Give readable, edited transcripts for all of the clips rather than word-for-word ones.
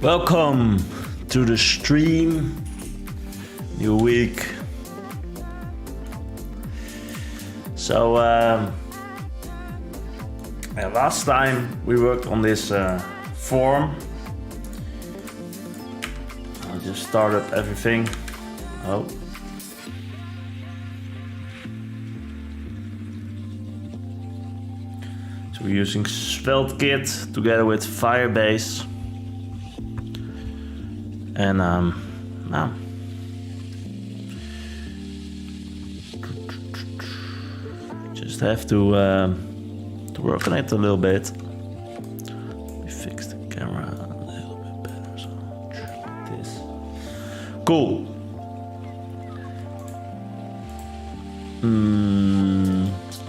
Welcome to the stream. New week. So last time we worked on this form. I just started everything. Oh. So we're using SvelteKit together with Firebase. And now just have to work on it a little bit. We fix the camera a little bit better, so like this. Cool.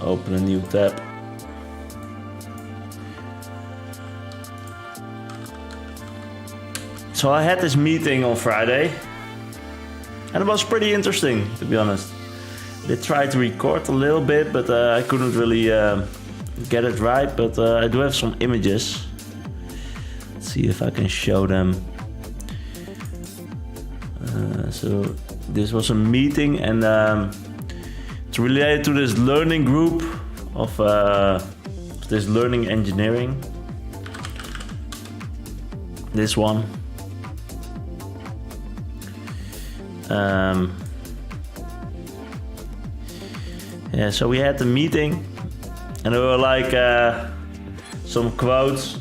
Open a new tab. So I had this meeting on Friday, and it was pretty interesting, to be honest. They tried to record a little bit, but I couldn't really get it right, but I do have some images. Let's see if I can show them. So this was a meeting, and it's related to this learning group of this learning engineering. This one. Yeah, so we had the meeting, and there were like some quotes.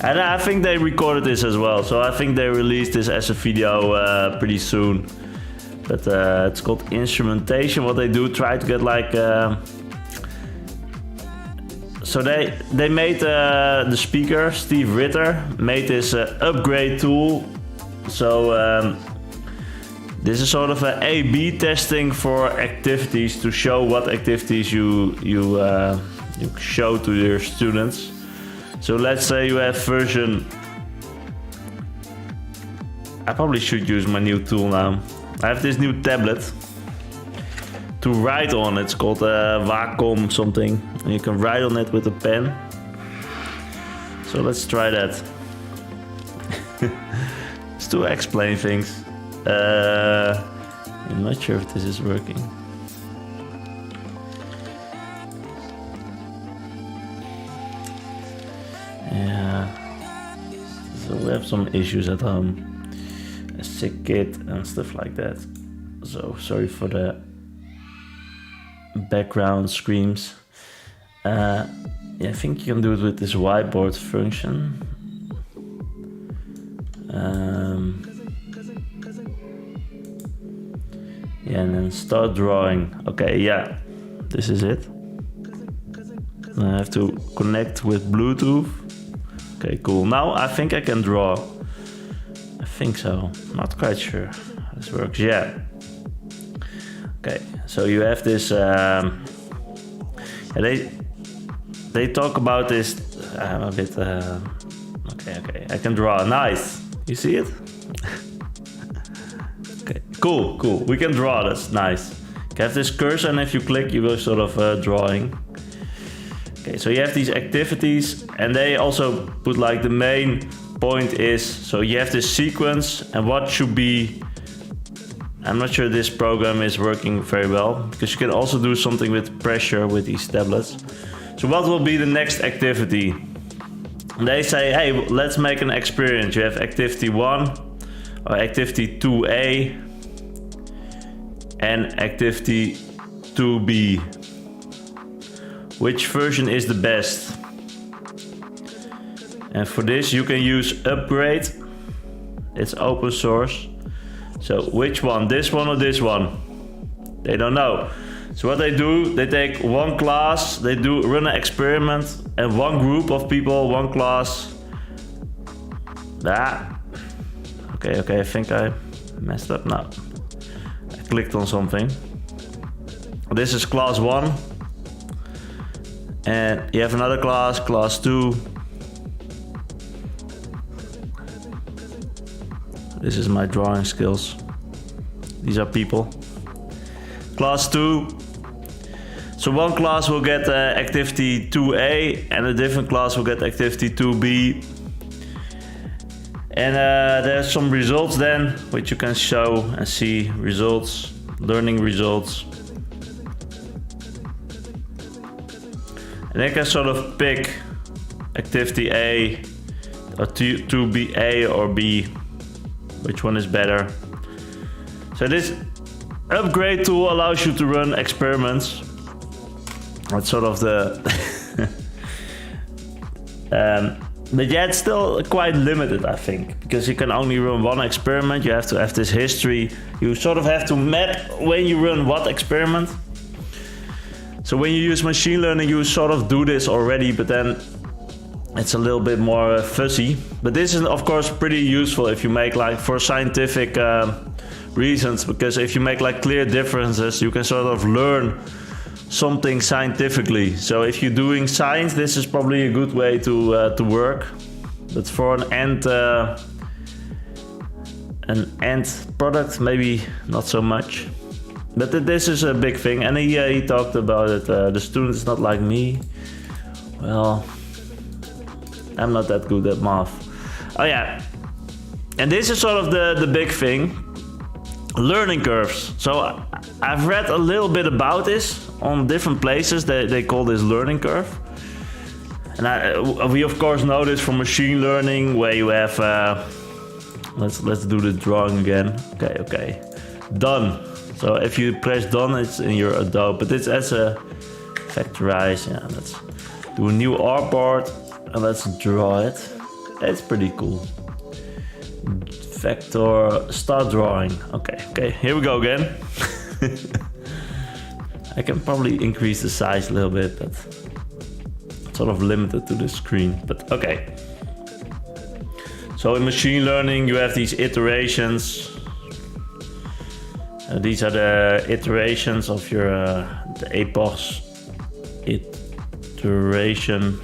And I think they recorded this as well, so I think they released this as a video pretty soon. But it's called instrumentation. What they do, try to get like so they made the speaker, Steve Ritter, made this upgrade tool. So this is sort of an A/B testing for activities to show what activities you show to your students. So let's say you have version. I probably should use my new tool now. I have this new tablet to write on. It's called Wacom something, and you can write on it with a pen. So let's try that. To explain things. I'm not sure if this is working. Yeah. So we have some issues at home. A sick kid and stuff like that. So sorry for the background screams. Yeah, I think you can do it with this whiteboard function. Yeah, and then start drawing. Okay, yeah, this is it. I have to connect with Bluetooth. Okay, cool. Now I think I can draw. I think so. Not quite sure how this works. Yeah. Okay, so you have this. They talk about this. I'm a bit. Okay. I can draw. Nice. You see it? Okay. Cool. We can draw. That's nice. You have this cursor, and if you click, you go sort of drawing. Okay, so you have these activities, and they also put like the main point is, so you have this sequence, and what should be, I'm not sure this program is working very well, because you can also do something with pressure with these tablets. So what will be the next activity? They say, hey, let's make an experience. You have activity 1 or activity 2A and activity 2B. Which version is the best? And for this you can use upgrade. It's open source. So which one? This one or this one? They don't know. So what they do, they take one class, they run an experiment, and one group of people, one class. Okay, I think I messed up now. I clicked on something. This is class 1. And you have another class, class 2. This is my drawing skills. These are people. Class 2. So one class will get activity 2A and a different class will get activity 2B. And there's some results then, which you can show and see results, learning results. And they can sort of pick activity A or 2B, A or B, which one is better. So this upgrade tool allows you to run experiments. That's sort of the but yeah, it's still quite limited, I think, because you can only run one experiment. You have to have this history. You sort of have to map when you run what experiment. So when you use machine learning, you sort of do this already, but then it's a little bit more fuzzy. But this is of course pretty useful if you make like for scientific reasons, because if you make like clear differences, you can sort of learn something scientifically. So if you're doing science, this is probably a good way to work. But for an end product, maybe not so much. But this is a big thing, and he talked about it. The student is not like me. Well, I'm not that good at math. Oh yeah, and this is sort of the big thing. Learning curves. So I've read a little bit about this on different places. They call this learning curve. And we of course know this from machine learning, where you have let's do the drawing again. Okay, done. So if you press done, it's in your Adobe, but it's as a factorize. Yeah, let's do a new artboard and let's draw it. It's pretty cool. Vector, start drawing. Okay, here we go again. I can probably increase the size a little bit, but it's sort of limited to the screen, but okay. So in machine learning, you have these iterations. These are the iterations of your the epochs iteration.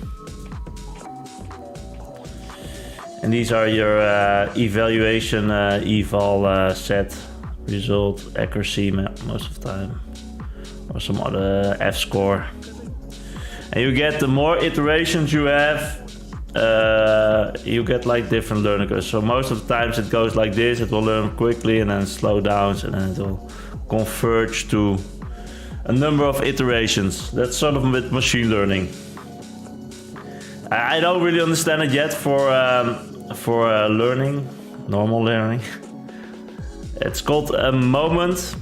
And these are your evaluation, eval set, result, accuracy most of the time, or some other F-score. And you get, the more iterations you have, you get like different learning curves. So most of the times it goes like this, it will learn quickly and then slow down, and then it will converge to a number of iterations. That's sort of with machine learning. I don't really understand it yet for learning, normal learning. It's called a moment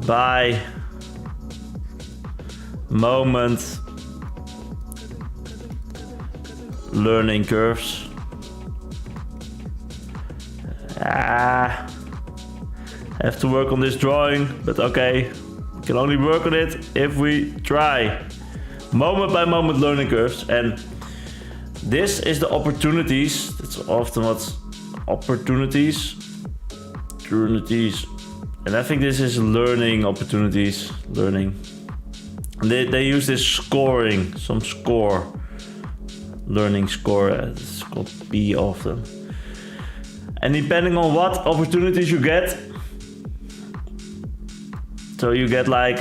by moment learning curves. I have to work on this drawing, but okay, we can only work on it if we try. Moment by moment learning curves, and this is the opportunities. That's often what opportunities, and I think this is learning opportunities, learning. And they use this scoring, some score, learning score. It's called P often. And depending on what opportunities you get, so you get like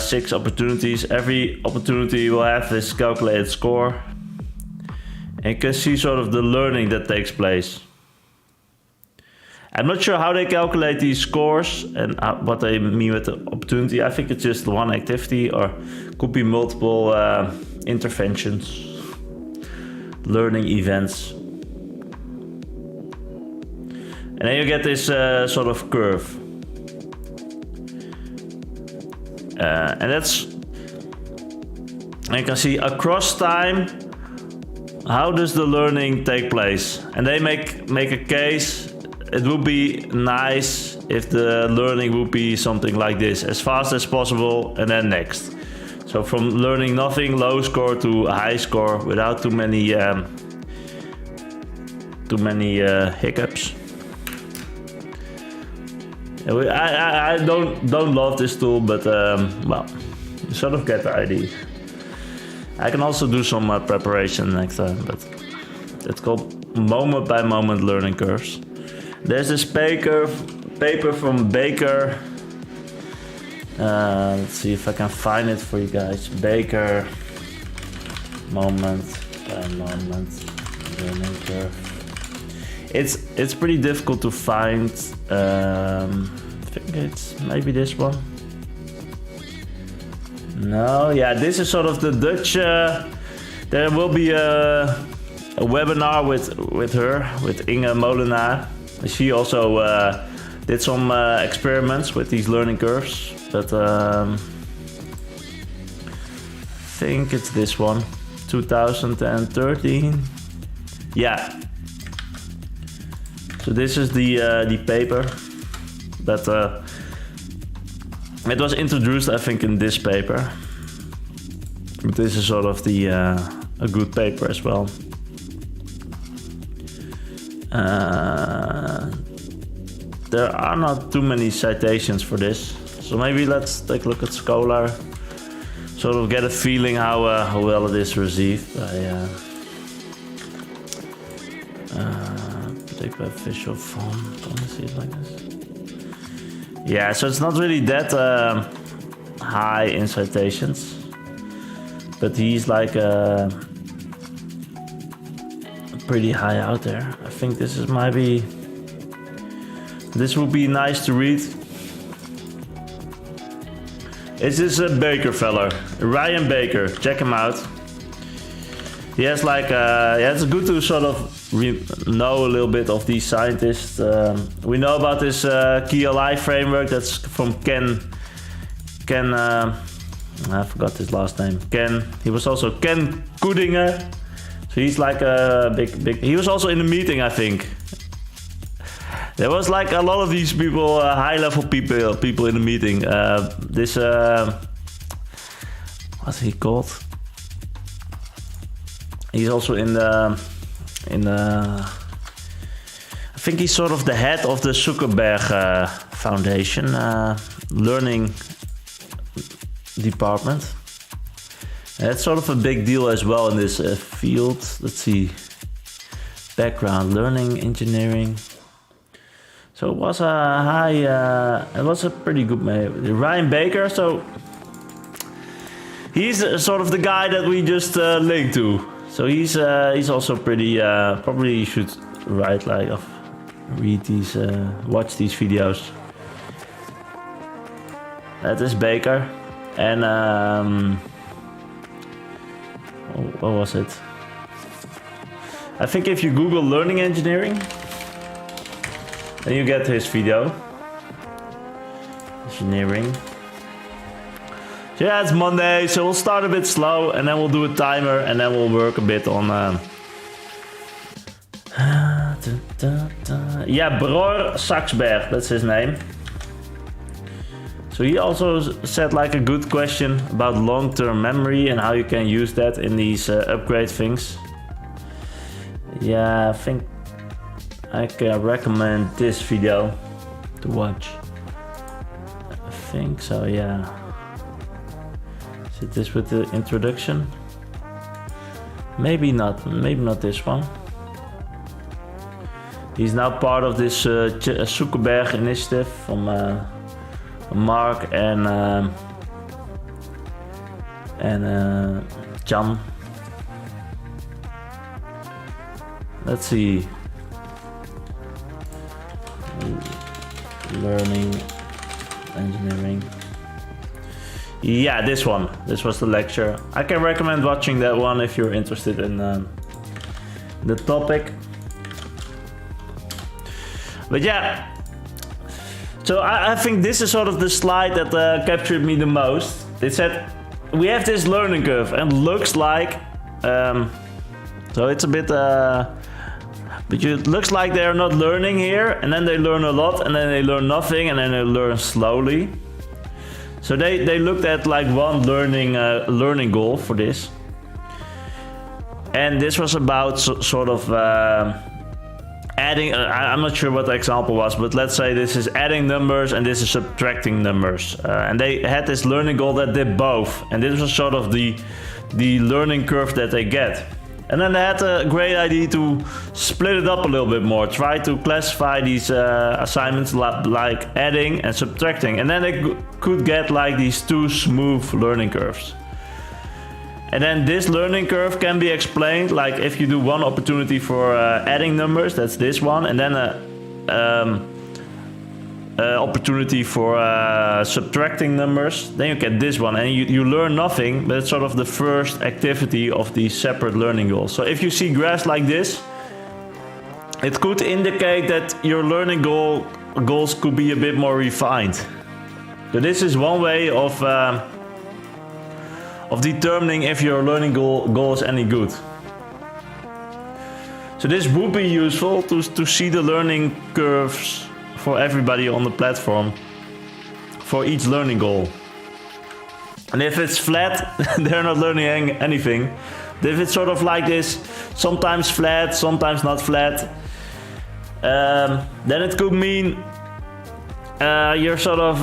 6 opportunities. Every opportunity will have this calculated score. And you can see sort of the learning that takes place. I'm not sure how they calculate these scores and what they mean with the opportunity. I think it's just one activity, or could be multiple interventions, learning events. And then you get this sort of curve. And that's, you can see across time, how does the learning take place? And they make a case. It would be nice if the learning would be something like this, as fast as possible, and then next. So from learning nothing, low score, to a high score without too many hiccups. I don't love this tool, but well, you sort of get the idea. I can also do some preparation next time, but it's called moment by moment learning curves. There's this paper from Baker. Let's see if I can find it for you guys. Baker moment by moment learning curve. It's pretty difficult to find. I think it's maybe this one. No, yeah, this is sort of the Dutch. There will be a webinar with her, with Inge Molenaar. She also did some experiments with these learning curves, but I think it's this one, 2013. Yeah. So this is the paper that it was introduced, I think, in this paper. But this is sort of the a good paper as well. There are not too many citations for this, so maybe let's take a look at Scholar, sort of get a feeling how well it is received by predict by visual font. Let me see it like this. Yeah, so it's not really that high in citations, but he's like pretty high out there. I think this is maybe. This would be nice to read. It's this Baker fella, Ryan Baker. Check him out. He has like, yeah, it's good to sort of know a little bit of these scientists. We know about this KLI framework that's from Ken. I forgot his last name. Ken. He was also Ken Koedinger. So he's like a big. He was also in the meeting, I think. There was like a lot of these people, high-level people in the meeting. This, what's he called? He's also in the. I think he's sort of the head of the Zuckerberg Foundation learning department. That's sort of a big deal as well in this field. Let's see. Background, learning, engineering. So it was a high, it was a pretty good man. Ryan Baker, so he's sort of the guy that we just linked to. So he's also pretty, probably should write like, read these, watch these videos. That is Baker. And, what was it? I think if you Google learning engineering, then you get his video. Engineering. So yeah, it's Monday, so we'll start a bit slow and then we'll do a timer and then we'll work a bit on... Yeah, Bror Saxberg, that's his name. So he also said like a good question about long-term memory and how you can use that in these upgrade things. Yeah, I think I can recommend this video to watch. I think so, yeah. Is it this with the introduction? Maybe not this one. He's now part of this Zuckerberg initiative from Mark and Jan. Let's see. Learning engineering. Yeah, this one. This was the lecture. I can recommend watching that one if you're interested in the topic. But yeah, so I think this is sort of the slide that captured me the most. It said we have this learning curve and looks like, so it's a bit, but it looks like they're not learning here, and then they learn a lot, and then they learn nothing, and then they learn slowly. So they looked at like one learning goal for this, and this was about sort of adding. I'm not sure what the example was, but let's say this is adding numbers and this is subtracting numbers, and they had this learning goal that did both, and this was sort of the learning curve that they get. And then they had a great idea to split it up a little bit more, try to classify these assignments like adding and subtracting, and then they could get like these two smooth learning curves. And then this learning curve can be explained like if you do one opportunity for adding numbers, that's this one, and then opportunity for subtracting numbers, then you get this one, and you learn nothing, but it's sort of the first activity of these separate learning goals. So if you see graphs like this, it could indicate that your learning goals could be a bit more refined. So this is one way of determining if your learning goal is any good. So this would be useful to see the learning curves for everybody on the platform for each learning goal. And if it's flat, they're not learning anything. If it's sort of like this, sometimes flat, sometimes not flat, then it could mean you're sort of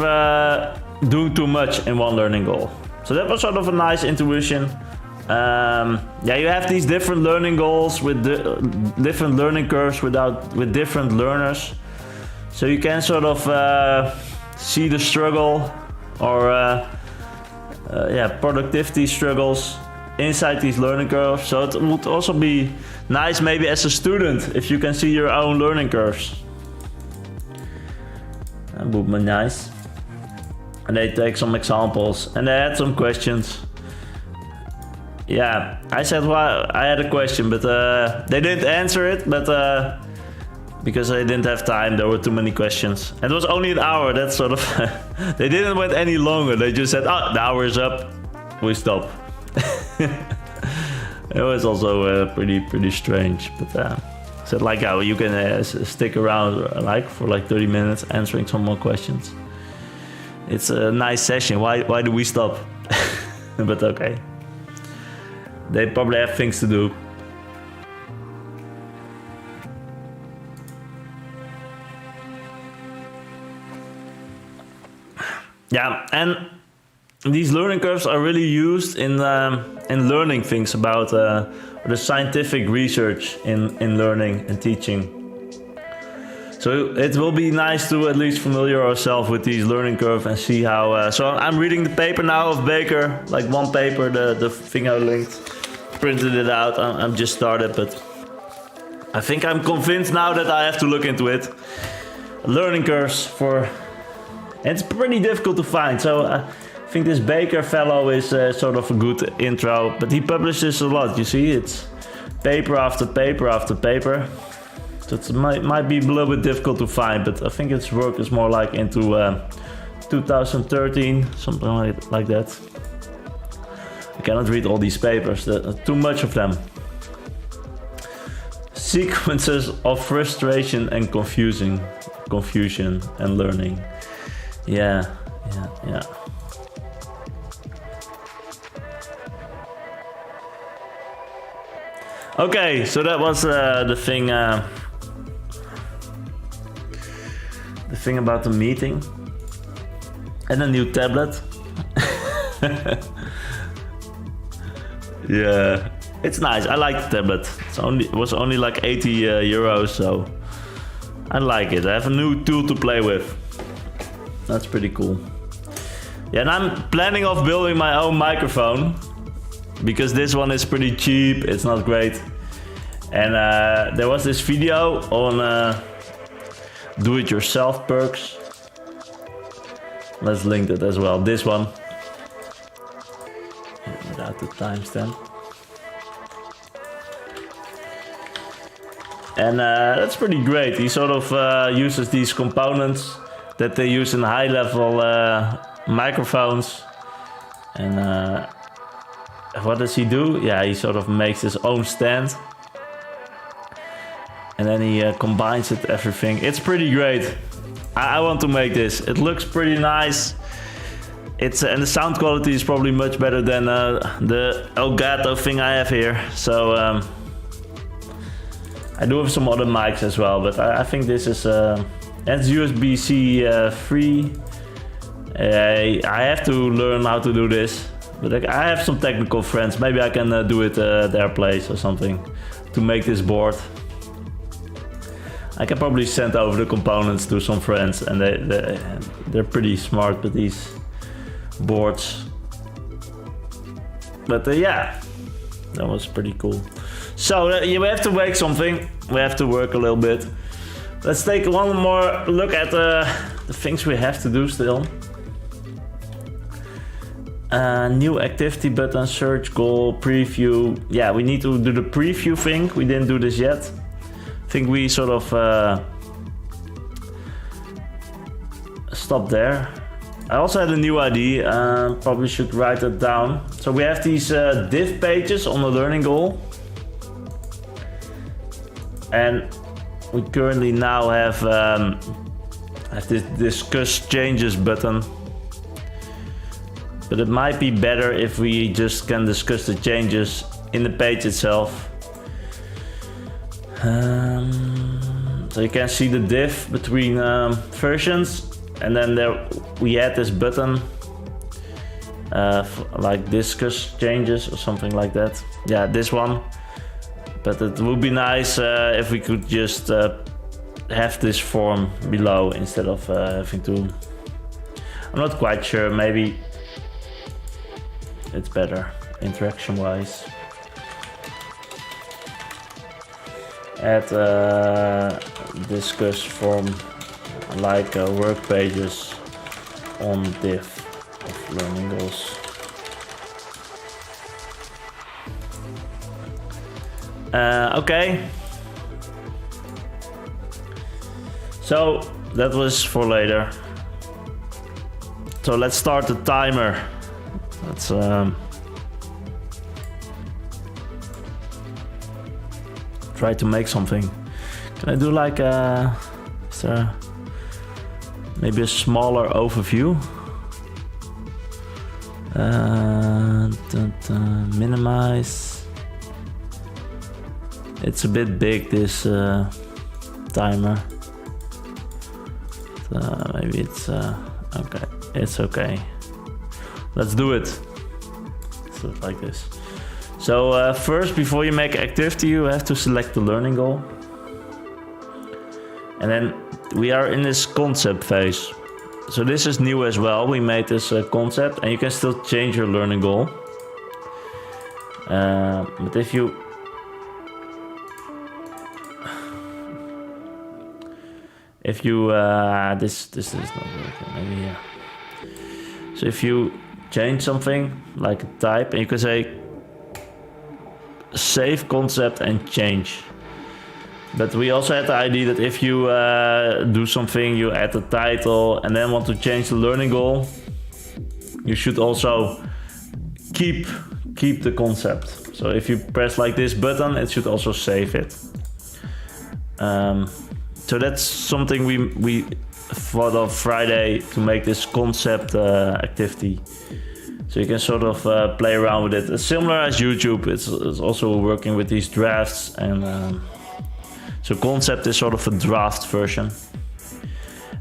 doing too much in one learning goal. So that was sort of a nice intuition. Yeah, you have these different learning goals with different learning curves with different learners. So you can sort of see the struggle or productivity struggles inside these learning curves. So it would also be nice maybe as a student if you can see your own learning curves. That would be nice. And they take some examples and they had some questions. Yeah, I said I had a question, but they didn't answer it, but because I didn't have time, there were too many questions. And it was only an hour, that's sort of, they didn't wait any longer, they just said, oh, the hour is up, we stop. It was also pretty strange, but said like, oh, you can stick around like for like 30 minutes answering some more questions. It's a nice session, why do we stop? But okay. They probably have things to do. Yeah, and these learning curves are really used in learning things about the scientific research in learning and teaching. So it will be nice to at least familiar ourselves with these learning curves and see how. So I'm reading the paper now of Baker, like one paper, the thing I linked, printed it out. I'm just started, but I think I'm convinced now that I have to look into it. Learning curves for. It's pretty difficult to find, so I think this Baker fellow is sort of a good intro, but he publishes a lot, you see, it's paper after paper after paper, so it might be a little bit difficult to find, but I think his work is more like into 2013, something like that. I cannot read all these papers, there are too much of them. Sequences of frustration and confusion and learning. Yeah. Okay, so that was the thing about the meeting and a new tablet. Yeah, it's nice. I like the tablet. It was only like 80 euros, so I like it. I have a new tool to play with. That's pretty cool. Yeah, and I'm planning of building my own microphone because this one is pretty cheap. It's not great. And there was this video on do-it-yourself perks. Let's link it as well. This one. Without the timestamp. And that's pretty great. He sort of uses these components that they use in high-level microphones. And what does he do? Yeah, he sort of makes his own stand. And then he combines it, everything. It's pretty great. I want to make this. It looks pretty nice. It's and the sound quality is probably much better than the Elgato thing I have here. So I do have some other mics as well, but I think this is it's USB-C free. I have to learn how to do this, but I have some technical friends. Maybe I can do it at their place or something to make this board. I can probably send over the components to some friends, and they're pretty smart with these boards. But yeah, that was pretty cool. So we have to make something. We have to work a little bit. Let's take one more look at the things we have to do still. New activity button, search goal, preview. Yeah, we need to do the preview thing. We didn't do this yet. I think we sort of stopped there. I also had a new idea, probably should write it down. So we have these div pages on the learning goal. And we currently now have this discuss changes button. But it might be better if we just can discuss the changes in the page itself. So you can see the diff between versions, and then there we had this button like discuss changes or something like that. Yeah, this one. But it would be nice if we could just have this form below instead of having to. I'm not quite sure. Maybe it's better interaction wise. Add discuss form like work pages on div of learning goals. Okay. So that was for later. So let's start the timer. Let's try to make something. Can I do like is there maybe a smaller overview? Minimize. It's a bit big, this timer. Maybe it's okay. It's okay. Let's do it. So like this. So first, before you make activity, you have to select the learning goal. And then we are in this concept phase. So this is new as well. We made this concept, and you can still change your learning goal. But if you this is not working. Maybe yeah. So if you change something like a type, and you can say save concept and change. But we also had the idea that if you do something, you add the title and then want to change the learning goal, you should also keep the concept. So if you press like this button, it should also save it. So that's something we thought of Friday to make this concept activity. So you can sort of play around with it. It's similar as YouTube. It's also working with these drafts, and so concept is sort of a draft version.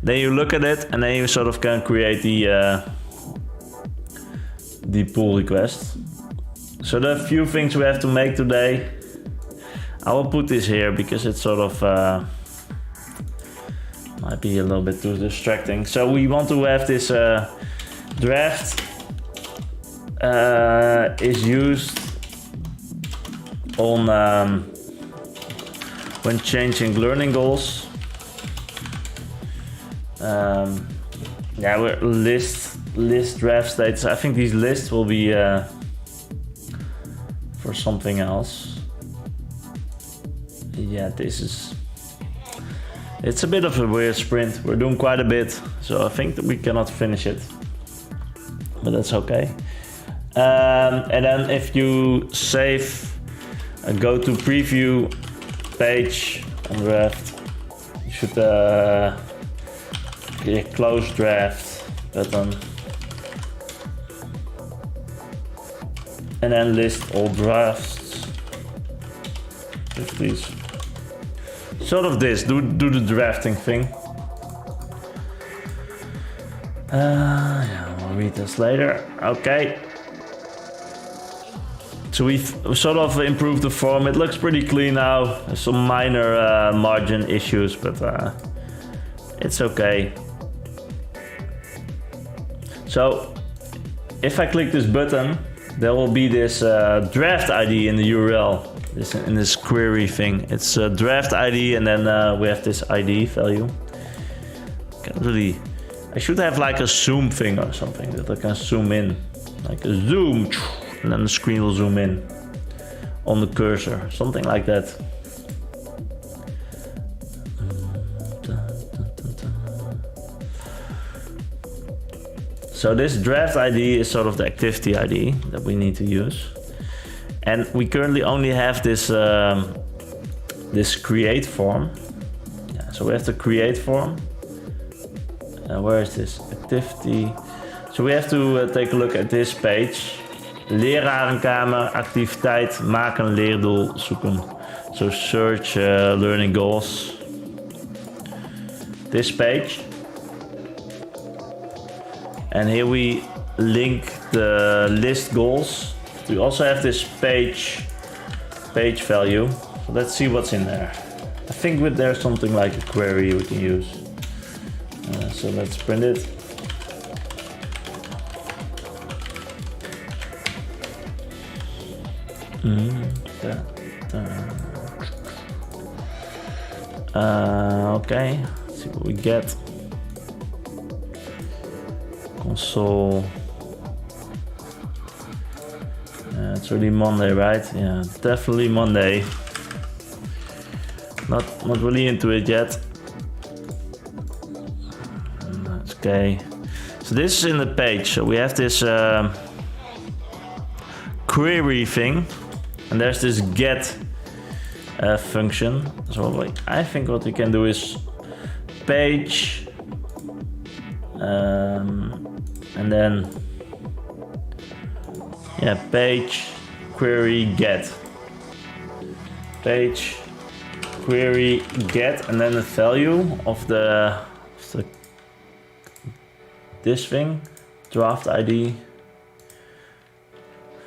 Then you look at it, and then you sort of can create the pull request. So there are a few things we have to make today. I will put this here because it's sort of Might be a little bit too distracting. So we want to have this draft is used on when changing learning goals. Yeah, we're list draft states. I think these lists will be for something else. Yeah, it's a bit of a weird sprint. We're doing quite a bit, so I think that we cannot finish it, but that's okay. And then if you save, go to preview page on draft, you should close draft button, and then list all drafts. Just these. Sort of this, do the drafting thing. Yeah, we'll read this later. Okay. So we've sort of improved the form. It looks pretty clean now. There's some minor margin issues, but it's okay. So if I click this button, there will be this draft ID in the URL. In this query thing, it's a draft ID, and then we have this ID value. Can't really. I should have like a zoom thing or something that I can zoom in, like a zoom, and then the screen will zoom in on the cursor, something like that. So this draft ID is sort of the activity ID that we need to use. And we currently only have this this create form. Yeah, so we have the create form. Where is this activity? So we have to take a look at this page. Lerarenkamer, activiteit, maak een leerdoel, zoeken. So search learning goals. This page. And here we link the list goals. We also have this page value. So let's see what's in there. I think there's something like a query we can use. So let's print it. Okay, let's see what we get. Console. It's really Monday, right? Yeah, definitely Monday. Not really into it yet. That's okay. So this is in the page. So we have this query thing, and there's this get function. So I think what we can do is page, and then page query get, page query get, and then the value of this thing, draft ID.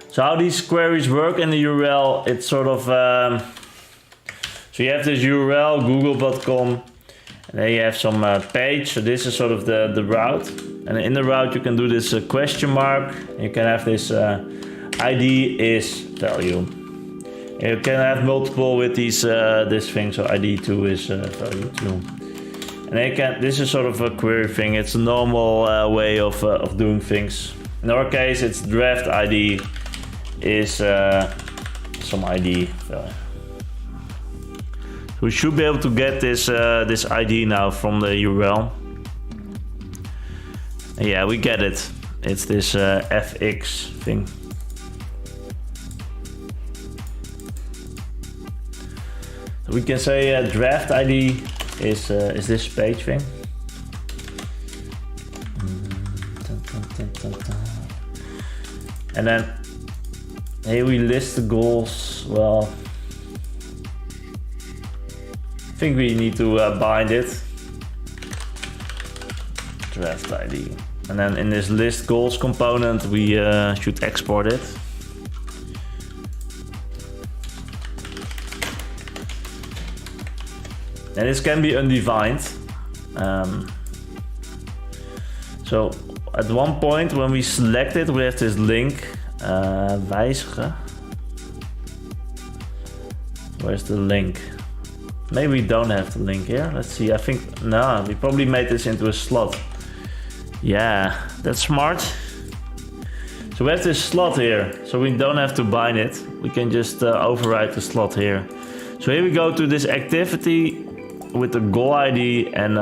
So how these queries work in the URL, it's sort of so you have this URL google.com, and then you have some page. So this is sort of the route, and in the route you can do this question mark. You can have this ID is value. You can have multiple with these this thing. So ID2 is value 2. And then this is sort of a query thing. It's a normal way of doing things. In our case, it's draft ID is some ID value. So we should be able to get this this ID now from the URL. And yeah, we get it. It's this fx thing. So we can say draft ID is this page thing. And then here we list the goals. Well, I think we need to bind it. Draft ID. And then in this list goals component, we should export it. And this can be undefined. So at one point when we select it, we have this link, wijzigen. Where's the link? Maybe we don't have the link here. Let's see. I think, no, we probably made this into a slot. Yeah, that's smart. So we have this slot here, so we don't have to bind it. We can just override the slot here. So here we go to this activity with the goal ID and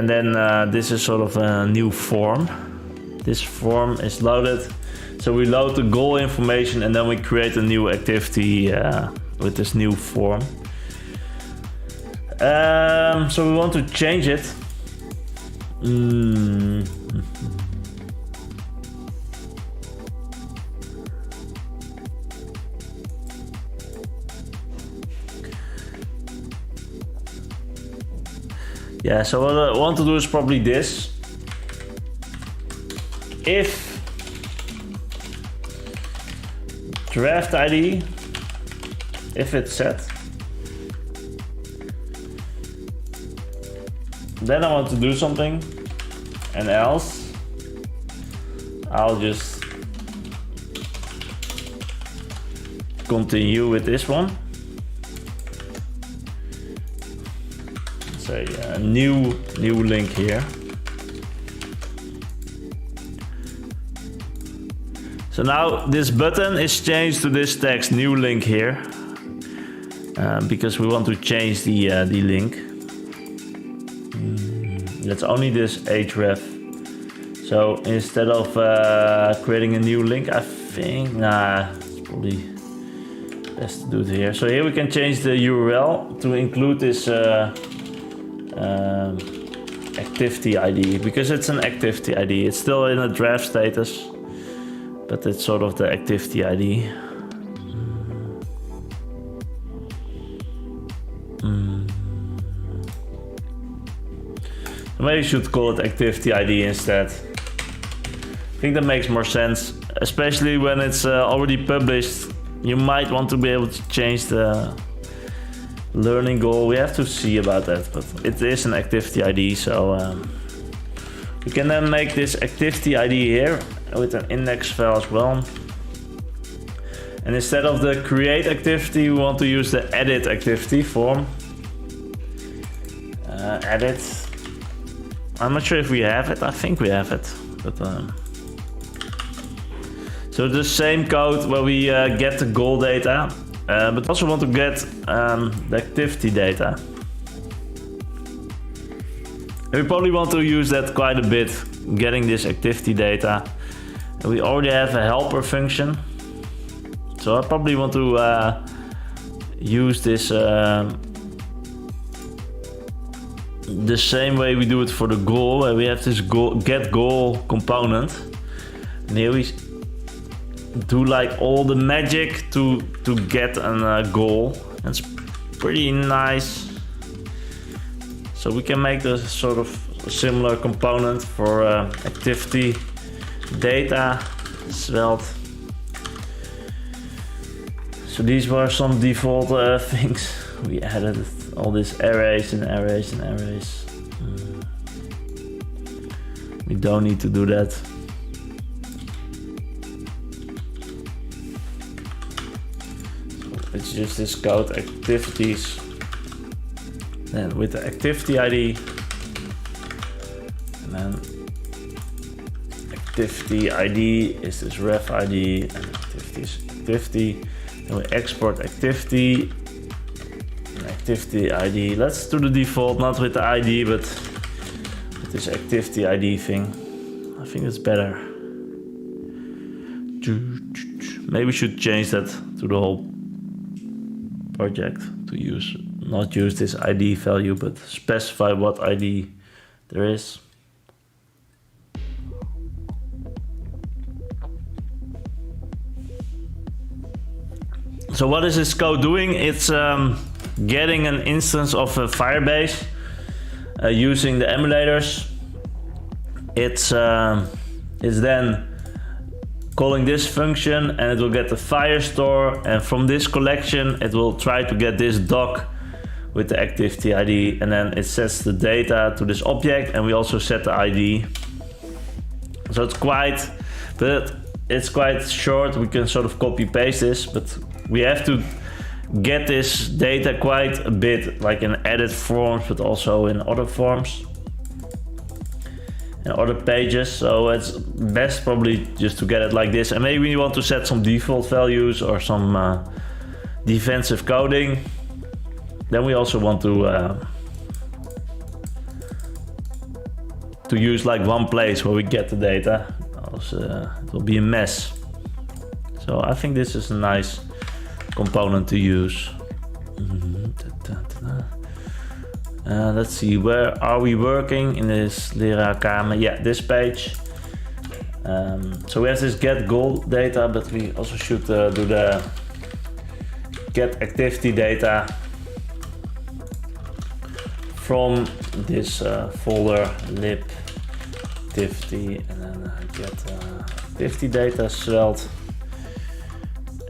then this is sort of a new form. This form is loaded. So we load the goal information and then we create a new activity with this new form. So we want to change it. Yeah, so what I want to do is probably this. If draft ID, if it's set, then I want to do something, and else I'll just continue with this one. Say a new link here. So now this button is changed to this text, new link here, because we want to change the link. That's only this href. So instead of creating a new link, I think, it's probably best to do it here. So here we can change the URL to include this activity ID, because it's an activity ID. It's still in a draft status, but it's sort of the activity ID. Maybe you should call it activity ID instead. I think that makes more sense, especially when it's already published. You might want to be able to change the learning goal. We have to see about that, but it is an activity ID, so we can then make this activity ID here with an index file as well. And instead of the create activity, we want to use the edit activity form. Edit. I'm not sure if we have it. I think we have it, but so the same code where we get the goal data, but also want to get the activity data. And we probably want to use that quite a bit, getting this activity data. And we already have a helper function, so I probably want to use this the same way we do it for the goal, where we have this get goal component, and here we do like all the magic to get a goal. That's pretty nice. So we can make this sort of similar component for activity data svelte. So these were some default things. We added all these arrays and arrays and arrays. We don't need to do that. So it's just this code activities. Then with the activity ID. And then activity ID is this ref ID, and activity is activity. Then we export activity. Activity ID. Let's do the default, not with the ID, but with this activity ID thing. I think it's better. Maybe we should change that to the whole project to not use this ID value, but specify what ID there is. So what is this code doing? It's getting an instance of Firebase using the emulators. It's then calling this function, and it will get the Firestore, and from this collection it will try to get this doc with the activity ID, and then it sets the data to this object, and we also set the ID. So it's quite short. We can sort of copy paste this, but we have to get this data quite a bit, like in edit forms, but also in other forms and other pages. So it's best probably just to get it like this. And maybe you want to set some default values or some defensive coding. Then we also want to use like one place where we get the data. Else, it will be a mess. So I think this is a nice component to use. Let's see, where are we working in this leraarkamer? Yeah, this page. So we have this get goal data, but we also should do the get activity data from this folder lib activity, and then get activity data svelte,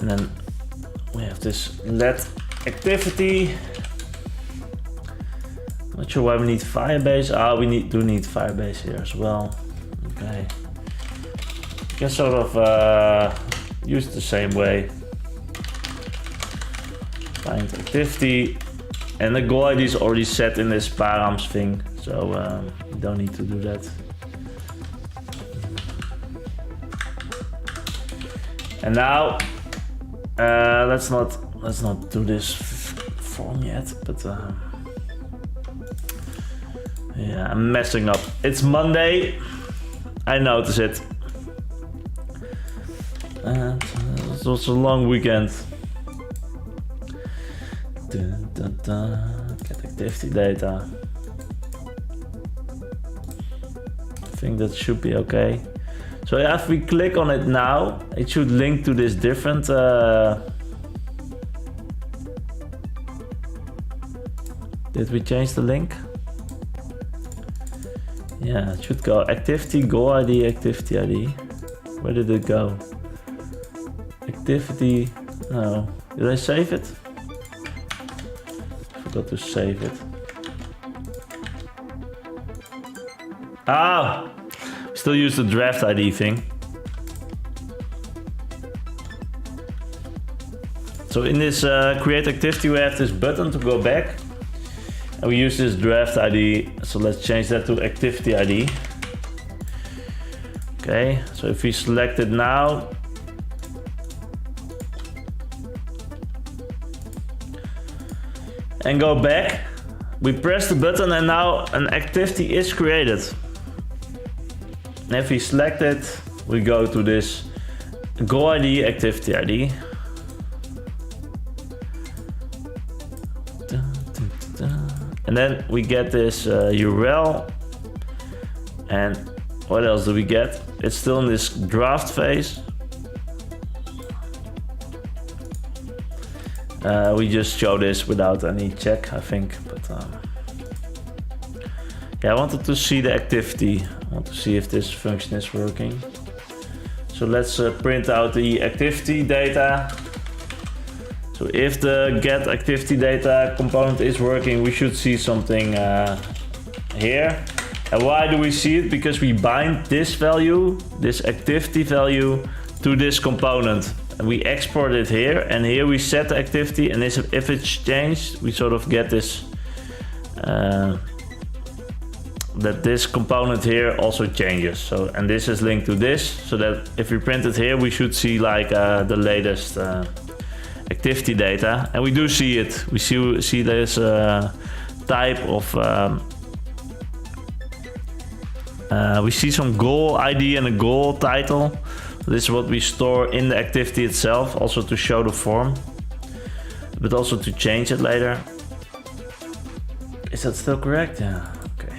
and then we have this let activity. Not sure why we need Firebase. We do need Firebase here as well. Okay, you can sort of use it the same way. Find activity, and the goal ID is already set in this params thing, so you don't need to do that. And now let's not do this form yet, but yeah, I'm messing up. It's Monday. I notice it. And it was a long weekend. Get activity data. I think that should be okay. So if we click on it now, it should link to this different did we change the link? Yeah, it should go activity, goal ID, activity ID. Where did it go? Activity, no. Did I save it? Forgot to save it. Ah! Still use the draft ID thing. So in this create activity, we have this button to go back. And we use this draft ID, so let's change that to activity ID. Okay, so if we select it now, and go back, we press the button and now an activity is created. And if we select it, we go to this goal ID, activity ID. And then we get this URL, and what else do we get? It's still in this draft phase. We just show this without any check, I think, but yeah, I wanted to see the activity. I want to see if this function is working. So let's print out the activity data. So if the get activity data component is working, we should see something here. And why do we see it? Because we bind this value, this activity value, to this component. And we export it here, and here we set the activity, and if it's changed, we sort of get this, that this component here also changes. So, and this is linked to this, so that if we print it here, we should see like the latest activity data, and we do see it. We see this type of we see some goal ID and a goal title. This is what we store in the activity itself, also to show the form, but also to change it later. Is that still correct? Yeah, okay.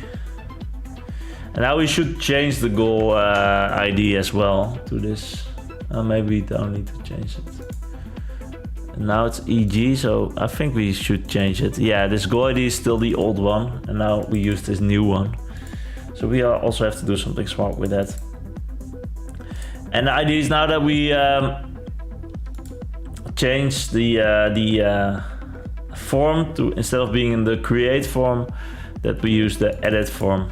And now we should change the goal ID as well to this. Maybe we don't need to change it. And now it's EG, so I think we should change it. Yeah, this goal ID is still the old one, and now we use this new one. So we also have to do something smart with that. And the idea is now that we change the form to, instead of being in the create form, that we use the edit form.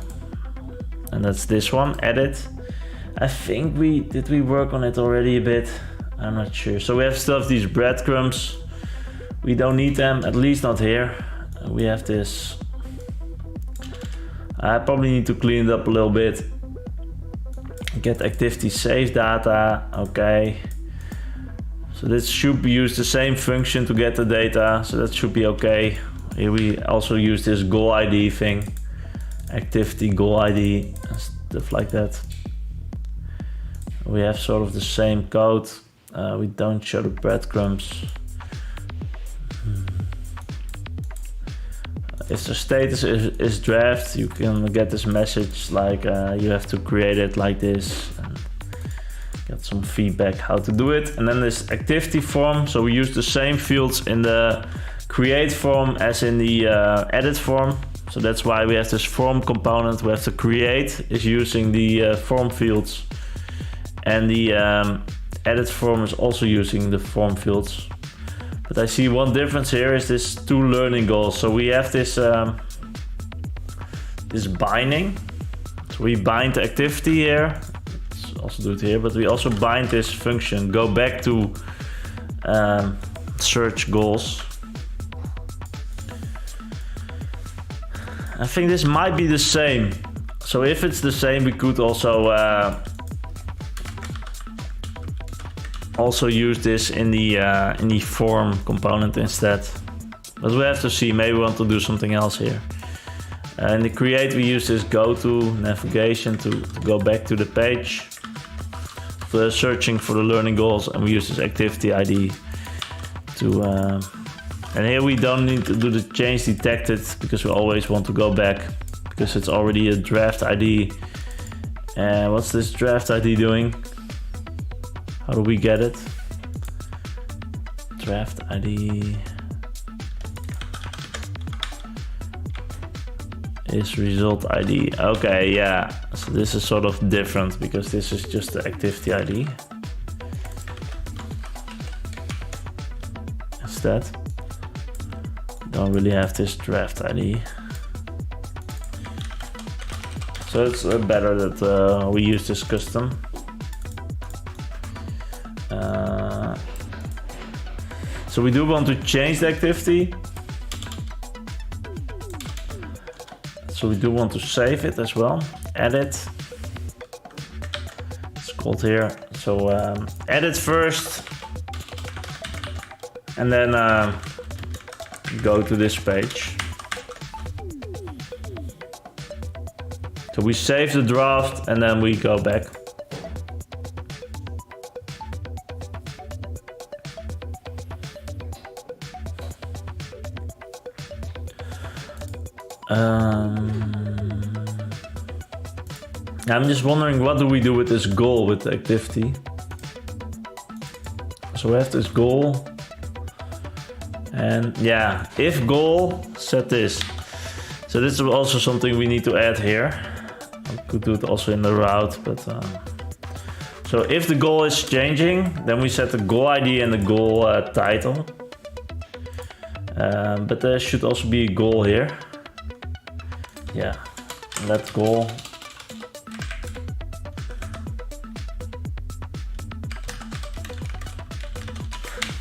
And that's this one, edit. I think did we work on it already a bit? I'm not sure. So we have still have these breadcrumbs. We don't need them, at least not here. We have this. I probably need to clean it up a little bit. Get activity save data, okay. So this should be used the same function to get the data, so that should be okay. Here we also use this goal ID thing. Activity goal ID and stuff like that. We have sort of the same code. We don't show the breadcrumbs. If the status is draft, you can get this message like you have to create it like this, and get some feedback how to do it. And then this activity form, so we use the same fields in the create form as in the edit form. So that's why we have this form component. We have to create is using the form fields, and the edit form is also using the form fields. But I see one difference here is this 2 learning goals. So we have this this binding. So we bind the activity here. Let's also do it here, but we also bind this function. Go back to search goals. I think this might be the same. So if it's the same, we could also use this in the form component instead. But we have to see, maybe we want to do something else here. In the create we use this go to navigation to go back to the page for searching for the learning goals, and we use this activity ID to and here we don't need to do the change detected because we always want to go back because it's already a draft ID. And what's this draft ID doing? How do we get it? Draft ID is result ID. Okay, yeah. So this is sort of different because this is just the activity ID. Instead, don't really have this draft ID. So it's better that we use this custom. So we do want to change the activity. So we do want to save it as well. Edit. It's called here. So edit first. And then go to this page. So we save the draft and then we go back. I'm just wondering, what do we do with this goal with the activity? So we have this goal, and yeah, if goal, set this. So this is also something we need to add here. I could do it also in the route, but so if the goal is changing, then we set the goal ID and the goal title. But there should also be a goal here. Yeah, let goal.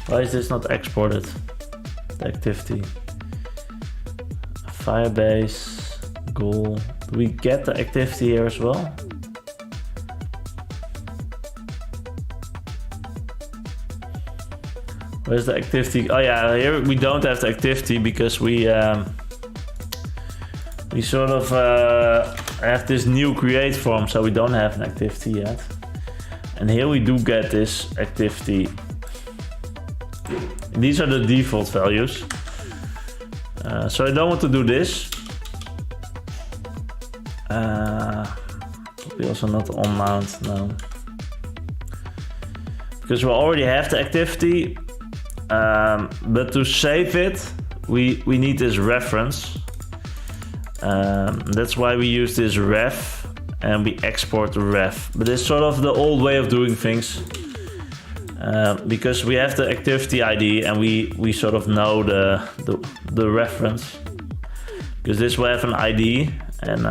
Why is this not exported? The activity. Firebase, goal. Do we get the activity here as well? Where's the activity? Oh yeah, here we don't have the activity because we sort of have this new create form, so we don't have an activity yet. And here we do get this activity. These are the default values. So I don't want to do this. We also not on mount, no. Because we already have the activity. But to save it, we need this reference. That's why we use this ref and we export the ref. But it's sort of the old way of doing things. because we have the activity ID and we sort of know the reference. Because this will have an ID and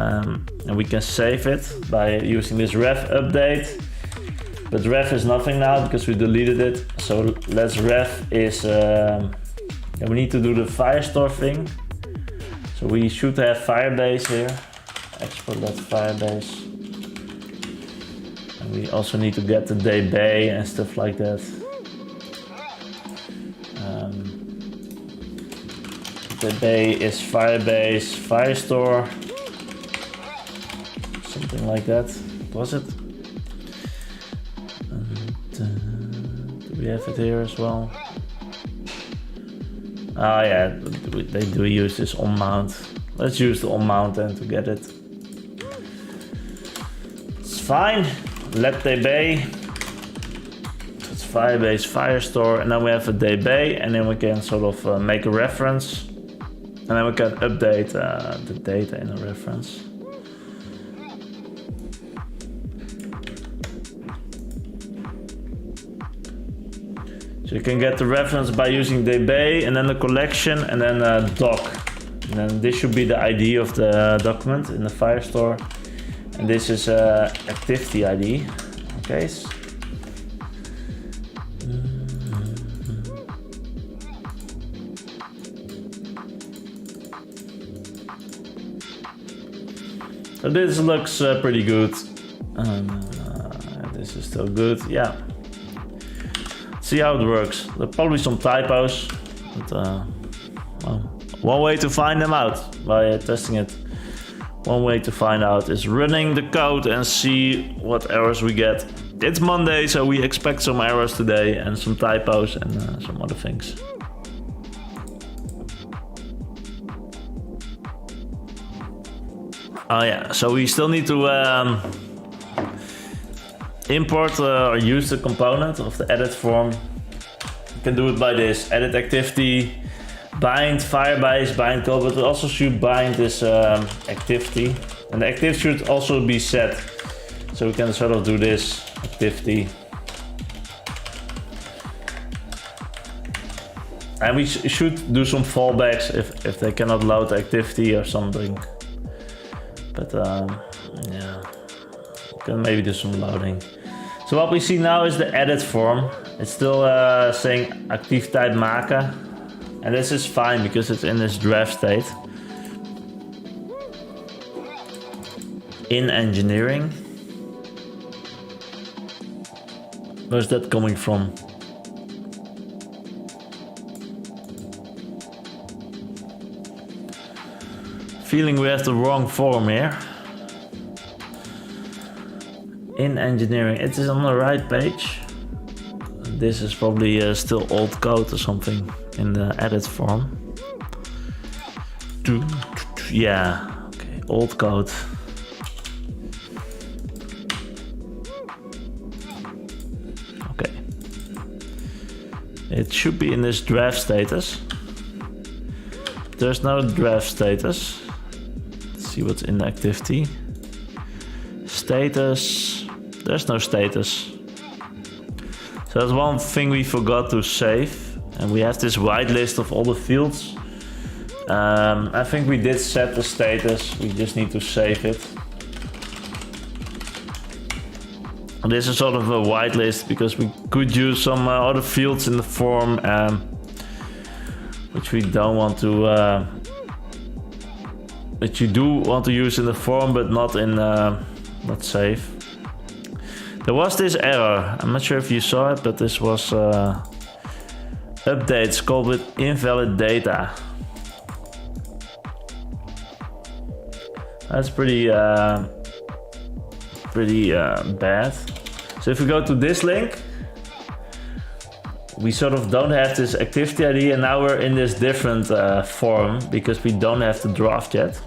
we can save it by using this ref update. But ref is nothing now because we deleted it. So let's ref is, we need to do the Firestore thing. So we should have Firebase here. Export that Firebase. And we also need to get the DB and stuff like that. DB is Firebase, Firestore. Something like that. Was it? Do we have it here as well? Oh yeah, they do use this on mount. Let's use the on mount then to get it. It's fine. Let DB. It's Firebase, Firestore, and then we have a DB, and then we can sort of make a reference, and then we can update the data in a reference. So you can get the reference by using DB and then the collection and then doc. And then this should be the ID of the document in the Firestore. And this is activity ID. Okay. So this looks pretty good. This is still good, yeah. See how it works. There are probably some typos, but well, one way to find them out by testing it. One way to find out is running the code and see what errors we get. It's Monday, so we expect some errors today and some typos and some other things. Oh yeah, so we still need to import or use the component of the edit form. You can do it by this, edit activity, bind Firebase, bind code, but we also should bind this activity. And the activity should also be set. So we can sort of do this activity. And we should do some fallbacks if they cannot load the activity or something. But yeah, we can maybe do some loading. So what we see now is the edit form. It's still saying activiteit maken. And this is fine because it's in this draft state. In engineering. Where's that coming from? Feeling we have the wrong form here. In engineering, it is on the right page. This is probably still old code or something in the edit form. Yeah, okay, old code. Okay. It should be in this draft status. There's no draft status. Let's see what's in the activity. Status. There's no status. So that's one thing we forgot to save. And we have this wide list of all the fields. I think we did set the status. We just need to save it. And this is sort of a wide list because we could use some other fields in the form, which we don't want to. Which you do want to use in the form, but not in not save. There was this error. I'm not sure if you saw it, but this was updates called with invalid data. That's pretty bad. So if we go to this link, we sort of don't have this activity ID, and now we're in this different form because we don't have the draft yet.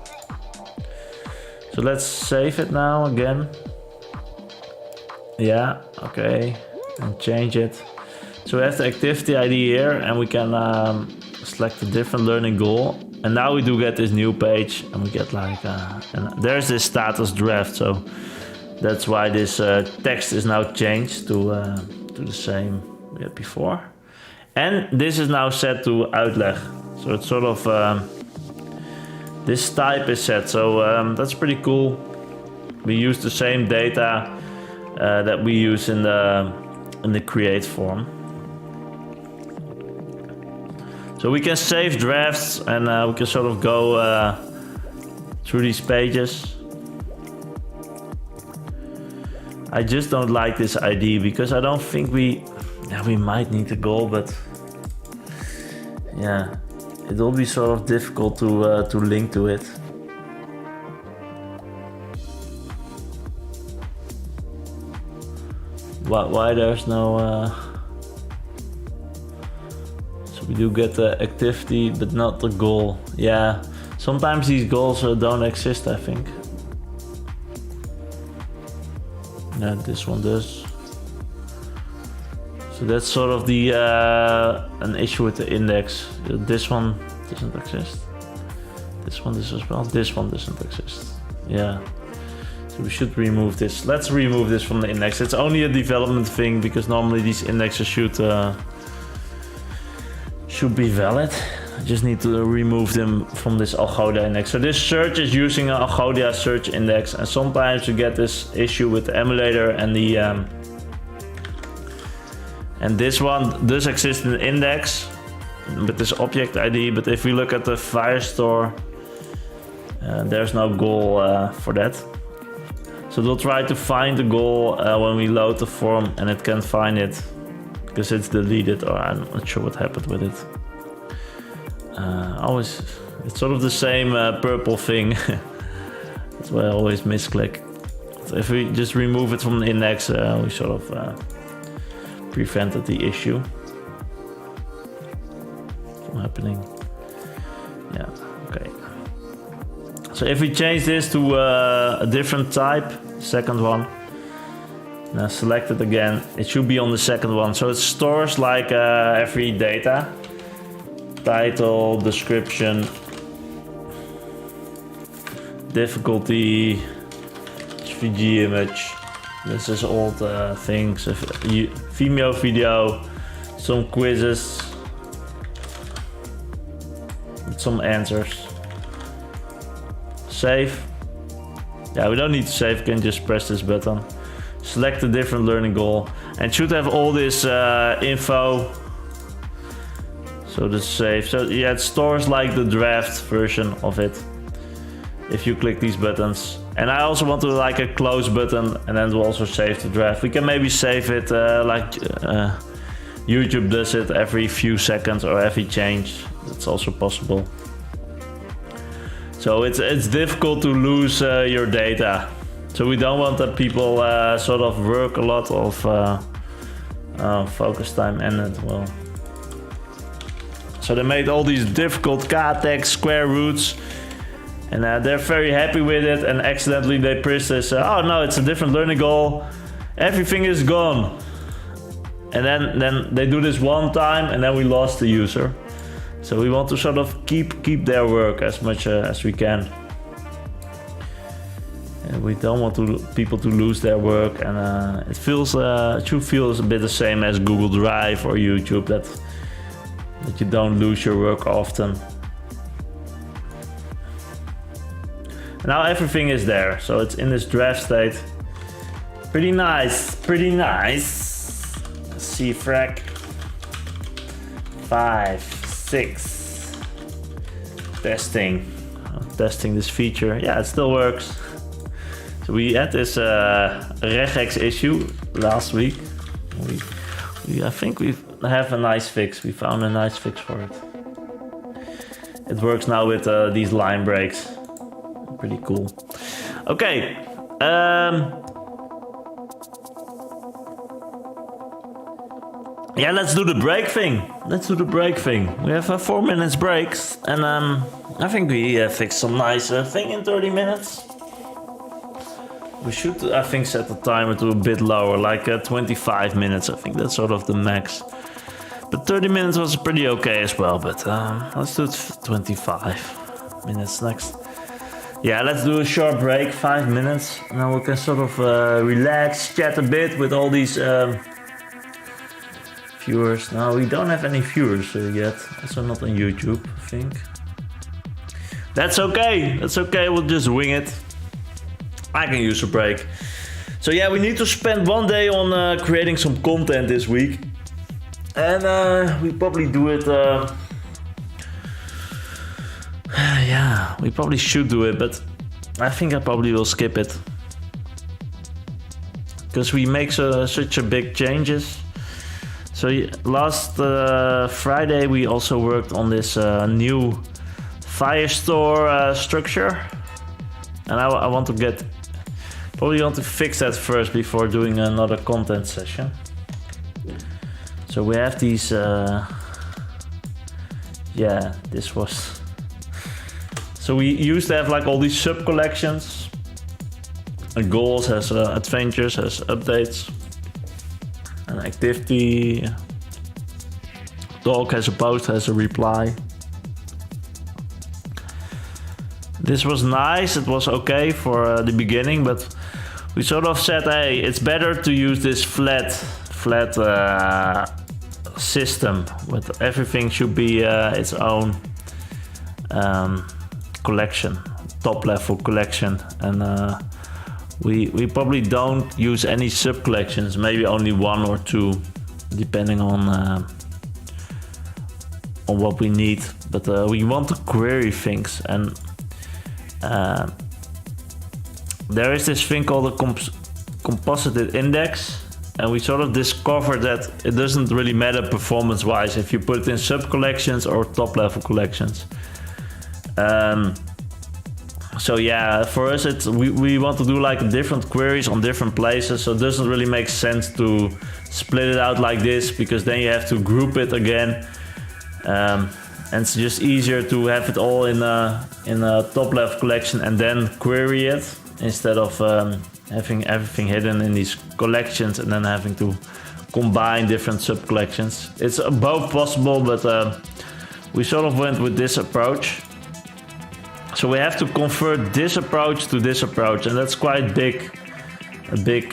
So let's save it now again. Yeah, okay, and change it. So we have the activity ID here, and we can select a different learning goal. And now we do get this new page, and we get like, and there's this status draft. So that's why this text is now changed to the same. we had before. And this is now set to uitleg. So it's sort of, this type is set. So that's pretty cool. We use the same data that we use in the create form. So we can save drafts and we can sort of go through these pages. I just don't like this ID because I don't think we might need a goal, but yeah, it will be sort of difficult to link to it. Why there's no? So we do get the activity, but not the goal. Yeah, sometimes these goals don't exist, I think. Yeah, this one does. So that's sort of the an issue with the index. This one doesn't exist. This one does as well. This one doesn't exist. Yeah. So we should remove this. Let's remove this from the index. It's only a development thing because normally these indexes should be valid. I just need to remove them from this Algolia index. So this search is using an Algolia search index, and sometimes you get this issue with the emulator and the and this one does exist in the index with this object ID, but if we look at the Firestore, there's no goal for that. So we'll try to find the goal when we load the form, and it can't find it because it's deleted, or I'm not sure what happened with it. Always, it's sort of the same purple thing. That's why I always misclick. So if we just remove it from the index, we sort of prevented the issue from happening. Yeah, okay. So if we change this to a different type, second one, now select it again, it should be on the second one. So it stores like every data, title, description, difficulty, HVG image. This is old things, Vimeo video, some quizzes, some answers. Save. Yeah, we don't need to save, we can just press this button. Select a different learning goal, and it should have all this info. So this save. So yeah, it stores like the draft version of it if you click these buttons. And I also want to like a close button, and then we'll also save the draft. We can maybe save it like YouTube does it every few seconds or every change. That's also possible. So it's difficult to lose your data. So we don't want that people sort of work a lot of focus time ended. Well, so they made all these difficult ktex square roots, and they're very happy with it, and accidentally they press this, oh no, it's a different learning goal, everything is gone. And then they do this one time, and then we lost the user. So we want to sort of keep their work as much as we can. And we don't want people to lose their work, and it should feel a bit the same as Google Drive or YouTube, that you don't lose your work often. Now everything is there, so it's in this draft state. Pretty nice, pretty nice. CFrac 5, 6. Testing this feature. Yeah, it still works. So we had this regex issue last week. I think we have a nice fix. We found a nice fix for it. It works now with these line breaks. Pretty cool. Okay. Yeah, let's do the break thing. We have 4 minutes breaks, and I think we fixed some nice thing in 30 minutes. We should, I think, set the timer to a bit lower, like 25 minutes. I think that's sort of the max. But 30 minutes was pretty okay as well. But let's do 25 minutes next. Yeah, let's do a short break, 5 minutes. And then we can sort of relax, chat a bit with all these Viewers. No, we don't have any viewers yet. Also not on YouTube, I think. That's okay. That's okay. We'll just wing it. I can use a break. So yeah, we need to spend one day on creating some content this week. And we probably do it... yeah, we probably should do it, but I think I probably will skip it. Because we make such a big changes. So last Friday we also worked on this new Firestore structure. And I want to probably want to fix that first before doing another content session. So we have these, yeah, this was... So we used to have like all these sub collections. Goals has adventures, has updates. An activity. Dog has a post, has a reply. This was nice, it was okay for the beginning, but we sort of said, hey, it's better to use this flat system, with everything should be its own collection, top level collection, and we probably don't use any sub collections, maybe only one or two, depending on what we need. But we want to query things, and there is this thing called a composite index, and we sort of discovered that it doesn't really matter performance wise if you put it in sub collections or top level collections. So yeah, for us we want to do like different queries on different places, so it doesn't really make sense to split it out like this, because then you have to group it again, and it's just easier to have it all in a top level collection and then query it, instead of having everything hidden in these collections and then having to combine different sub collections. It's both possible, but we sort of went with this approach. So we have to convert this approach to this approach, and that's quite a big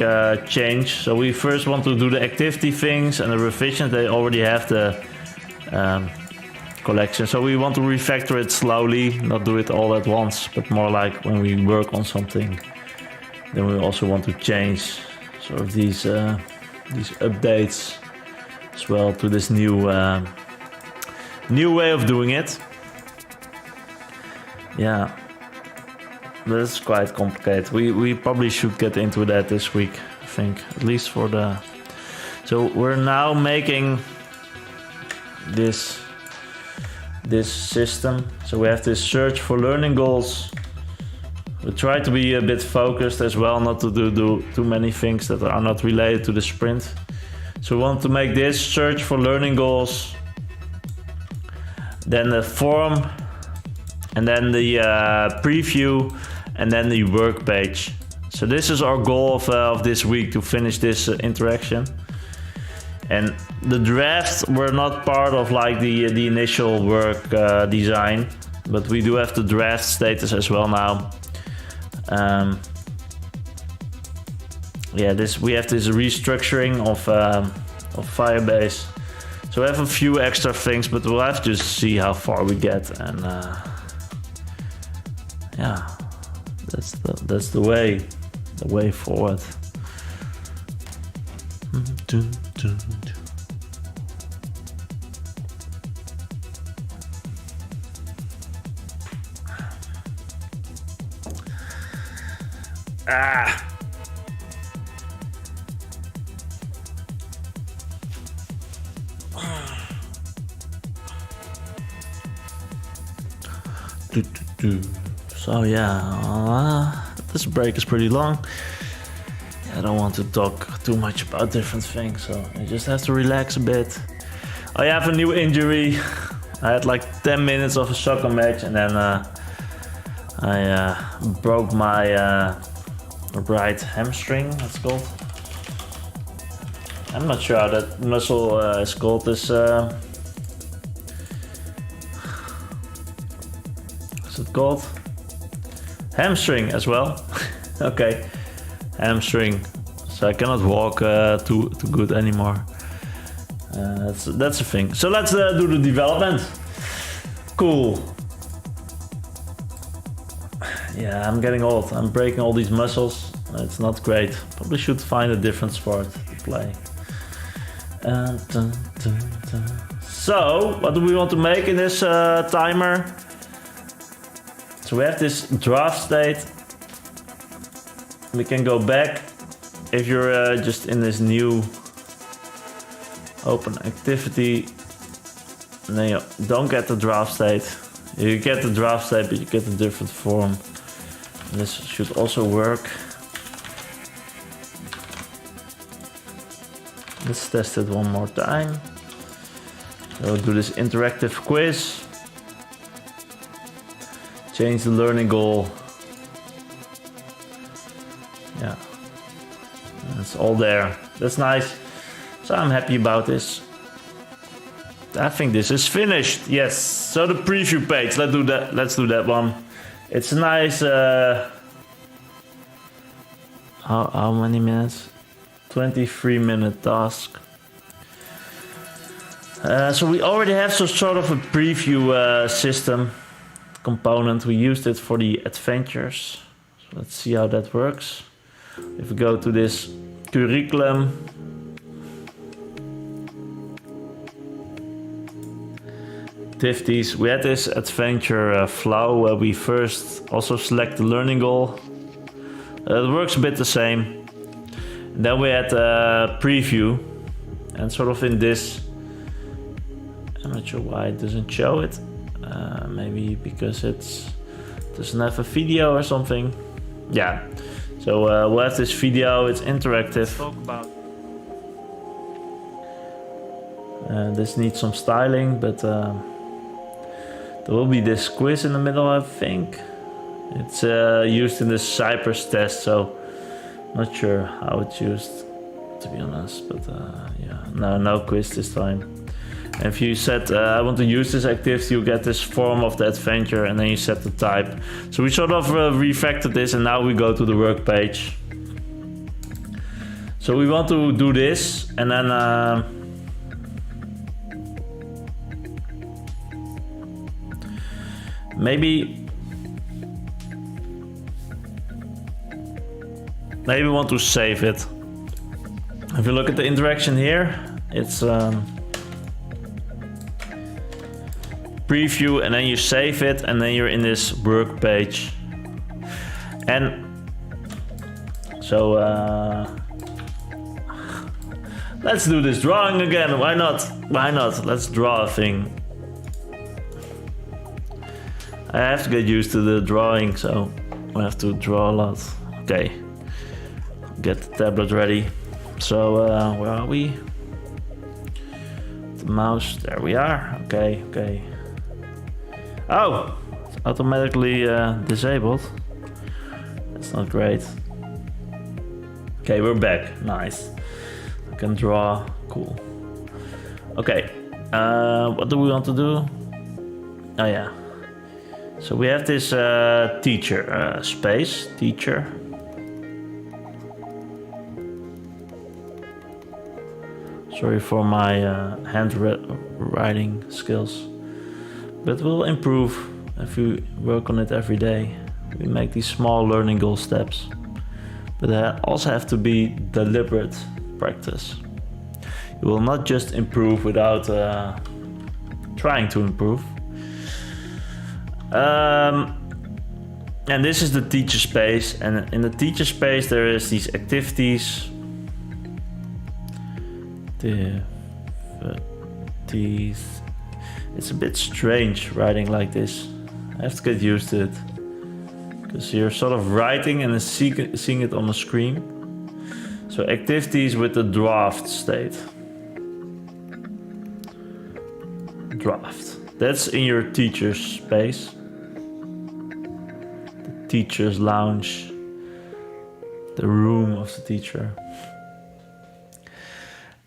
change. So we first want to do the activity things and the revisions. They already have the collection, so we want to refactor it slowly, not do it all at once, but more like when we work on something, then we also want to change sort of these updates as well to this new way of doing it. Yeah, that's quite complicated. We probably should get into that this week, I think, at least for the... So we're now making this system. So we have this search for learning goals. We try to be a bit focused as well, not to do too many things that are not related to the sprint. So we want to make this search for learning goals, then the form, and then the preview, and then the work page. So this is our goal of this week, to finish this interaction. And the drafts were not part of like the initial work design, but we do have the draft status as well now. Yeah, we have this restructuring of Firebase. So we have a few extra things, but we'll have to see how far we get, and yeah, that's the way forward. Ah. So yeah, this break is pretty long. I don't want to talk too much about different things, so I just have to relax a bit. I have a new injury. I had like 10 minutes of a soccer match, and then I broke my right hamstring, that's called. I'm not sure how that muscle is called. This what's it called? Hamstring as well. Okay, hamstring. So I cannot walk too good anymore. That's a thing. So let's do the development. Cool. Yeah, I'm getting old. I'm breaking all these muscles. It's not great. Probably should find a different sport to play. So, what do we want to make in this timer? So we have this draft state. We can go back if you're just in this new open activity. And then you don't get the draft state. You get the draft state, but you get a different form. And this should also work. Let's test it one more time. We'll do this interactive quiz. Change the learning goal. Yeah, it's all there. That's nice. So I'm happy about this. I think this is finished. Yes. So the preview page. Let's do that. Let's do that one. It's a nice. How many minutes? 23-minute task. So we already have some sort of a preview system component. We used it for the adventures. So let's see how that works. If we go to this curriculum, activities, we had this adventure flow where we first also select the learning goal. It works a bit the same. And then we had preview, and sort of in this, I'm not sure why it doesn't show it. Maybe because it doesn't have a video or something. Yeah. So we'll have this video. It's interactive. Talk about. This needs some styling, but there will be this quiz in the middle, I think. It's used in the Cypress test, so not sure how it's used, to be honest. But yeah, no quiz this time. And if you set, I want to use this activity, you get this form of the adventure, and then you set the type. So we sort of refactored this, and now we go to the work page. So we want to do this, and then maybe we want to save it. If you look at the interaction here, it's preview, and then you save it, and then you're in this work page. And so let's do this drawing again. Why not? Let's draw a thing. I have to get used to the drawing, so I have to draw a lot. Okay, get the tablet ready. So where are we? The mouse, there we are. Okay. Oh, it's automatically disabled. That's not great. Okay, we're back. Nice. I can draw. Cool. Okay. What do we want to do? Oh yeah. So we have this teacher space. Teacher. Sorry for my handwriting skills. But we'll improve if we work on it every day. We make these small learning goal steps. But they also have to be deliberate practice. You will not just improve without trying to improve. And this is the teacher space. And in the teacher space there is these activities. It's a bit strange writing like this. I have to get used to it. Because you're sort of writing and then seeing it on the screen. So activities with the draft state. Draft. That's in your teacher's space. The teacher's lounge. The room of the teacher.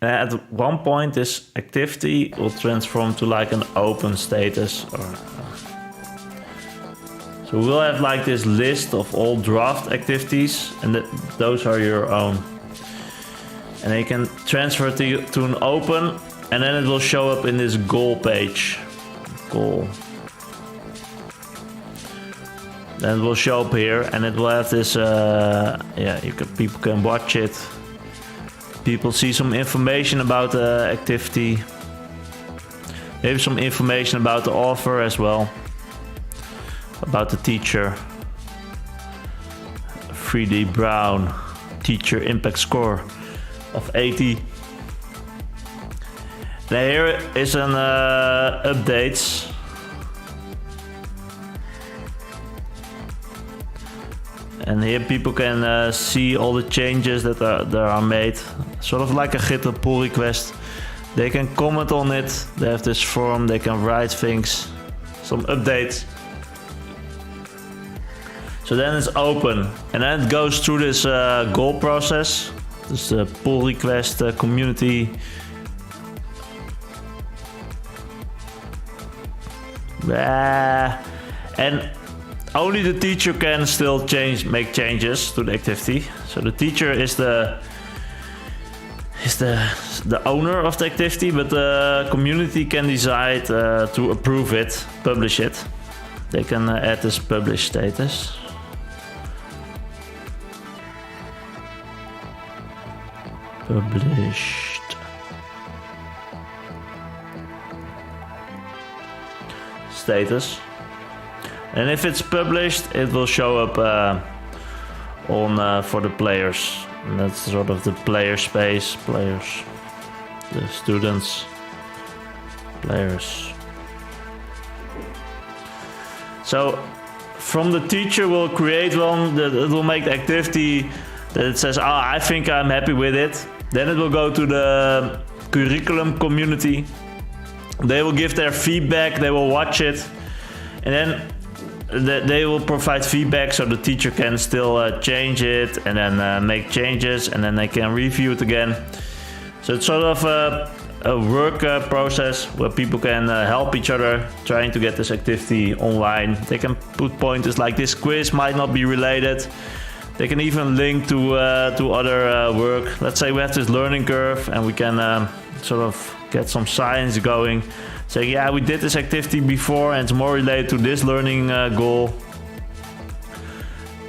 At one point this activity will transform to like an open status. So we'll have like this list of all draft activities, and those are your own. And you can transfer to an open, and then it will show up in this goal page. Goal. Then it will show up here, and it will have this. People can watch it. People see some information about the activity. Maybe some information about the author as well. About the teacher. 3D Brown. Teacher impact score of 80. Now here is an updates. And here people can see all the changes that are made. Sort of like a GitHub pull request. They can comment on it. They have this form. They can write things. Some updates. So then it's open. And then it goes through this goal process. This pull request community. And only the teacher can still make changes to the activity. So the teacher is the owner of the activity, but the community can decide to approve it, publish it. They can add this publish status. Published. Status. And if it's published, it will show up on for the players. And that's sort of the player space, players, the students, players. So from the teacher will create one that it will make the activity that it says, I think I'm happy with it. Then it will go to the curriculum community. They will give their feedback, they will watch it, and then they will provide feedback so the teacher can still change it and then make changes, and then they can review it again. So it's sort of a work process where people can help each other trying to get this activity online. They can put pointers like this quiz might not be related. They can even link to other work. Let's say we have this learning curve and we can sort of get some science going. Say, yeah, we did this activity before and it's more related to this learning goal.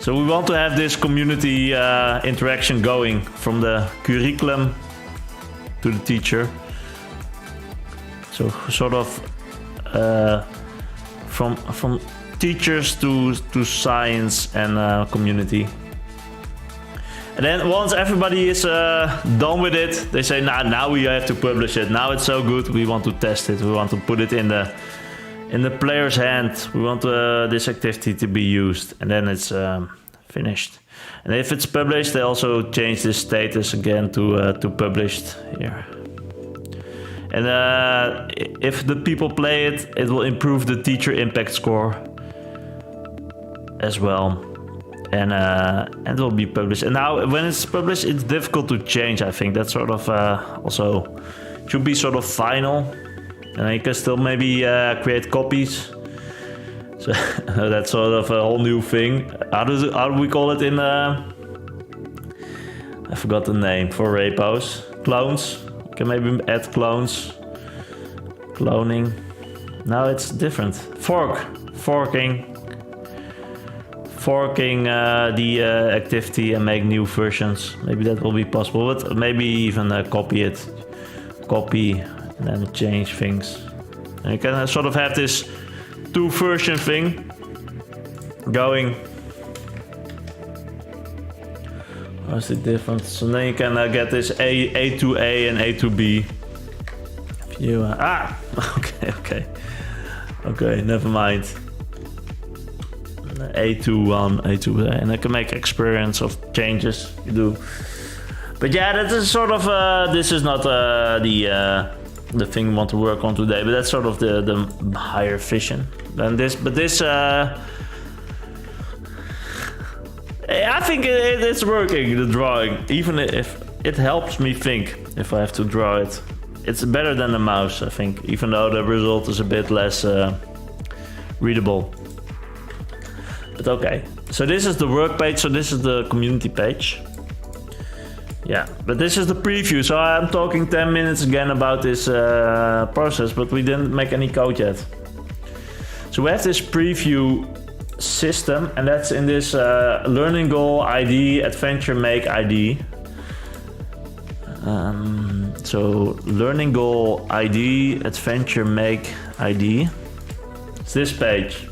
So we want to have this community interaction going from the curriculum to the teacher. So sort of from teachers to science and community. And then once everybody is done with it, they say, nah, now we have to publish it. Now it's so good, we want to test it. We want to put it in the player's hand. We want this activity to be used, and then it's finished. And if it's published, they also change this status again to published here. And if the people play it, it will improve the teacher impact score as well. And it will be published. And now when it's published, it's difficult to change, I think. That's sort of also should be sort of final. And you can still maybe create copies. So that's sort of a whole new thing. How do we call it in I forgot the name for repos. Clones. You can maybe add clones. Cloning. Now it's different. Forking the activity and make new versions. Maybe that will be possible, but maybe even copy and then change things. And you can sort of have this two version thing going. What's the difference? So then you can get this A to A and A to B. If you okay, never mind. A21, A2, and I can make experience of changes you do. But yeah, that is sort of this is not the thing we want to work on today, but that's sort of the higher vision than this. But this I think it's working, the drawing, even if it helps me think if I have to draw it. It's better than the mouse, I think, even though the result is a bit less readable. But okay, so this is the work page, so this is the community page. Yeah, but this is the preview, so I'm talking 10 minutes again about this process, but we didn't make any code yet. So we have this preview system, and that's in this learning goal ID, adventure make ID. So learning goal ID, adventure make ID. It's this page.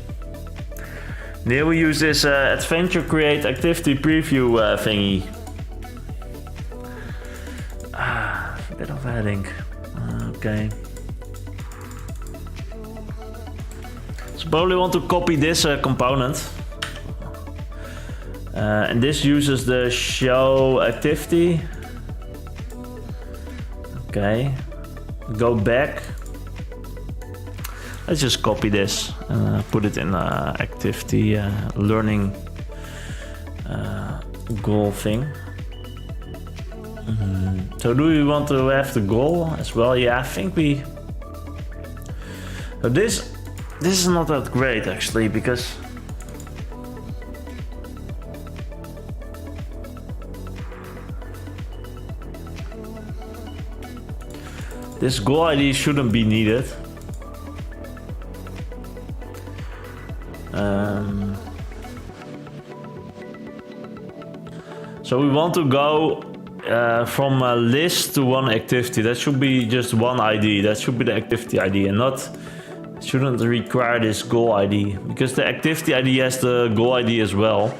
And here we use this adventure create activity preview thingy. A bit of heading. Okay. So probably want to copy this component. And this uses the show activity. Okay. Go back. Let's just copy this and put it in activity learning goal thing. So do we want to have the goal as well? Yeah, I think we... So this is not that great actually, because this goal ID shouldn't be needed. So we want to go from a list to one activity. That should be just one ID. That should be the activity ID, and not shouldn't require this goal ID, because the activity ID has the goal ID as well.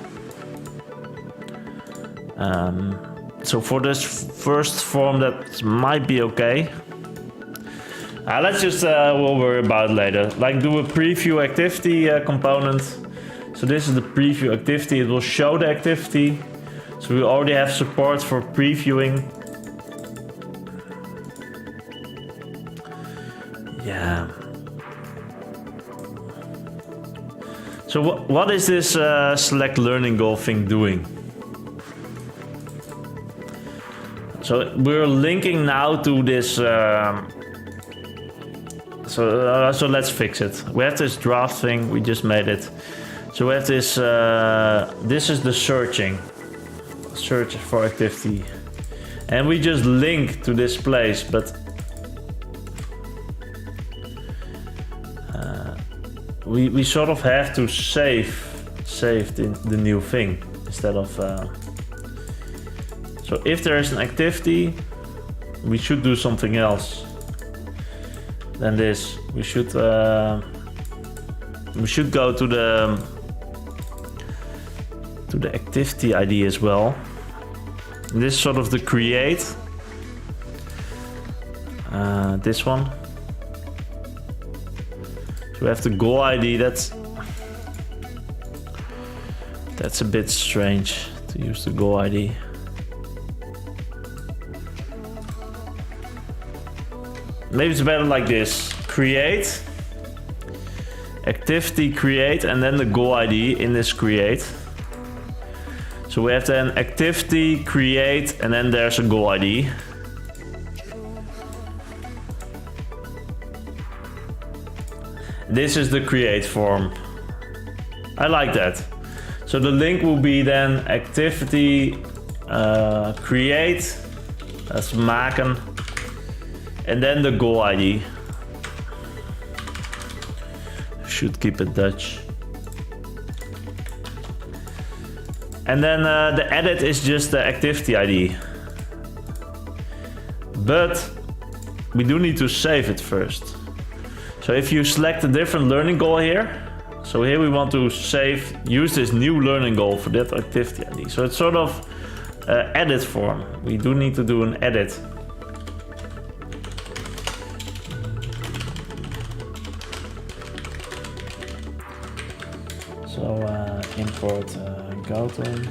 So for this first form, that might be okay. Let's just we'll worry about it later. Like do a preview activity component. So this is the preview activity. It will show the activity. So we already have support for previewing. Yeah. So what is this select learning goal thing doing? So we're linking now to this. So let's fix it. We have this draft thing. We just made it. So we have this. This is the searching. Search for activity, and we just link to this place, but we sort of have to save the new thing instead of so if there is an activity, we should do something else than this. We should go to the activity ID as well. This is sort of the create. This one. So we have the goal ID. That's a bit strange to use the goal ID. Maybe it's better like this. Create. Activity create, and then the goal ID in this create. So we have then activity, create, and then there's a goal ID. This is the create form. I like that. So the link will be then activity, create, that's maken, and then the goal ID. Should keep it Dutch. And then the edit is just the activity ID. But we do need to save it first. So if you select a different learning goal here, so here we want to use this new learning goal for that activity ID. So it's sort of edit form. We do need to do an edit. So import Goten.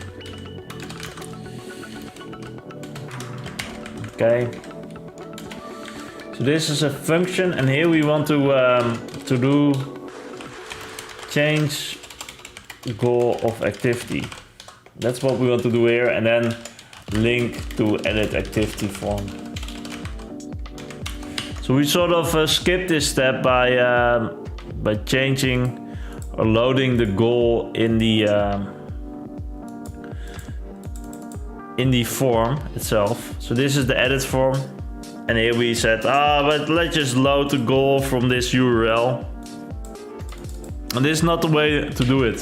Okay. So this is a function, and here we want to do change goal of activity. That's what we want to do here, and then link to edit activity form. So we sort of skip this step by changing or loading the goal in in the form itself. So this is the edit form. And here we said, but let's just load the goal from this URL. And this is not the way to do it.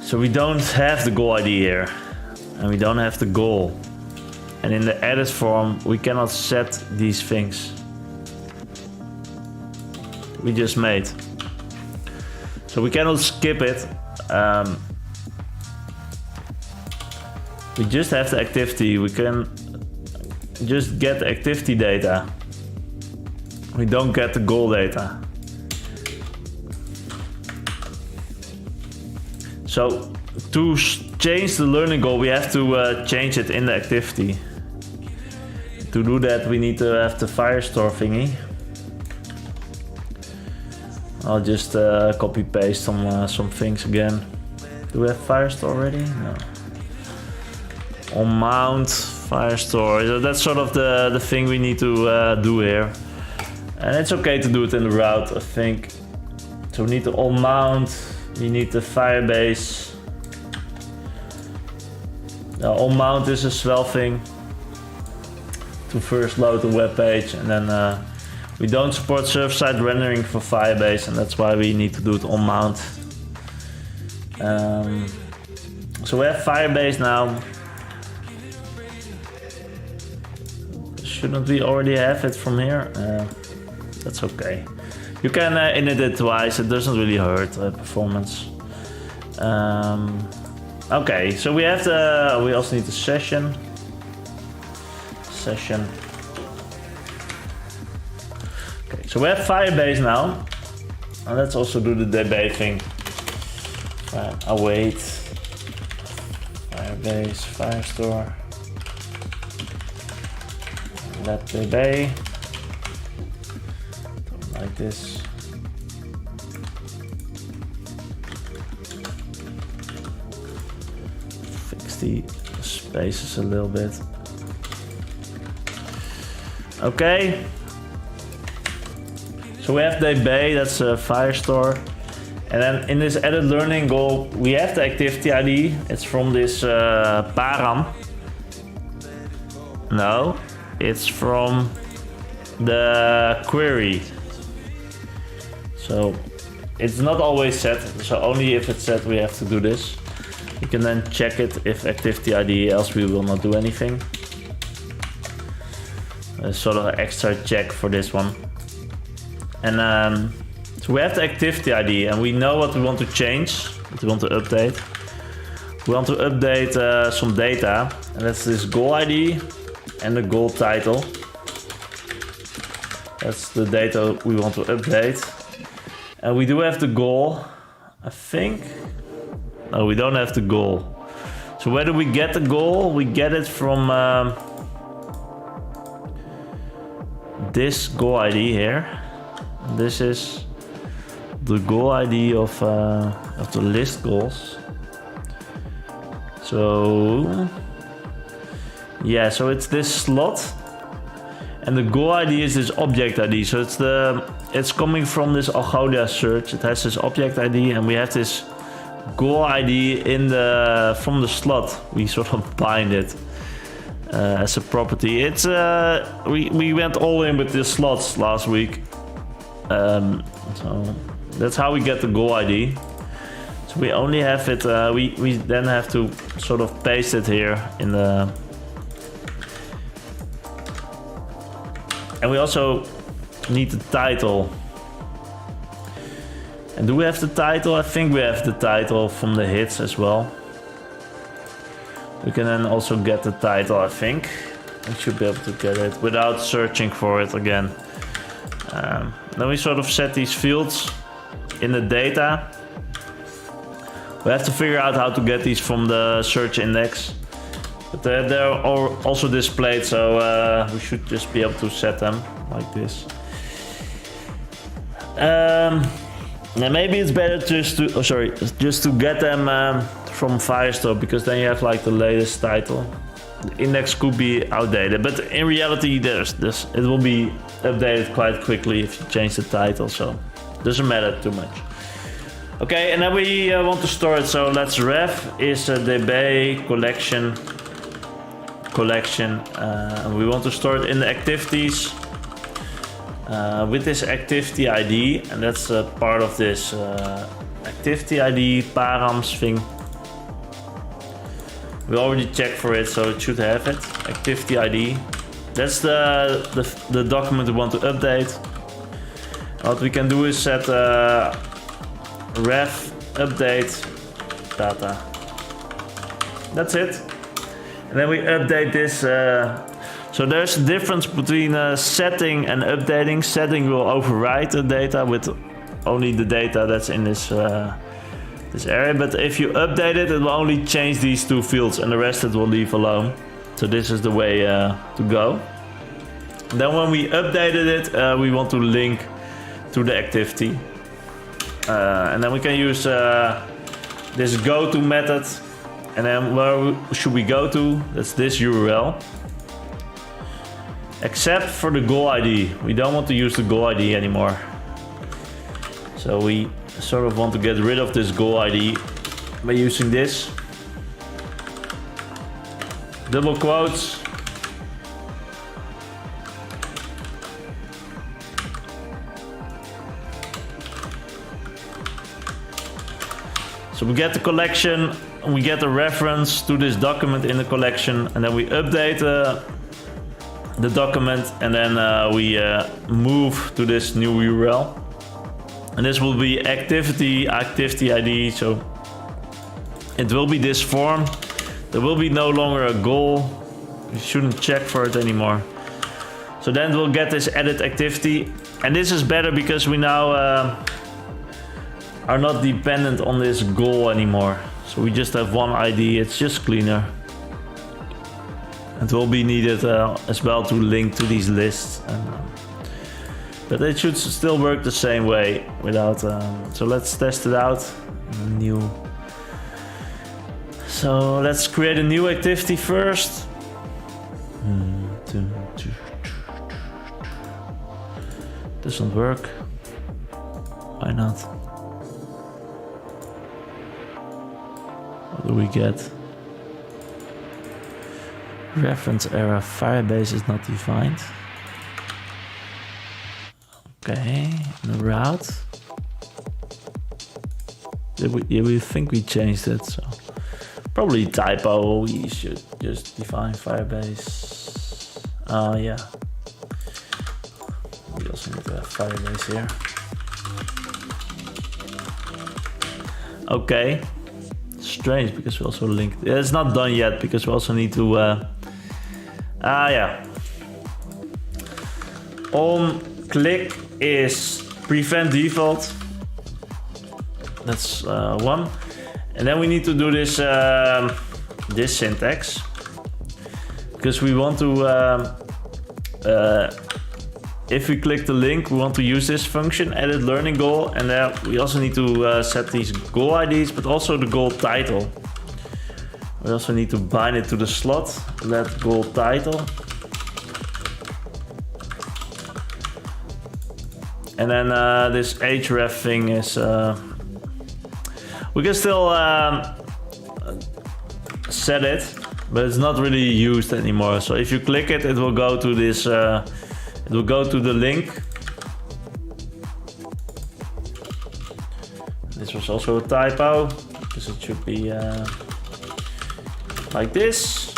So we don't have the goal ID here. And we don't have the goal. And in the edit form, we cannot set these things we just made. So we cannot skip it. We just have the activity. We can just get the activity data. We don't get the goal data. So to change the learning goal, we have to change it in the activity. To do that, we need to have the Firestore thingy. I'll just copy paste some things again. Do we have Firestore already? No. On mount Firestore. So that's sort of the thing we need to do here. And it's okay to do it in the route, I think. So we need to on mount. We need the Firebase. On mount is a swell thing to first load the web page, and then we don't support server-side rendering for Firebase, and that's why we need to do it on mount. So we have Firebase now. Shouldn't we already have it from here? That's okay. You can init it twice, it doesn't really hurt performance. Okay, so we have we also need the session. Okay, so we have Firebase now. And let's also do the DB thing. Await. Firebase, Firestore. Let DB. Like this. Fix the spaces a little bit. Okay. So we have DB, that's Firestore. And then in this edit learning goal, we have the activity ID. It's from this param. No, it's from the query. So it's not always set, so only if it's set we have to do this. You can then check it if activity ID, else we will not do anything. Sort of an extra check for this one. And so we have the activity ID and we know what we want to change, what we want to update. We want to update some data, and that's this goal ID and the goal title. That's the data we want to update. And we do have the goal, I think. No, we don't have the goal. So where do we get the goal? We get it from this goal ID here. This is the goal ID of the list goals. So yeah, so it's this slot. And the goal ID is this object ID. So it's coming from this Algolia search. It has this object ID, and we have this goal ID from the slot. We sort of bind it as a property. It's we went all in with the slots last week. So that's how we get the goal ID. So we only have it. We then have to sort of paste it here in the. And we also need the title. And do we have the title? I think we have the title from the hits as well. We can then also get the title, I think. We should be able to get it without searching for it again. Then we sort of set these fields in the data. We have to figure out how to get these from the search index. But they're also displayed, so we should just be able to set them like this. Now maybe it's better just to get them from Firestore, because then you have like the latest title. The index could be outdated, but in reality it will be updated quite quickly if you change the title, so it doesn't matter too much. Okay, and then we want to store it. So let's ref is db collection. We want to store it in the activities with this activity ID, and that's part of this activity ID params thing. We already checked for it, so it should have it. Activity ID. That's the document we want to update. What we can do is set ref update data. That's it. And then we update this. So there's a difference between setting and updating. Setting will overwrite the data with only the data that's in this this area. But if you update it, it will only change these two fields, and the rest it will leave alone. So this is the way to go. Then when we updated it, we want to link to the activity. And then we can use this go-to method. And then where should we go to? That's this URL. Except for the goal ID. We don't want to use the goal ID anymore. So we sort of want to get rid of this goal ID by using this. Double quotes. So we get the collection, we get the reference to this document in the collection, and then we update the document, and then we move to this new URL. And this will be activity ID, so it will be this form. There will be no longer a goal. You shouldn't check for it anymore. So then we'll get this edit activity, and this is better because we now are not dependent on this goal anymore. So we just have one ID, it's just cleaner. It will be needed as well to link to these lists. But it should still work the same way without... so let's test it out. New. So let's create a new activity first. Doesn't work. Why not? What do we get? Reference error, Firebase is not defined. Okay, the route. We think we changed it, so probably typo. We should just define Firebase. Yeah. We also need to have Firebase here. Okay. Strange because we also linked. It's not done yet because we also need to. Yeah. On click is prevent default. That's one, and then we need to do this this syntax because we want to. If we click the link, we want to use this function, edit learning goal, and then we also need to set these goal IDs, but also the goal title. We also need to bind it to the slot, let goal title. And then this href thing is, we can still set it, but it's not really used anymore. So if you click it, it will go to this, it will go to the link. This was also a typo, because it should be like this.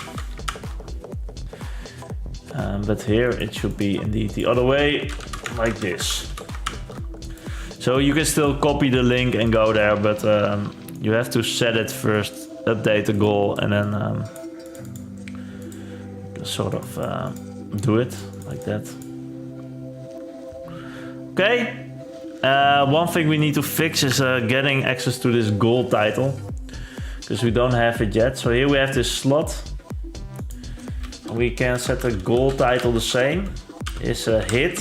But here it should be indeed the other way, like this. So you can still copy the link and go there, but you have to set it first, update the goal, and then sort of do it like that. Okay. One thing we need to fix is getting access to this goal title, because we don't have it yet. So here we have this slot. We can set the goal title the same, is a hit.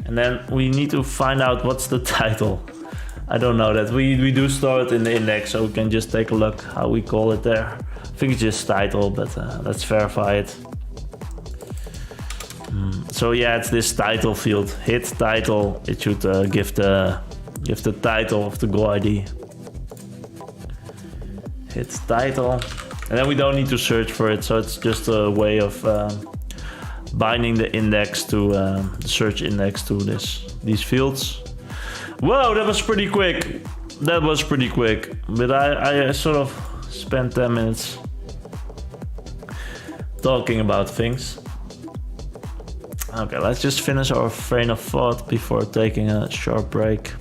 And then we need to find out what's the title. I don't know that. We do store it in the index, so we can just take a look how we call it there. I think it's just title, but let's verify it. So yeah, it's this title field, hit title. It should give the Give the title of the goal ID. Hit title. And then we don't need to search for it, so it's just a way of binding the index to the search index to these fields. Whoa, that was pretty quick. That was pretty quick. But I sort of spent 10 minutes talking about things. Okay, let's just finish our train of thought before taking a short break.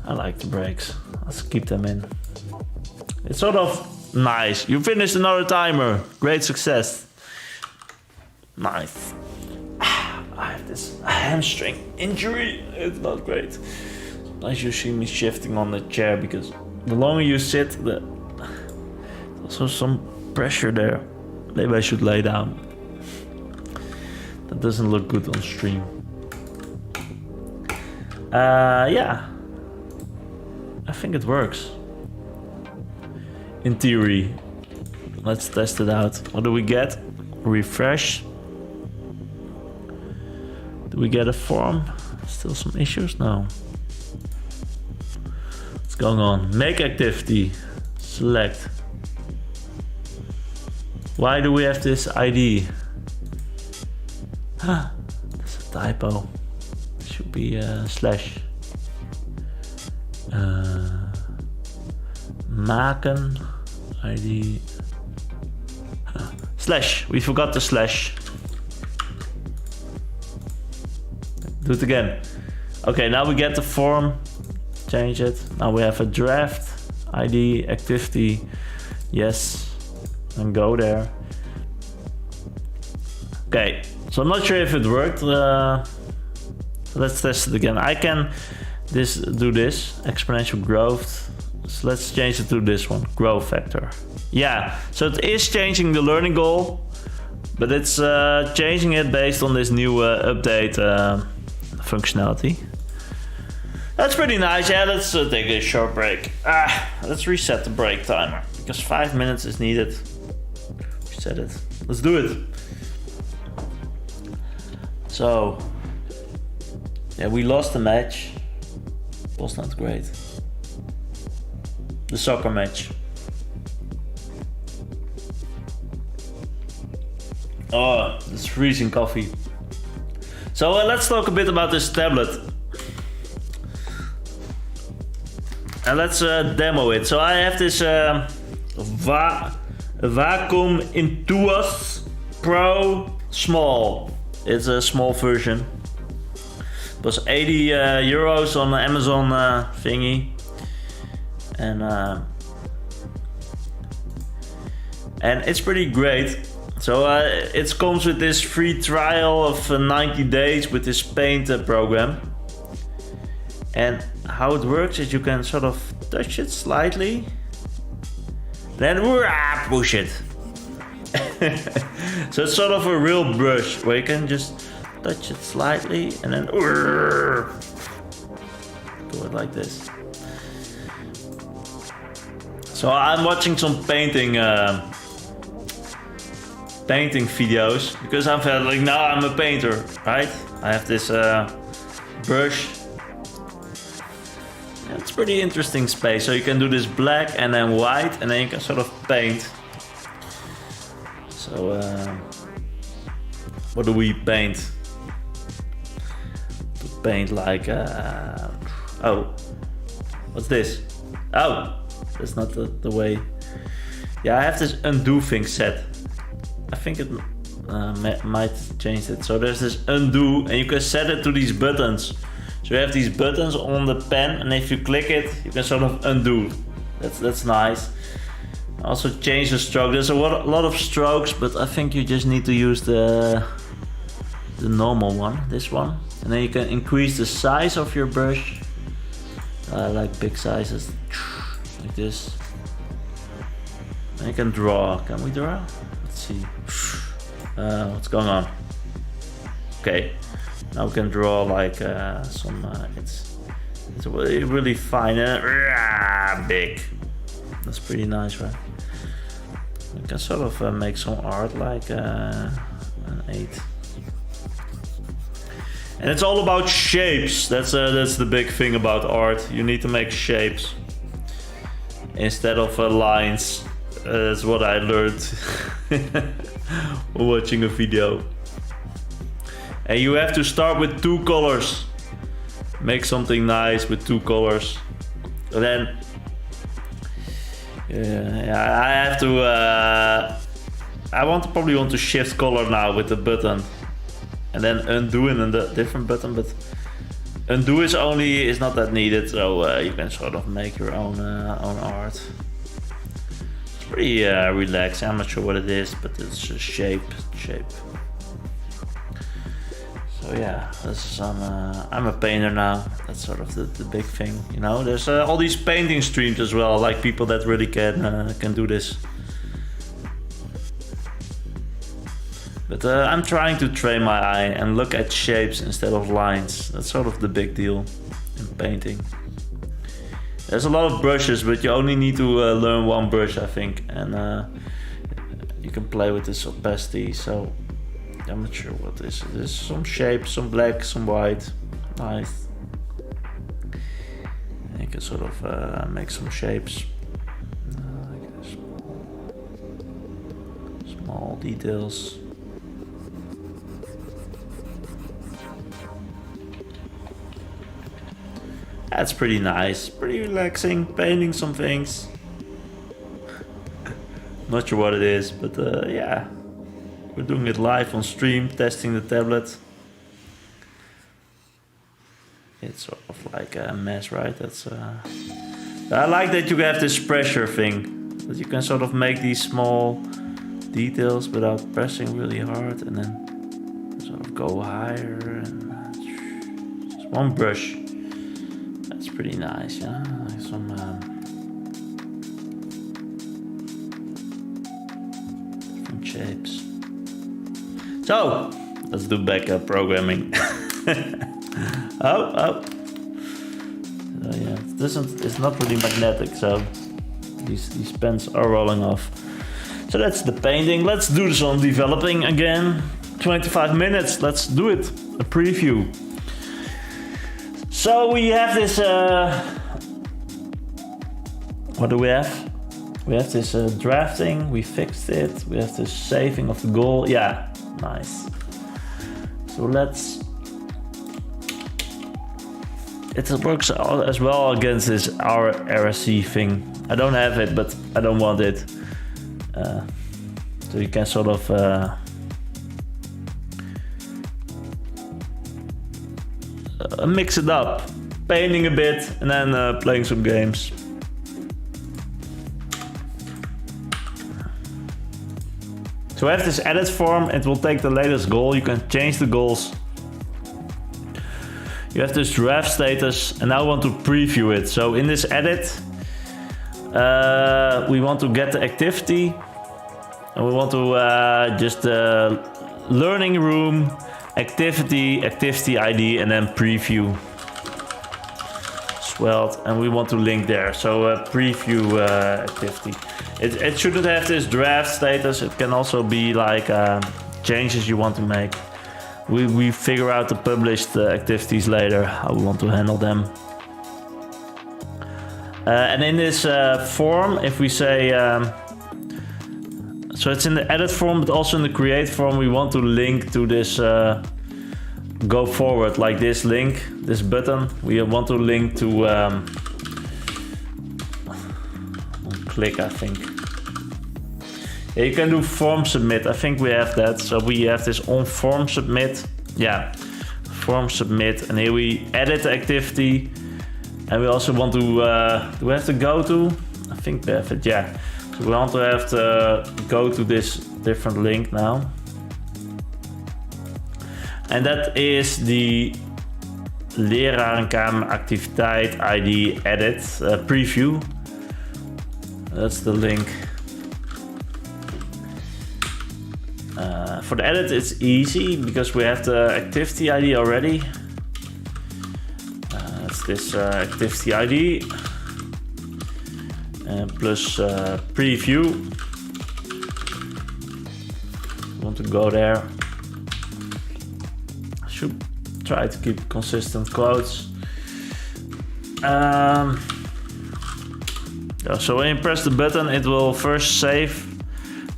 I like the breaks. Let's keep them in. It's sort of nice. You finished another timer. Great success. Nice. I have this hamstring injury. It's not great. As you see me shifting on the chair because the longer you sit, there's also some pressure there. Maybe I should lay down. That doesn't look good on stream. Yeah. I think it works. In theory. Let's test it out. What do we get? Refresh. Do we get a form? Still some issues? No. What's going on? Make activity. Select. Why do we have this ID? That's a typo. It should be slash. Maken. ID. Slash. We forgot the slash. Do it again. Okay, now we get the form. Change it. Now we have a draft. ID, activity. Yes. And go there. Okay. So I'm not sure if it worked. Let's test it again. I can do this. Exponential growth. So let's change it to this one. Growth factor. Yeah. So it is changing the learning goal. But it's changing it based on this new update functionality. That's pretty nice. Yeah, let's take a short break. Let's reset the break timer because 5 minutes is needed. Reset it. Let's do it. So, yeah, we lost the match. Was not great. The soccer match. Oh, it's freezing coffee. So let's talk a bit about this tablet. And let's demo it. So I have this Wacom Intuos Pro Small. It's a small version. It was 80 euros on the Amazon thingy. And it's pretty great. So it comes with this free trial of 90 days with this Paint program. And how it works is you can sort of touch it slightly, then push it. So it's sort of a real brush where you can just touch it slightly and then do it like this. So I'm watching some painting videos because I'm like, now I'm a painter, right? I have this brush. Yeah, it's pretty interesting space. So you can do this black and then white, and then you can sort of paint. So what do we paint? To paint like oh, what's this? Oh, that's not the way. Yeah, I have this undo thing set. I think it might change it. So there's this undo, and you can set it to these buttons. So you have these buttons on the pen, and if you click it, you can sort of undo. That's nice. Also change the stroke. There's a lot of strokes, but I think you just need to use the normal one, this one. And then you can increase the size of your brush. I like big sizes, like this. And you can draw. Can we draw? Let's see. What's going on? Okay, now we can draw like some. It's really fine and big. That's pretty nice, right? You can sort of make some art like an 8. And it's all about shapes. That's the big thing about art. You need to make shapes instead of lines. That's what I learned watching a video. And you have to start with 2 colors. Make something nice with 2 colors. And then I have to. Probably want to shift color now with the button, and then undo in a different button. But undo is not that needed, so you can sort of make your own art. It's pretty relaxing. I'm not sure what it is, but it's a shape. So yeah, this is I'm a painter now. That's sort of the big thing, you know. There's all these painting streams as well, like people that really can do this. But I'm trying to train my eye and look at shapes instead of lines. That's sort of the big deal in painting. There's a lot of brushes, but you only need to learn 1 brush, I think, and you can play with this opacity. So I'm not sure what this is. There's some shapes, some black, some white. Nice. You can sort of make some shapes. Small details. That's pretty nice, pretty relaxing, painting some things. Not sure what it is, but yeah. We're doing it live on stream, testing the tablet. It's sort of like a mess, right? That's. I like that you have this pressure thing, that you can sort of make these small details without pressing really hard, and then sort of go higher and just 1 brush. That's pretty nice, yeah. Like some different shapes. So let's do backup programming. Oh. So yeah, it's not really magnetic, so these pens are rolling off. So that's the painting. Let's do some developing again. 25 minutes. Let's do it. A preview. So we have this. What do we have? We have this drafting. We fixed it. We have this saving of the goal. Yeah, nice. So let's. It works as well against this RSC thing. I don't have it, but I don't want it. So you can sort of. Mix it up, painting a bit and then playing some games. So we have this edit form. It will take the latest goal. You can change the goals. You have this draft status, and now I want to preview it. So in this edit, we want to get the activity, and we want to just learning room. Activity ID, and then preview. Swelled, and we want to link there. So preview activity. It shouldn't have this draft status. It can also be like changes you want to make. We figure out the published activities later, how we want to handle them. And in this form, if we say so it's in the edit form, but also in the create form, we want to link to this go forward, like this link, this button. We want to link to click, I think. Yeah, you can do form submit. I think we have that. So we have this on form submit. Yeah, form submit, and here we edit the activity, and we also want to. Do we have to go to? I think we have it. Yeah. So we want to have to go to this different link now. And that is the lerarenkamer activiteit ID edit preview. That's the link. For the edit, it's easy because we have the activity ID already. It's this activity ID. Plus preview. Want to go there. Should try to keep consistent quotes. So when you press the button, it will first save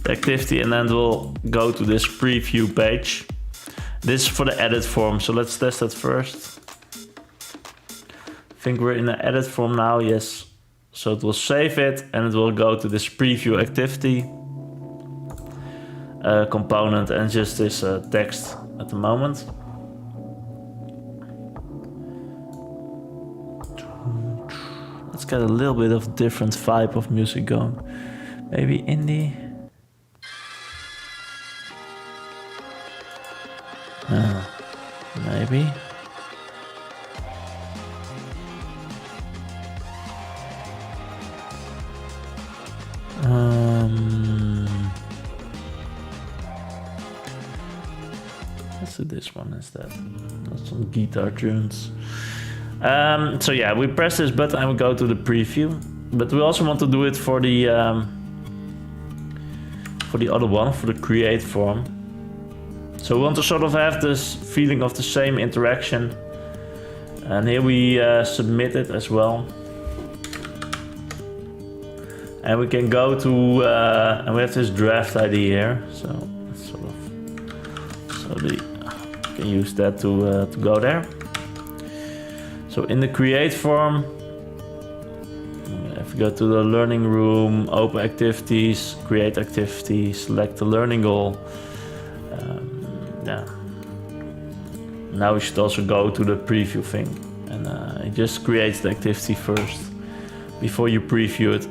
the activity and then it will go to this preview page. This is for the edit form, so let's test that first. I think we're in the edit form now, yes. So it will save it and it will go to this preview activity component and just this text at the moment. Let's get a little bit of different vibe of music going. Maybe indie. Maybe. Let's do this one instead. Some guitar tunes. So yeah, we press this button and we go to the preview. But we also want to do it for the other one, for the create form. So we want to sort of have this feeling of the same interaction. And here we submit it as well. And we can go to, and we have this draft ID here. So sort of, we can use that to go there. So in the create form, if you go to the learning room, open activities, create activity, select the learning goal. Yeah. Now we should also go to the preview thing, and it just creates the activity first before you preview it.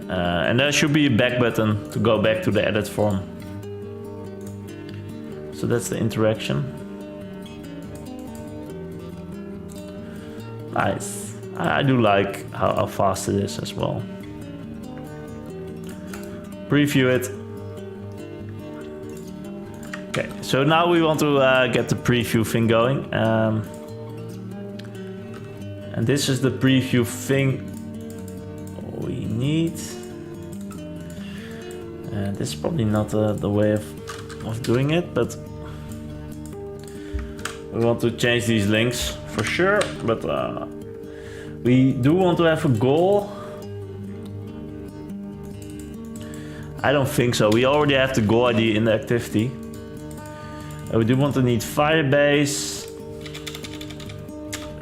And there should be a back button to go back to the edit form. So that's the interaction. Nice. I do like how fast it is as well. Preview it. Okay, so now we want to get the preview thing going. And this is the preview thing we need. This is probably not the way of doing it, but we want to change these links for sure. But we do want to have a goal. I don't think so. We already have the goal ID in the activity. We do want to need Firebase.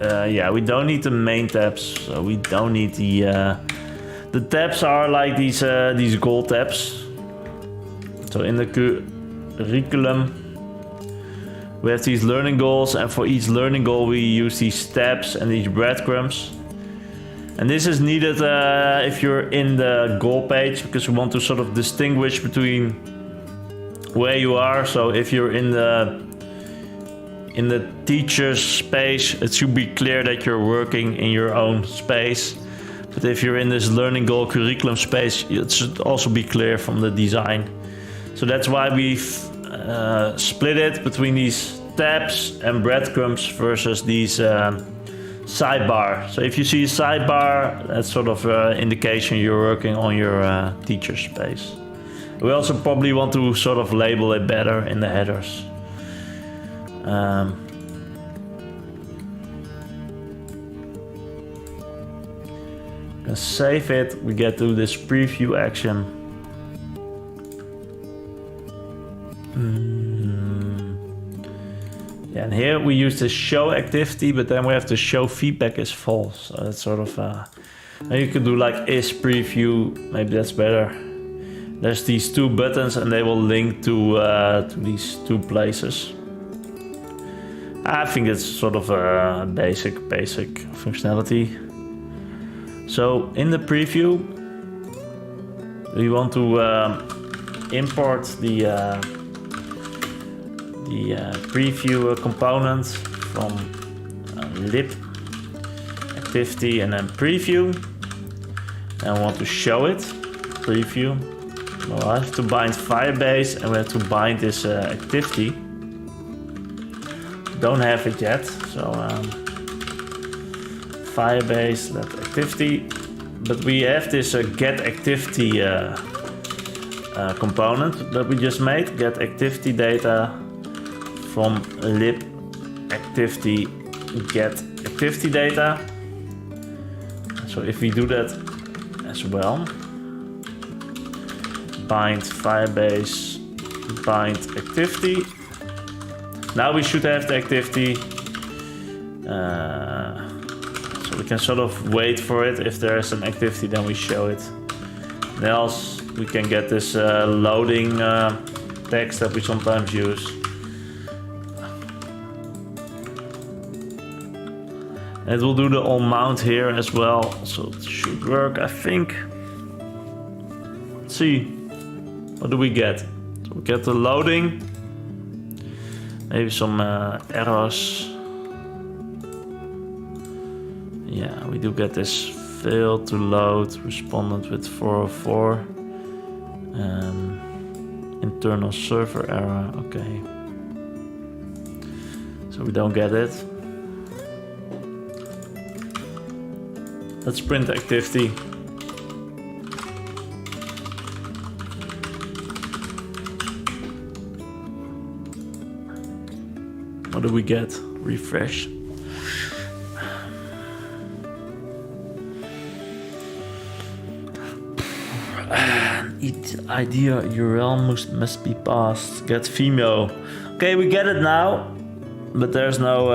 Yeah, we don't need the main tabs. So we don't need the tabs are like these goal tabs. So in the curriculum, we have these learning goals, and for each learning goal we use these tabs and these breadcrumbs. And this is needed if you're in the goal page, because we want to sort of distinguish between where you are. So if you're in the teacher's space, it should be clear that you're working in your own space. But if you're in this learning goal curriculum space, it should also be clear from the design. So that's why we've split it between these tabs and breadcrumbs versus these sidebar. So if you see a sidebar, that's sort of an indication you're working on your teacher space. We also probably want to sort of label it better in the headers. Gonna save it. We get to this preview action. Yeah, and here we use the show activity, but then we have to show feedback is false. So that's sort of you could do like is preview. Maybe that's better. There's these two buttons, and they will link to these two places. I think it's sort of a basic functionality. So in the preview, we want to import the preview component from lib activity and then preview, and I want to show it preview. Well, I have to bind Firebase, and we have to bind this activity. Don't have it yet, so Firebase that activity, but we have this get activity component that we just made. Get activity data from lib activity get activity data. So if we do that as well, bind Firebase, bind activity. Now we should have the activity. So we can sort of wait for it. If there is an activity, then we show it. Then else we can get this loading text that we sometimes use. It will do the amount here as well, so it should work, I think. Let's see, what do we get? So we get the loading, maybe some errors. Yeah, we do get this failed to load, responded with 404. Internal server error, okay. So we don't get it. Let's print activity. What do we get? Refresh. Idea URL must be passed. Get Vimeo. Okay, we get it now, but there's no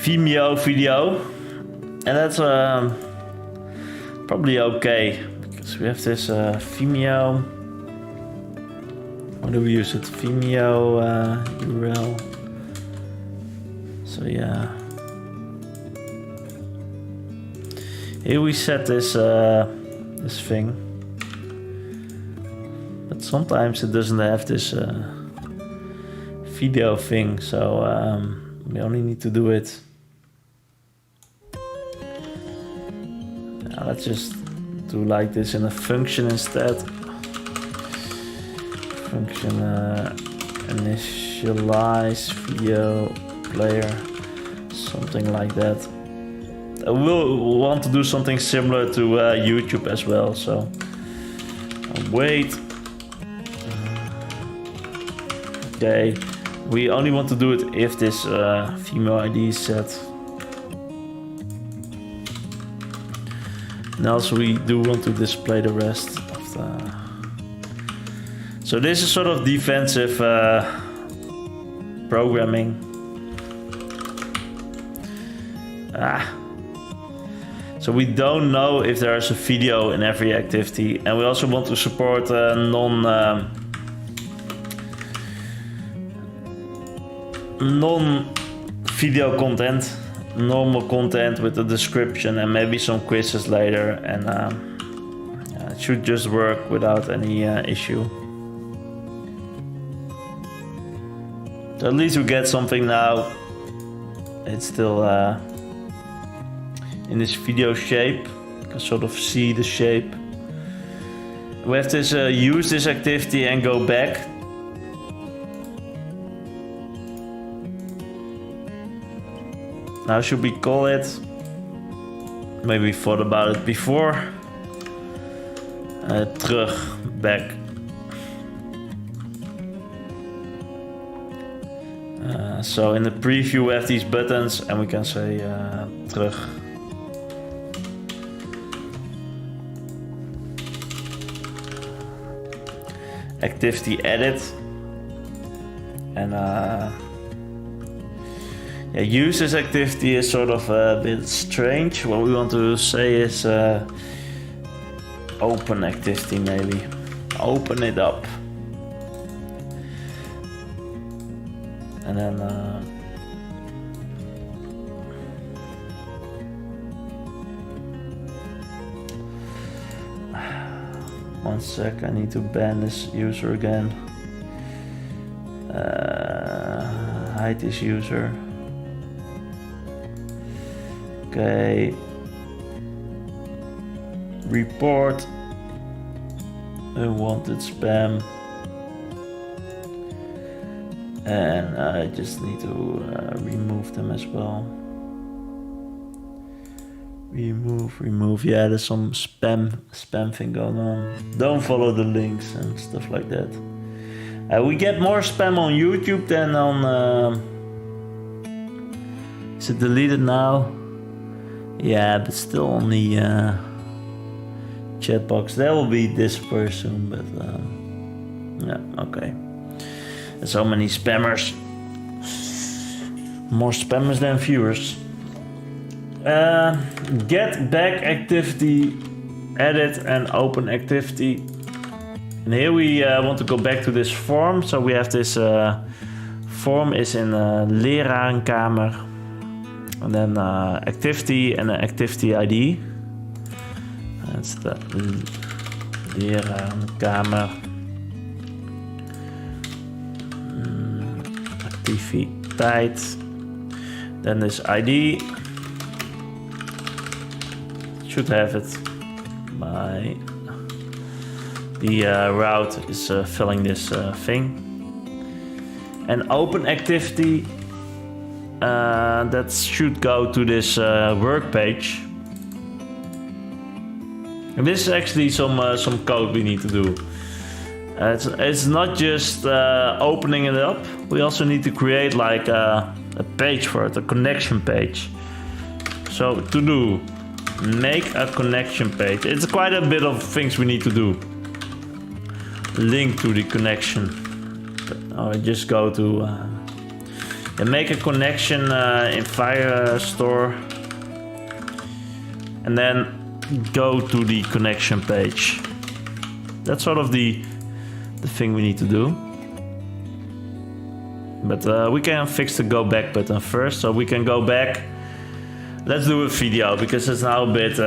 Vimeo video, and that's probably okay because we have this Vimeo. What do we use it? Vimeo URL. So yeah, here we set this this thing, but sometimes it doesn't have this video thing, so we only need to do it. Let's just do like this in a function instead. Function initialize video player, something like that. We'll want to do something similar to YouTube as well, so I'll wait. Okay, we only want to do it if this Vimeo ID is set. And also we do want to display the rest of the... So this is sort of defensive programming. So we don't know if there is a video in every activity, and we also want to support non-video content, normal content with a description and maybe some quizzes later, and it should just work without any issue. So at least we get something now. It's still in this video shape. You can sort of see the shape. We have this use this activity and go back. Now should we call it? Maybe we thought about it before. Terug, back. So in the preview we have these buttons and we can say terug. Activity edit. And yeah, use this activity is sort of a bit strange. What we want to say is open activity, maybe. Open it up. And then 1 sec, I need to ban this user again. Hide this user. Okay. Report unwanted spam. And I just need to remove them as well. Remove. Yeah, there's some spam thing going on. Don't follow the links and stuff like that. We get more spam on YouTube than on... is it deleted now? Yeah, but still on the chat box. There will be this person, but yeah, okay. There's so many spammers. More spammers than viewers. Get back activity, edit and open activity. And here we want to go back to this form. So we have this form is in lerarenkamer. And then activity and an activity ID. That's the lerarenkamer. Activiteit. Then this ID. Should have it. My the route is filling this thing. And open activity. That should go to this work page. And this is actually some code we need to do. It's not just opening it up. We also need to create like a page for it, a connection page. So to do, make a connection page. It's quite a bit of things we need to do. Link to the connection. I just go to and make a connection in Firestore, and then go to the connection page. That's sort of the thing we need to do. But we can fix the go back button first, so we can go back. Let's do a video because it's now a bit.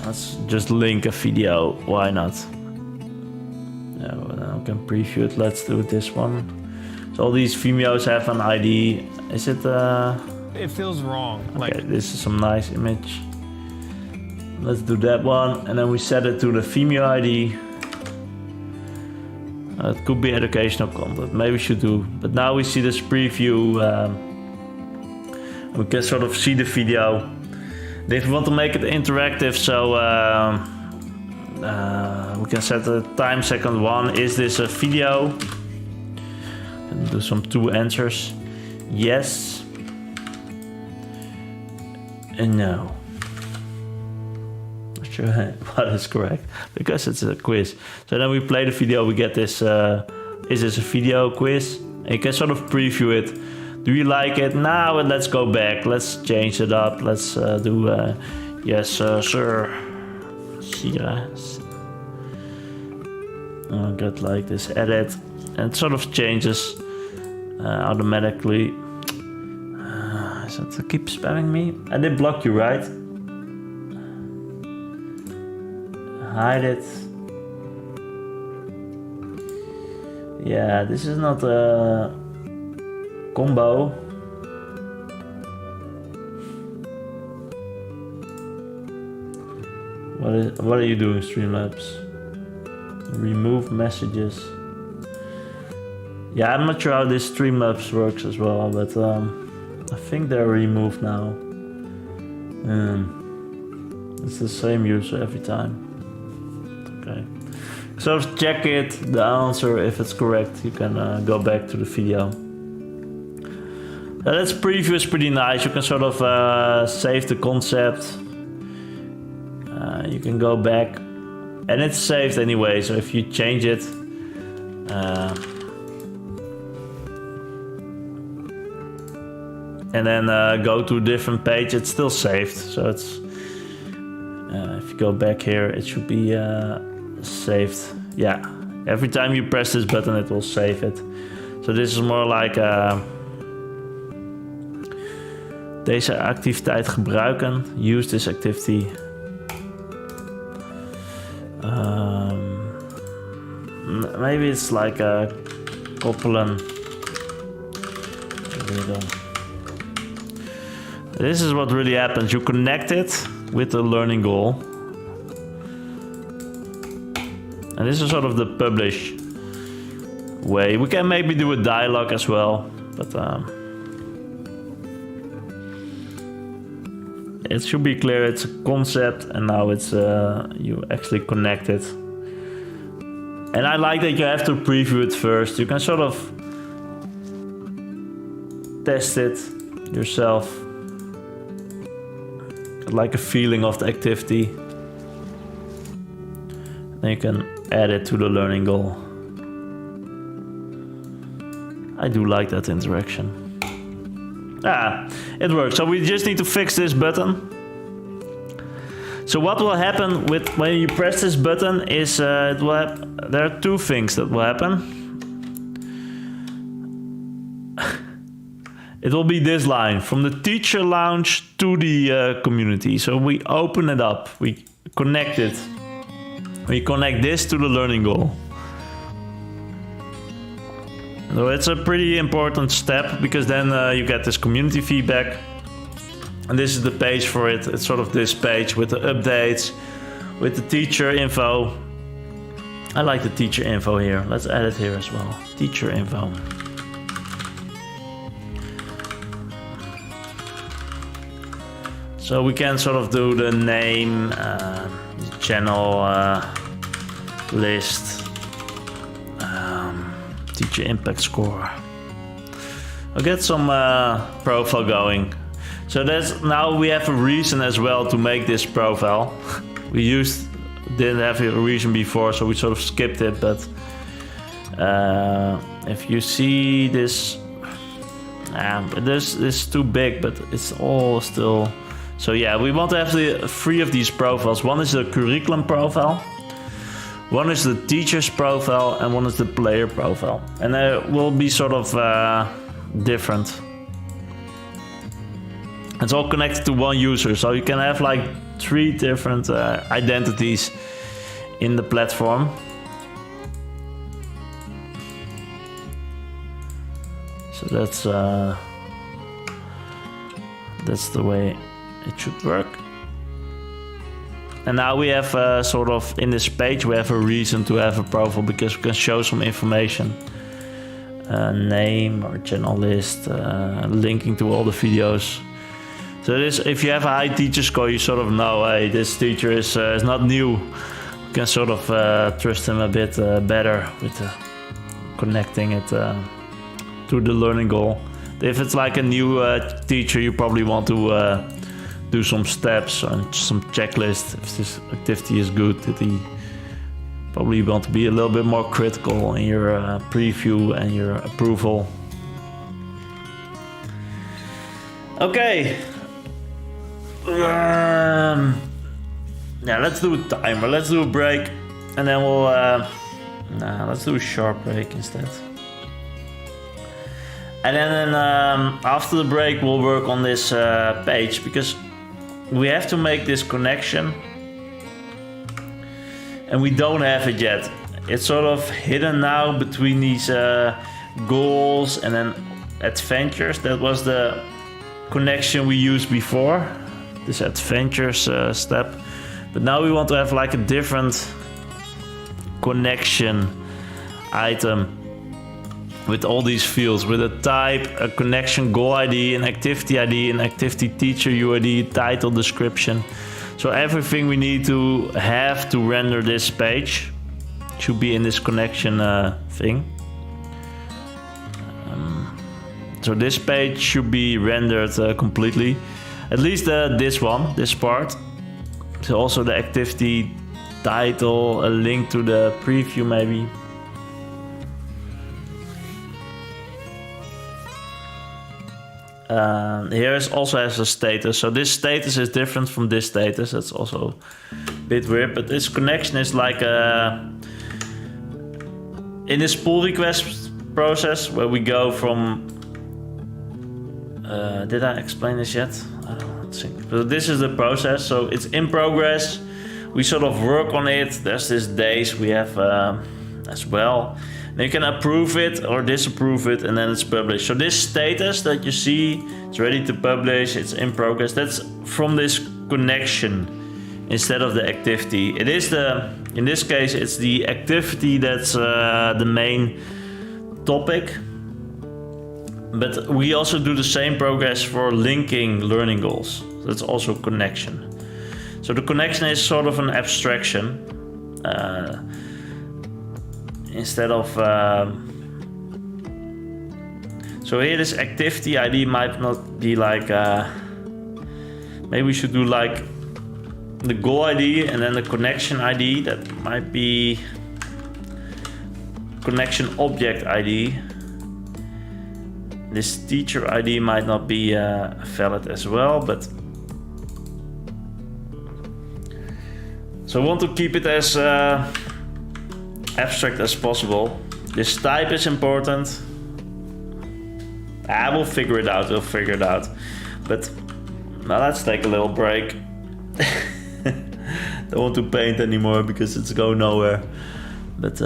Let's just link a video. Why not? Yeah, well, I can preview it. Let's do this one. So all these Vimeos have an ID. Is it? It feels wrong. Okay, this is some nice image. Let's do that one, and then we set it to the Vimeo ID. It could be educational content. Maybe we should do. But now we see this preview. We can sort of see the video. If we want to make it interactive, so we can set the time second one. Is this a video? And do some 2 answers. Yes. And no. Not sure what is correct because it's a quiz. So then we play the video. We get this. Is this a video quiz? And you can sort of preview it. Do you like it? Now let's go back. Let's change it up. Let's do yes, sir. Yes. I'll get like this edit, and it sort of changes automatically. Is it to keep spamming me? I did block you, right? Hide it. Yeah, this is not a combo. What are you doing, Streamlabs? Remove messages. Yeah, I'm not sure how this Streamlabs works as well, but I think they're removed now. It's the same user every time. Okay. So check it, the answer, if it's correct, you can go back to the video. This preview is pretty nice. You can sort of save the concept. You can go back, and it's saved anyway. So if you change it, and then go to a different page, it's still saved. So it's if you go back here, it should be saved. Yeah, every time you press this button, it will save it. So this is more like deze activiteit gebruiken. Use this activity. Maybe it's like a koppelen. This is what really happens. You connect it with the learning goal. And this is sort of the publish way. We can maybe do a dialogue as well, but it should be clear it's a concept, and now it's you actually connect it. And I like that you have to preview it first. You can sort of test it yourself. Like a feeling of the activity. Then you can add it to the learning goal. I do like that interaction. It works. So we just need to fix this button. So what will happen when you press this button is there are two things that will happen. It will be this line from the teacher lounge to the community. So we open it up, we connect it. We connect this to the learning goal. So it's a pretty important step because then you get this community feedback. And this is the page for it. It's sort of this page with the updates, with the teacher info. I like the teacher info here. Let's add it here as well. Teacher info. So we can sort of do the name, channel list, teacher impact score. I'll get some profile going. So now we have a reason as well to make this profile. We didn't have a reason before, so we sort of skipped it. But if you see this, this is too big, but it's all still. So yeah, we want to have three of these profiles. One is the curriculum profile, one is the teacher's profile, and one is the player profile. And they will be sort of different. It's all connected to one user, so you can have like 3 different identities in the platform. So that's the way it should work. And now we have sort of in this page we have a reason to have a profile because we can show some information. Name or channel list, linking to all the videos. So if you have a high teacher score, you sort of know, hey, this teacher is not new. You can sort of trust him a bit better with connecting it to the learning goal. If it's like a new teacher, you probably want to do some steps and some checklist. If this activity is good, that he probably want to be a little bit more critical in your preview and your approval. Okay. Yeah, let's do a timer. Let's do a break, and then we'll. Let's do a short break instead. And then after the break, we'll work on this page because we have to make this connection, and we don't have it yet. It's sort of hidden now between these goals and then adventures. That was the connection we used before. This adventures step, but now we want to have like a different connection item with all these fields, with a type, a connection goal ID, an activity ID, an activity teacher UID, title, description. So everything we need to have to render this page should be in this connection thing. So this page should be rendered completely. At least this part. So also the activity title, a link to the preview maybe. Here also has a status. So this status is different from this status. That's also a bit weird. But this connection is like in this pull request process where we go from. Did I explain this yet? I don't think. But this is the process. So it's in progress. We sort of work on it. There's this days we have as well. Then you can approve it or disapprove it, and then it's published. So this status that you see, it's ready to publish, it's in progress. That's from this connection instead of the activity. It is in this case, it's the activity that's the main topic. But we also do the same progress for linking learning goals. That's also connection. So the connection is sort of an abstraction. instead of so here this activity ID might not be like maybe we should do like the goal ID and then the connection ID. That might be connection object ID. This teacher ID might not be valid as well, but so I want to keep it as abstract as possible. This type is important. I will figure it out. We'll figure it out. But now let's take a little break. Don't want to paint anymore because it's going nowhere. But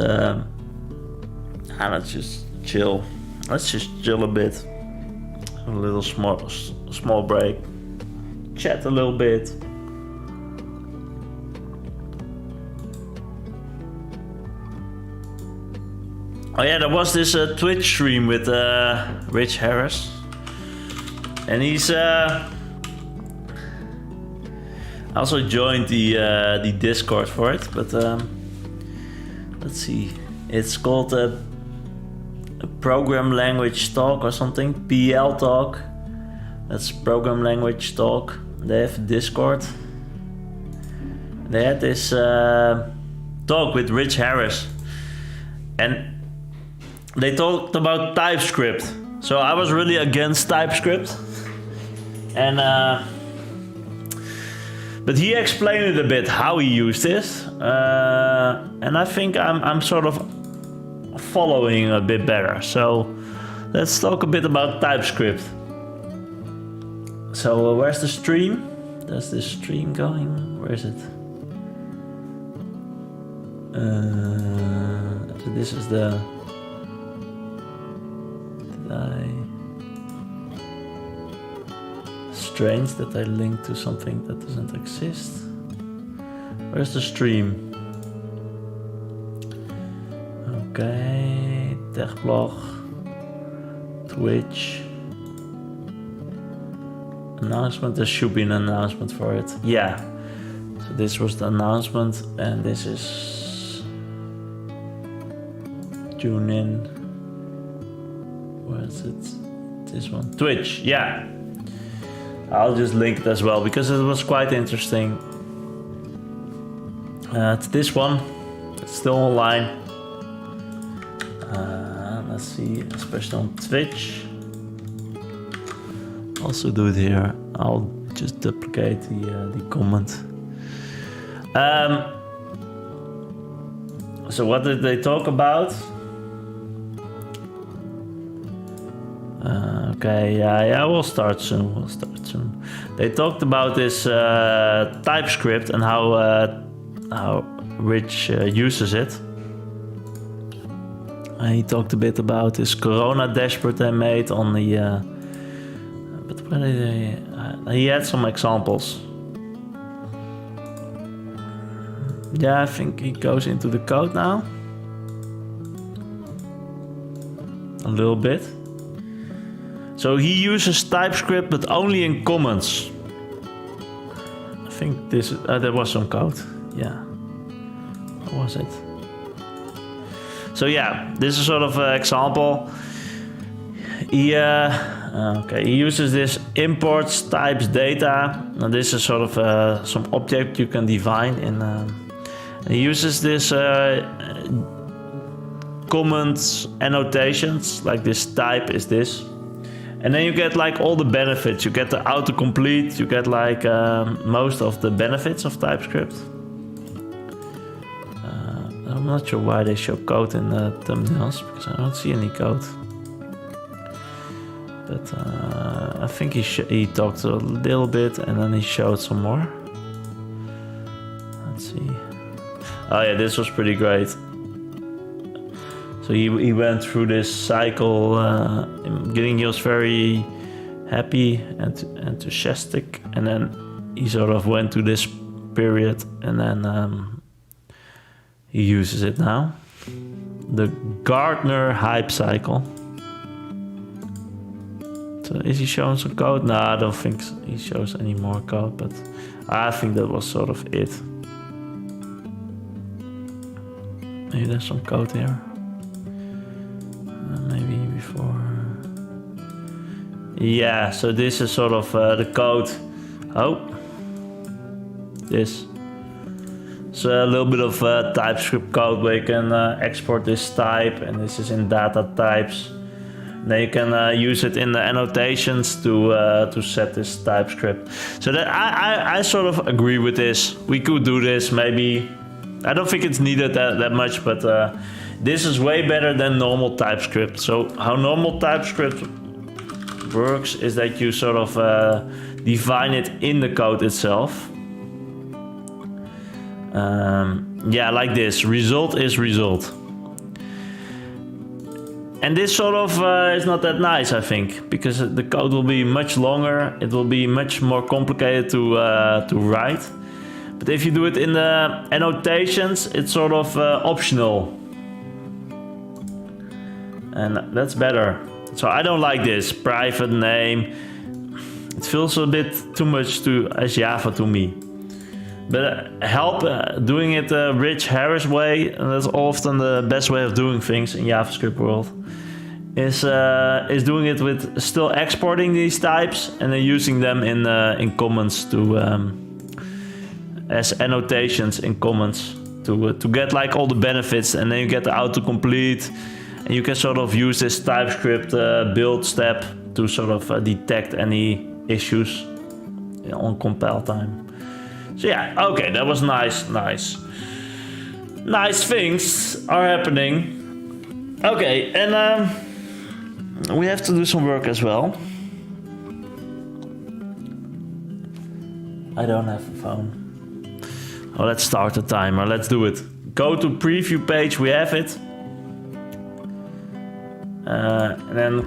let's just chill. Let's just chill a bit. A little small break. Chat a little bit. Oh yeah, there was this Twitch stream with Rich Harris, and he's I also joined the Discord for it, but let's see, it's called a program language talk or something, PL talk. That's program language talk. They have Discord. They had this talk with Rich Harris, and they talked about TypeScript. So I was really against TypeScript, and but he explained it a bit how he used it, and I think I'm sort of following a bit better. So let's talk a bit about TypeScript. So where's the stream? There's this stream going. Where is it? So this is the. Strange that I linked to something that doesn't exist. Where's the stream? Okay, Techblog, Twitch. Announcement, there should be an announcement for it. Yeah, so this was the announcement, and this is tune in. Where is it? This one, Twitch, yeah. I'll just link it as well because it was quite interesting. It's this one, it's still online. Let's see, especially on Twitch. Also do it here. I'll just duplicate the comment. So what did they talk about? Okay, yeah, we'll start soon. They talked about this TypeScript and how Rich uses it. He talked a bit about this Corona dashboard they made on the. But where did he had some examples. Yeah, I think he goes into the code now. A little bit. So he uses TypeScript, but only in comments. I think this there was some code. Yeah, what was it? So yeah, this is sort of an example. He uses this imports types data. Now this is sort of some object you can define in. He uses this comments annotations, like this type is this. And then you get like all the benefits. You get the autocomplete. You get like most of the benefits of TypeScript. I'm not sure why they show code in the thumbnails because I don't see any code. But I think he talked a little bit and then he showed some more. Let's see. Oh yeah, this was pretty great. So he went through this cycle. In the beginning he was very happy and enthusiastic, and then he sort of went to this period, and then he uses it now. The Gartner hype cycle. So is he showing some code? No, I don't think he shows any more code, but I think that was sort of it. Maybe there's some code here. Yeah, so this is sort of the code. Oh, this. So a little bit of TypeScript code where you can export this type, and this is in data types. Then you can use it in the annotations to set this TypeScript. So that I sort of agree with this. We could do this maybe. I don't think it's needed that much, but this is way better than normal TypeScript. So how normal TypeScript works is that you sort of define it in the code itself. Yeah, like this. Result is result. And this sort of is not that nice, I think, because the code will be much longer. It will be much more complicated to write. But if you do it in the annotations, it's sort of optional. And that's better. So I don't like this private name. It feels a bit too much as Java to me. But help doing it the Rich Harris way, and that's often the best way of doing things in JavaScript world, is doing it with still exporting these types and then using them in comments as annotations in comments to get like all the benefits, and then you get the autocomplete, and you can sort of use this TypeScript build step to sort of detect any issues on compile time. So yeah, okay, that was nice. Nice things are happening. Okay, and we have to do some work as well. I don't have a phone. Oh, let's start the timer. Let's do it. Go to preview page. We have it. And then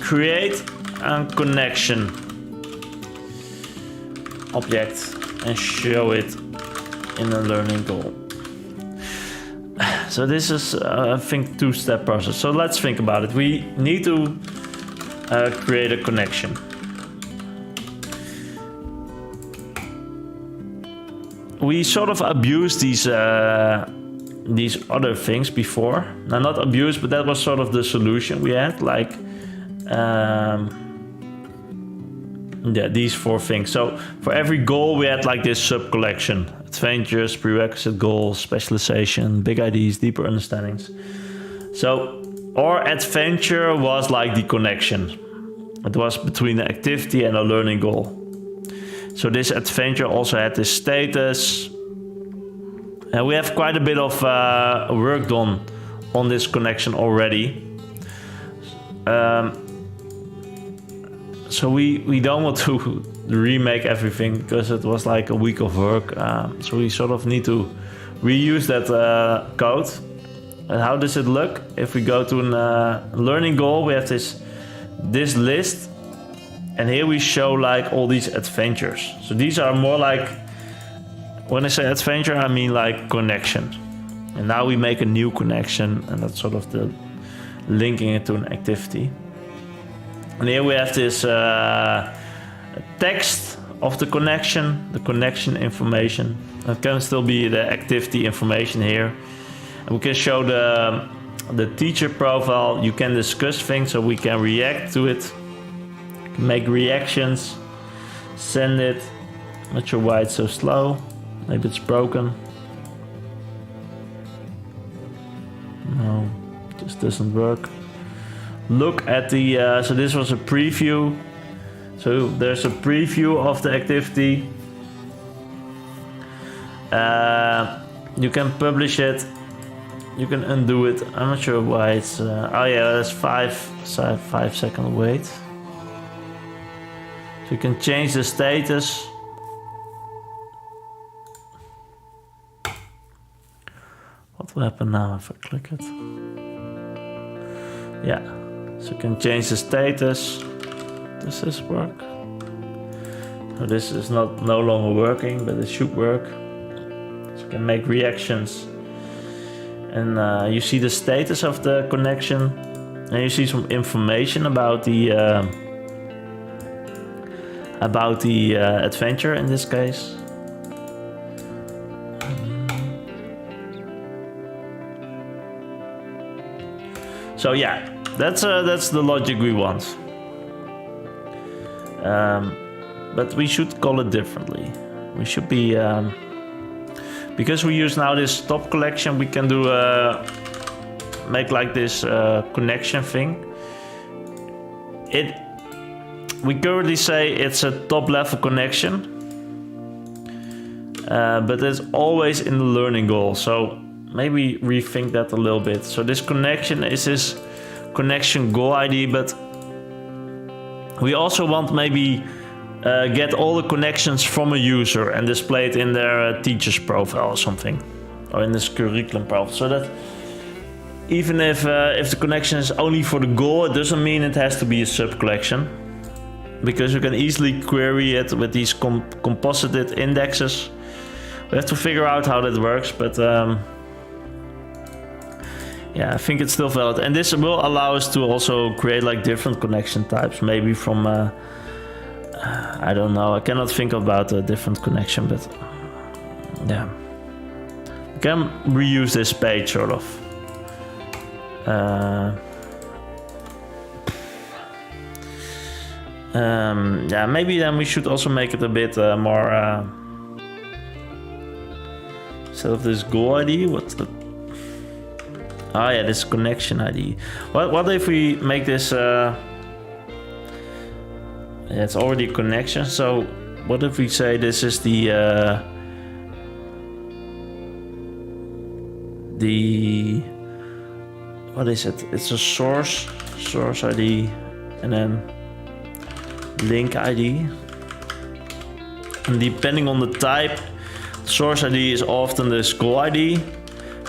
create a connection object and show it in a learning goal. So this is, I think, two-step process. So let's think about it. We need to create a connection. We sort of abused these other things before. Now, not abused, but that was sort of the solution we had. Like, yeah, these four things. So for every goal, we had like this sub-collection: adventures, prerequisite goals, specialization, big ideas, deeper understandings. So our adventure was like the connection. It was between the activity and a learning goal. So this adventure also had this status. And we have quite a bit of work done on this connection already. So we don't want to remake everything because it was like a week of work. So we sort of need to reuse that code. And how does it look? If we go to a learning goal, we have this list. And here we show like all these adventures. So these are more like, when I say adventure, I mean like connection. And now we make a new connection, and that's sort of the linking it to an activity. And here we have this text of the connection information. It can still be the activity information here. And we can show the teacher profile. You can discuss things, so we can react to it. Make reactions, send it. Not sure why it's so slow. Maybe it's broken. No, it just doesn't work. Look at the, so this was a preview. So there's a preview of the activity. You can publish it. You can undo it. I'm not sure why it's, oh yeah, there's 5 second wait. So you can change the status. What will happen now if I click it? Yeah, so you can change the status. Does this work? So this is no longer working, but it should work. So you can make reactions. And you see the status of the connection. And you see some information about the adventure in this case. So yeah, that's the logic we want. but we should call it differently. We should be, because we use now this top collection, we can do make like this connection thing. We currently say it's a top level connection, but it's always in the learning goal. So maybe rethink that a little bit. So this connection is this connection goal ID, but we also want maybe get all the connections from a user and display it in their teacher's profile or something, or in this curriculum profile, so that even if the connection is only for the goal, it doesn't mean it has to be a sub collection, because you can easily query it with these composited indexes. We have to figure out how that works, but yeah, I think it's still valid. And this will allow us to also create like different connection types, maybe from I don't know, I cannot think about a different connection, but yeah, we can reuse this page sort of. Yeah, maybe then we should also make it a bit more instead of this goal ID, what's the... Oh yeah, this connection ID. What if we make this... Yeah, it's already a connection, so what if we say this is the what is it? It's a source ID, and then link ID. And depending on the type, source ID is often the goal ID,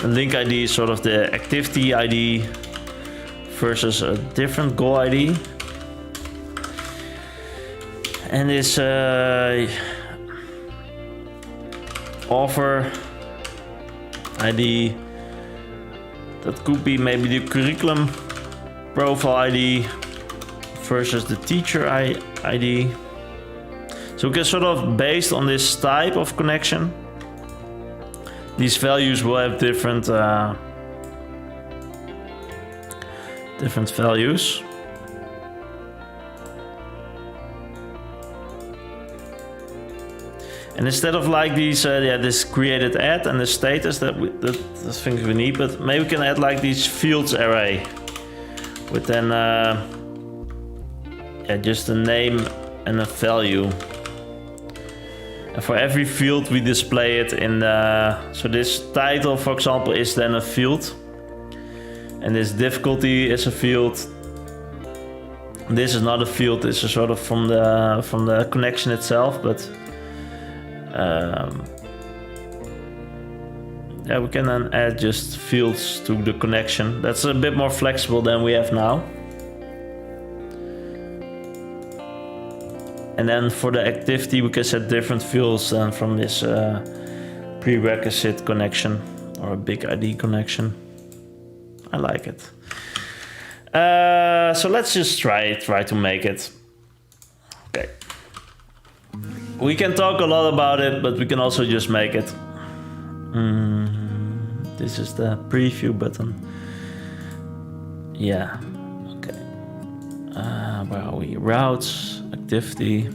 and link ID is sort of the activity ID versus a different goal ID. And this offer ID, that could be maybe the curriculum profile ID versus the teacher ID. So we can sort of, based on this type of connection, these values will have different values. And instead of like these, this created add and the status the things we need, but maybe we can add like these fields array with then just a name and a value. And for every field we display it in the, so this title, for example, is then a field, and this difficulty is a field. This is not a field. This is sort of from the connection itself, but. Yeah, we can then add just fields to the connection. That's a bit more flexible than we have now. And then for the activity, we can set different fields than from this prerequisite connection or a big ID connection. I like it. So let's just try to make it. Okay. We can talk a lot about it, but we can also just make it. This is the preview button. Yeah. Okay. Where are we? Routes, activity.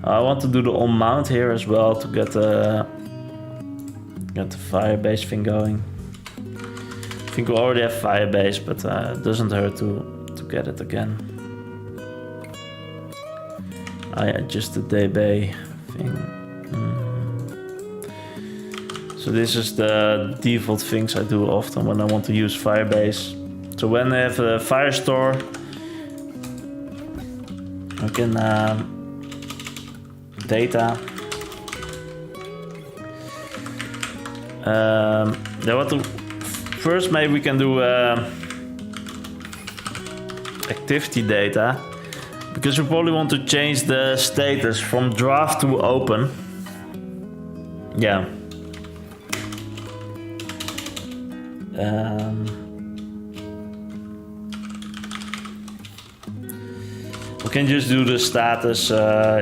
I want to do the on mount here as well to get the Firebase thing going. I think we already have Firebase, but it doesn't hurt to get it again. Yeah, just the DB thing. So this is the default things I do often when I want to use Firebase. So when I have a Firestore, I can data. First maybe we can do activity data. Because we probably want to change the status from draft to open. Yeah. We can just do the status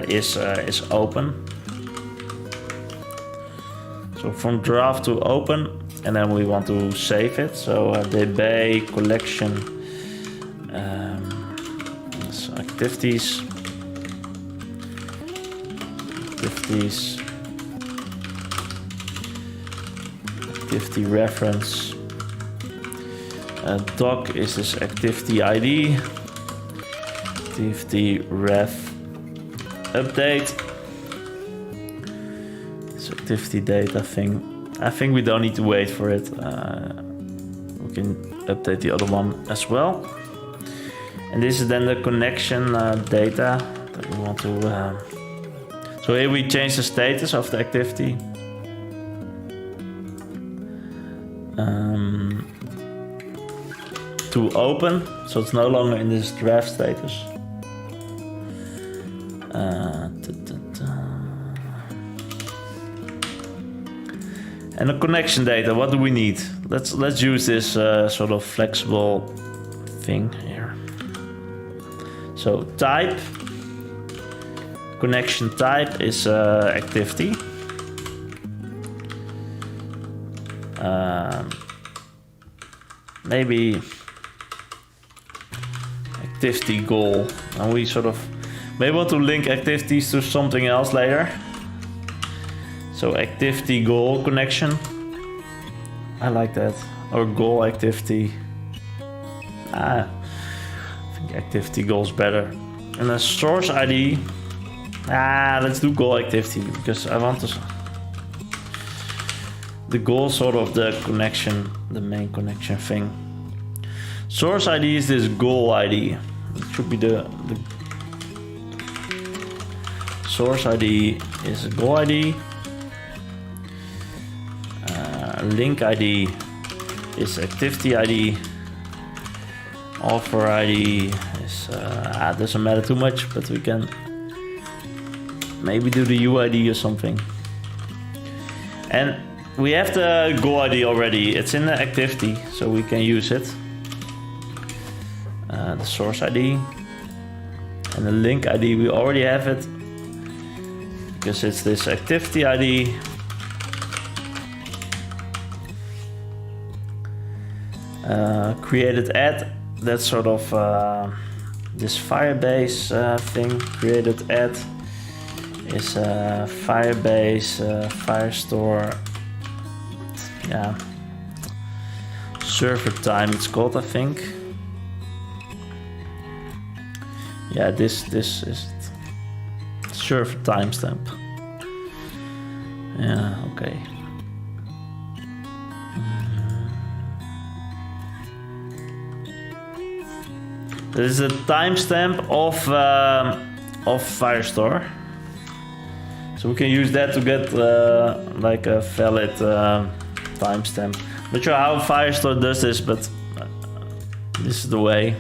is open. So from draft to open, and then we want to save it. So DB collection. activities. Activity reference. Doc is this activity ID. Activity ref update. This activity data thing. I think we don't need to wait for it. We can update the other one as well. And this is then the connection data that we want to. So here we change the status of the activity. To open, so it's no longer in this draft status. And the connection data, what do we need? Let's use this sort of flexible thing here. So type, connection type is activity. Maybe activity goal, and we sort of may want to link activities to something else later. So activity goal connection, I like that, or goal activity. I think activity goal is better. And a source ID, let's do goal activity because I want to. The goal sort of the connection, the main connection thing. Source ID is this goal ID. It should be the source ID is a goal ID. Link ID is activity ID. Offer ID is doesn't matter too much, but we can maybe do the UID or something. And we have the goal ID already. It's in the activity, so we can use it. The source ID and the link ID, we already have it because it's this activity ID. Created ad, that's sort of this Firebase thing. Created ad is Firebase, Firestore. Yeah, server time it's called, I think. Yeah, this is it. Server timestamp. Yeah, okay. This is a timestamp of Firestore. So we can use that to get like a valid timestamp. Not sure how Firestore does this, but this is the way.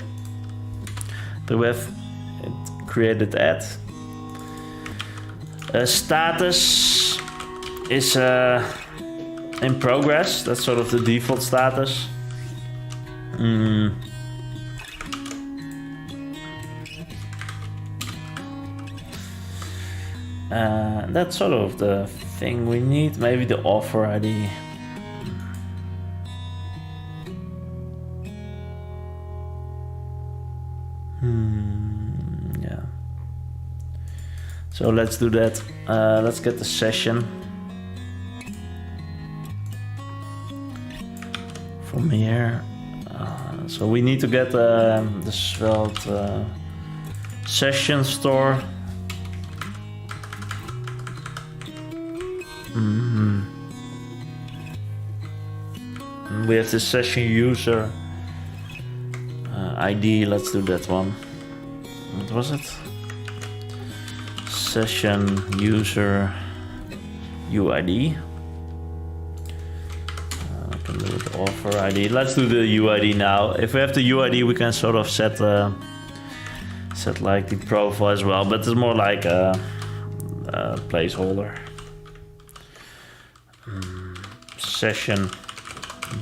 The web it created ad. Status is in progress. That's sort of the default status. That's sort of the thing we need. Maybe the offer ID. Yeah. So let's do that. Let's get the session from here. So we need to get the Svelte session store. We have the session user ID. Let's do that one. What was it? Session user UID. I can do the offer ID. Let's do the UID now. If we have the UID, we can sort of set like the profile as well, but it's more like a placeholder. Session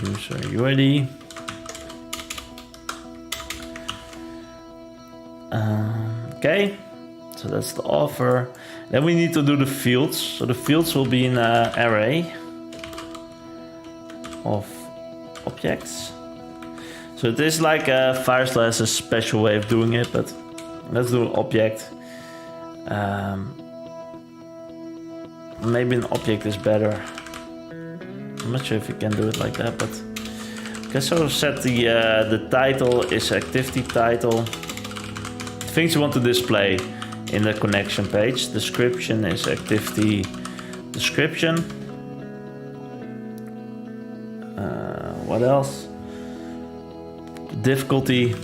user UID. Okay, so that's the offer. Then we need to do the fields. So the fields will be in an array of objects. So it is like Firestore has a special way of doing it, but Let's do an object. Maybe an object is better. I'm not sure if you can do it like that, but you can sort of set the title is activity title. Things you want to display in the connection page. Description is activity description. What else? Difficulty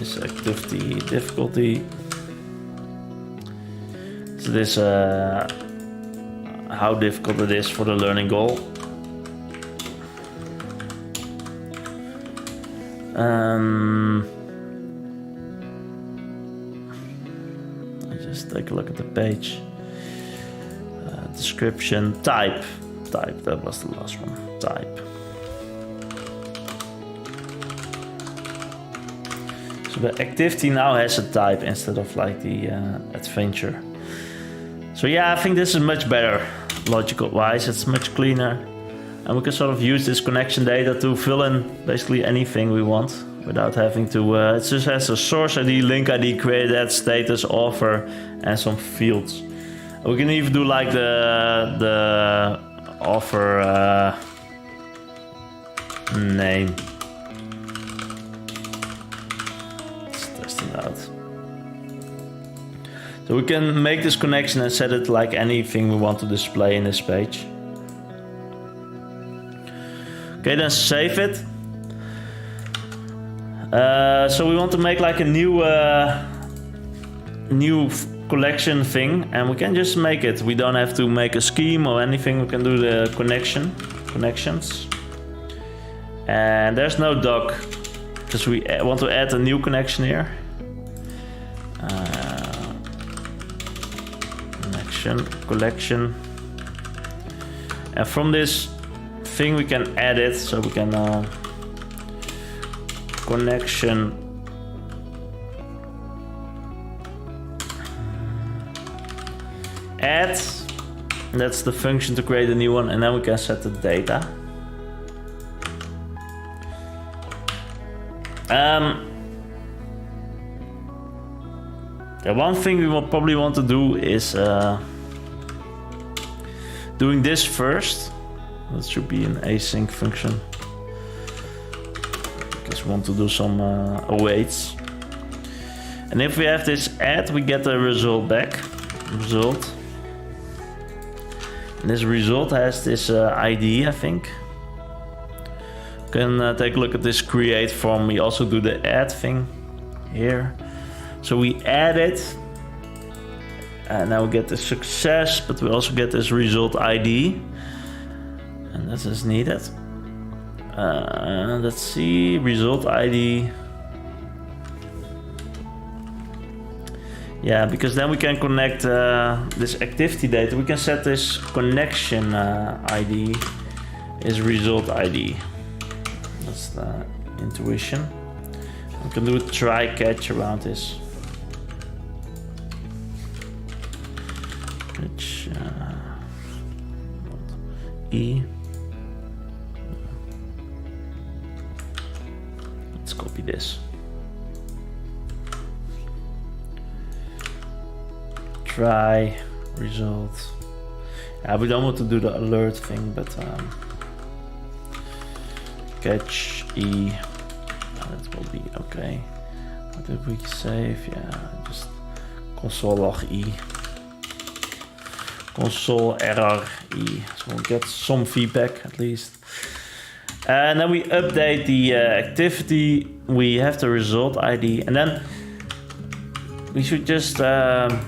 is activity difficulty. So this how difficult it is for the learning goal. Just take a look at the page. Description, type, that was the last one, type. So the activity now has a type instead of like the adventure. So yeah, I think this is much better, logical wise, it's much cleaner. And we can sort of use this connection data to fill in basically anything we want without having to, it just has a source ID, link ID, create ad, status, offer, and some fields. We can even do like the offer name. Let's test it out. So we can make this connection and set it like anything we want to display in this page. Okay, then save it. So we want to make like a new collection thing, and we can just make it. We don't have to make a scheme or anything. We can do the connections. And there's no doc because we want to add a new connection here. Collection, and from this thing we can add it, so we can connection add, that's the function to create a new one, and then we can set the data. One thing we will probably want to do is doing this first. That should be an async function because we want to do some awaits. And if we have this add, we get the result back. Result. And this result has this ID, I think. You can take a look at this create form. We also do the add thing here. So we add it, and now we get the success, but we also get this result ID, and that is needed. Let's see, result ID. Yeah, because then we can connect this activity data. We can set this connection ID is result ID. That's the intuition. We can do a try catch around this. Catch E. Let's copy this. Try result. Yeah, we don't want to do the alert thing, but catch E. That will be okay. What did we save? Yeah, just console log E. Console error E. So we'll get some feedback at least. And then we update the activity. We have the result ID, and then we should just. And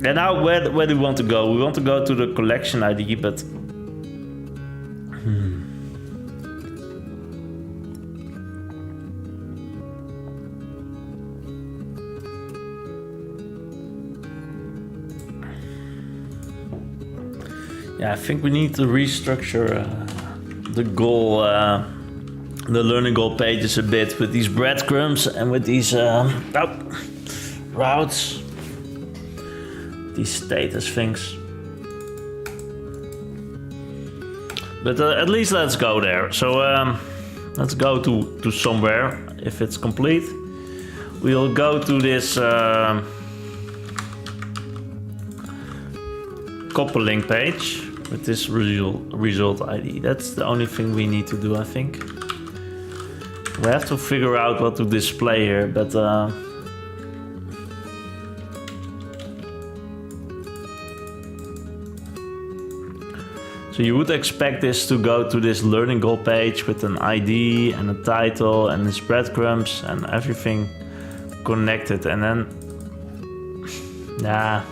now where do we want to go? We want to go to the collection ID, but. Yeah, I think we need to restructure the goal, the learning goal pages a bit with these breadcrumbs and with these routes, these status things. But at least let's go there. So let's go to somewhere. if it's complete. We'll go to this coupling page with this result ID. That's the only thing we need to do, I think. We have to figure out what to display here, but so you would expect this to go to this learning goal page with an ID and a title and its breadcrumbs and everything connected, and then yeah.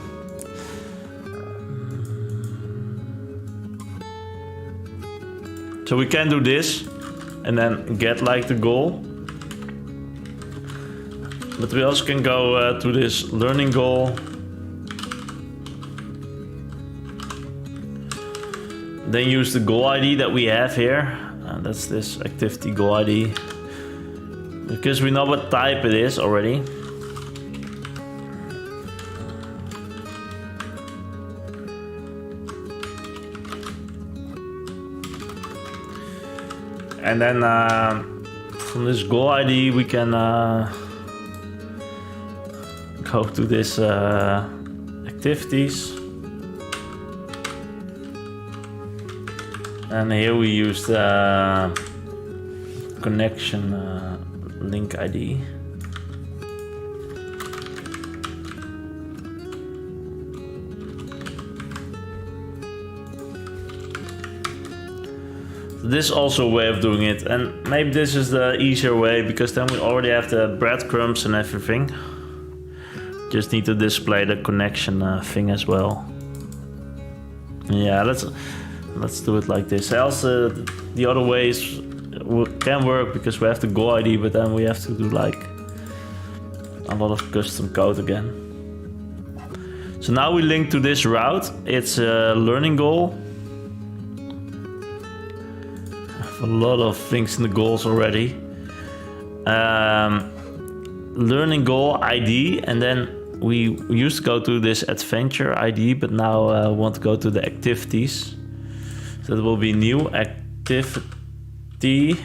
So we can do this and then get like the goal, but we also can go to this learning goal, then use the goal ID that we have here, that's this activity goal ID, because we know what type it is already. And then from this goal ID we can go to this activities, and here we use the connection link ID. This is also a way of doing it, and maybe this is the easier way because then we already have the breadcrumbs and everything. Just need to display the connection thing as well. Yeah, let's do it like this. Else the other ways can work because we have the goal ID, but then we have to do like a lot of custom code again. So now we link to this route. It's a learning goal. A lot of things in the goals already. Learning goal ID, and then we used to go to this adventure ID, but now want to go to the activities. So that will be new activity.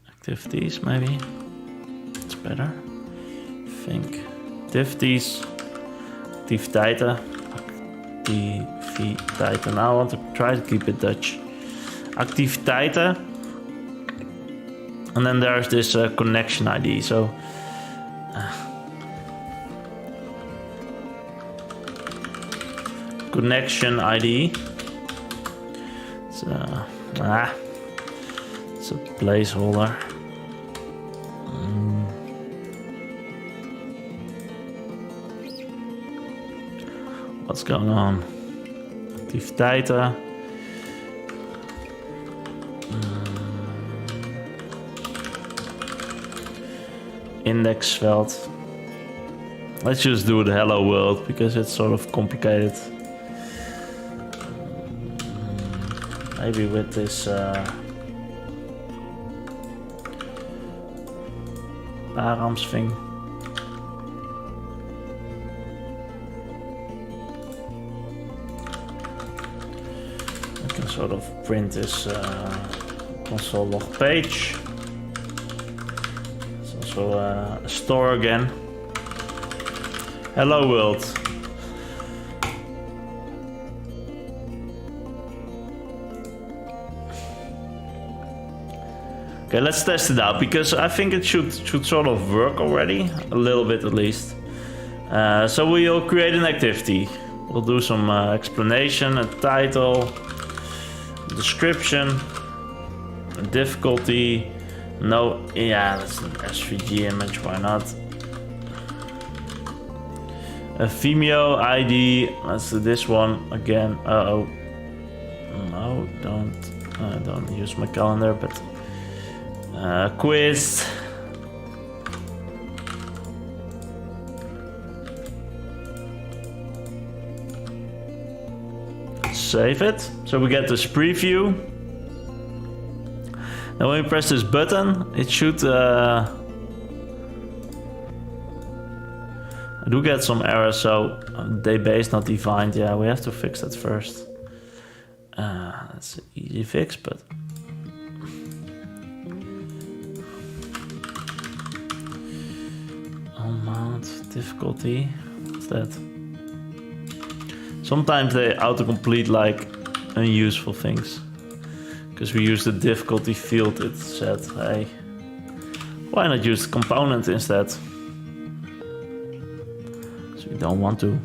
Activities, maybe. It's better. I think. Activities. Activiteiten. Activiteiten. Now I want to try to keep it Dutch. Activiteiten. And then there's this connection ID. So connection ID. It's a placeholder. What's going on? Activiteiten. Indexveld. Let's just do the hello world because it's sort of complicated. Maybe with this params thing. I can sort of print this console log page. It's also a store again. Hello world. Okay, let's test it out because I think it should sort of work already, a little bit at least. So we'll create an activity. We'll do some explanation, a title, description, a difficulty. No, yeah, that's an SVG image. Why not? A Vimeo ID. Let's do this one again. Uh-oh. No, don't use my calendar, but quiz. Save it. So we get this preview. Now when we press this button, it should I do get some errors, so database not defined. Yeah, we have to fix that first. That's an easy fix, but difficulty. What's that? Sometimes they autocomplete like unuseful things. Because we use the difficulty field, it said, hey, why not use the component instead? So we don't want to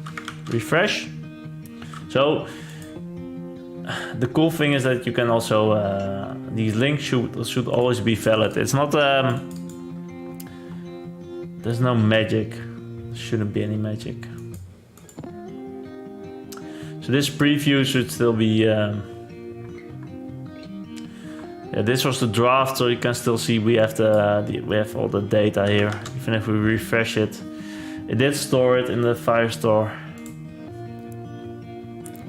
refresh. So the cool thing is that you can also, these links should always be valid. It's not, there's no magic. There shouldn't be any magic. So this preview should still be, yeah, this was the draft, so you can still see we have we have all the data here. Even if we refresh it, it did store it in the Firestore.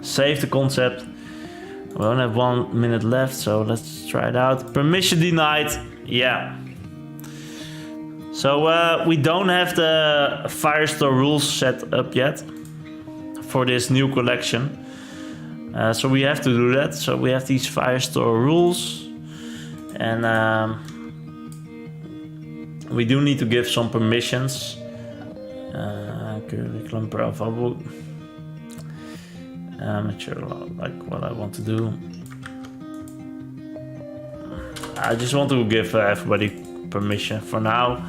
Save the concept. We only have 1 minute left, so let's try it out. Permission denied. Yeah. So we don't have the Firestore rules set up yet for this new collection. So we have to do that. So we have these Firestore rules. And we do need to give some permissions. Curriculum profile. I'm not sure like what I want to do. I just want to give everybody permission for now.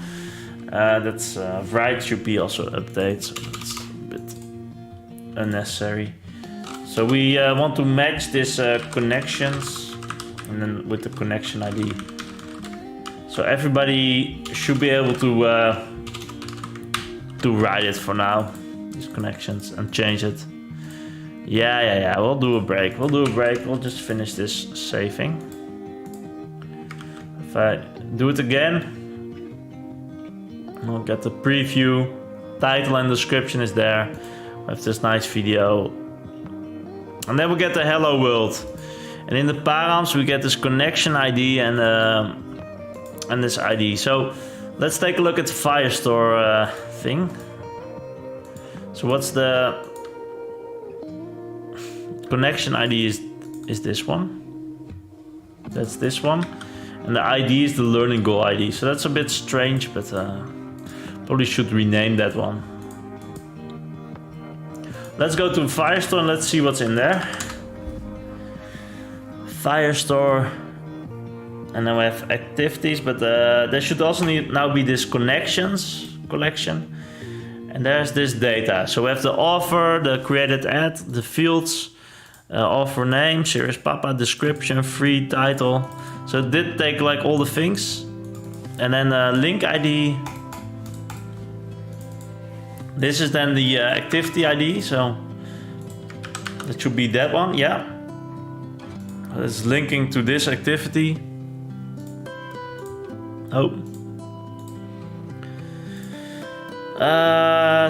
That's write should be also update, so it's a bit unnecessary. So we want to match this connections. And then with the connection ID. So everybody should be able to write it for now, these connections, and change it. Yeah, we'll do a break. We'll just finish this saving. If I do it again, we'll get the preview, title and description is there. We have this nice video. And then we get the hello world. And in the params we get this connection ID and this ID. So let's take a look at the Firestore thing. So what's the connection ID is this one. That's this one. And the ID is the learning goal ID. So that's a bit strange, but probably should rename that one. Let's go to Firestore and let's see what's in there. Firestore, and then we have activities, but there should also now be this connections collection, and there's this data. So we have the offer, the created ad, the fields, offer name, Serious Papa, description, free, title. So it did take like all the things, and then link ID. This is then the activity ID, so that should be that one, yeah. It's linking to this activity. Oh.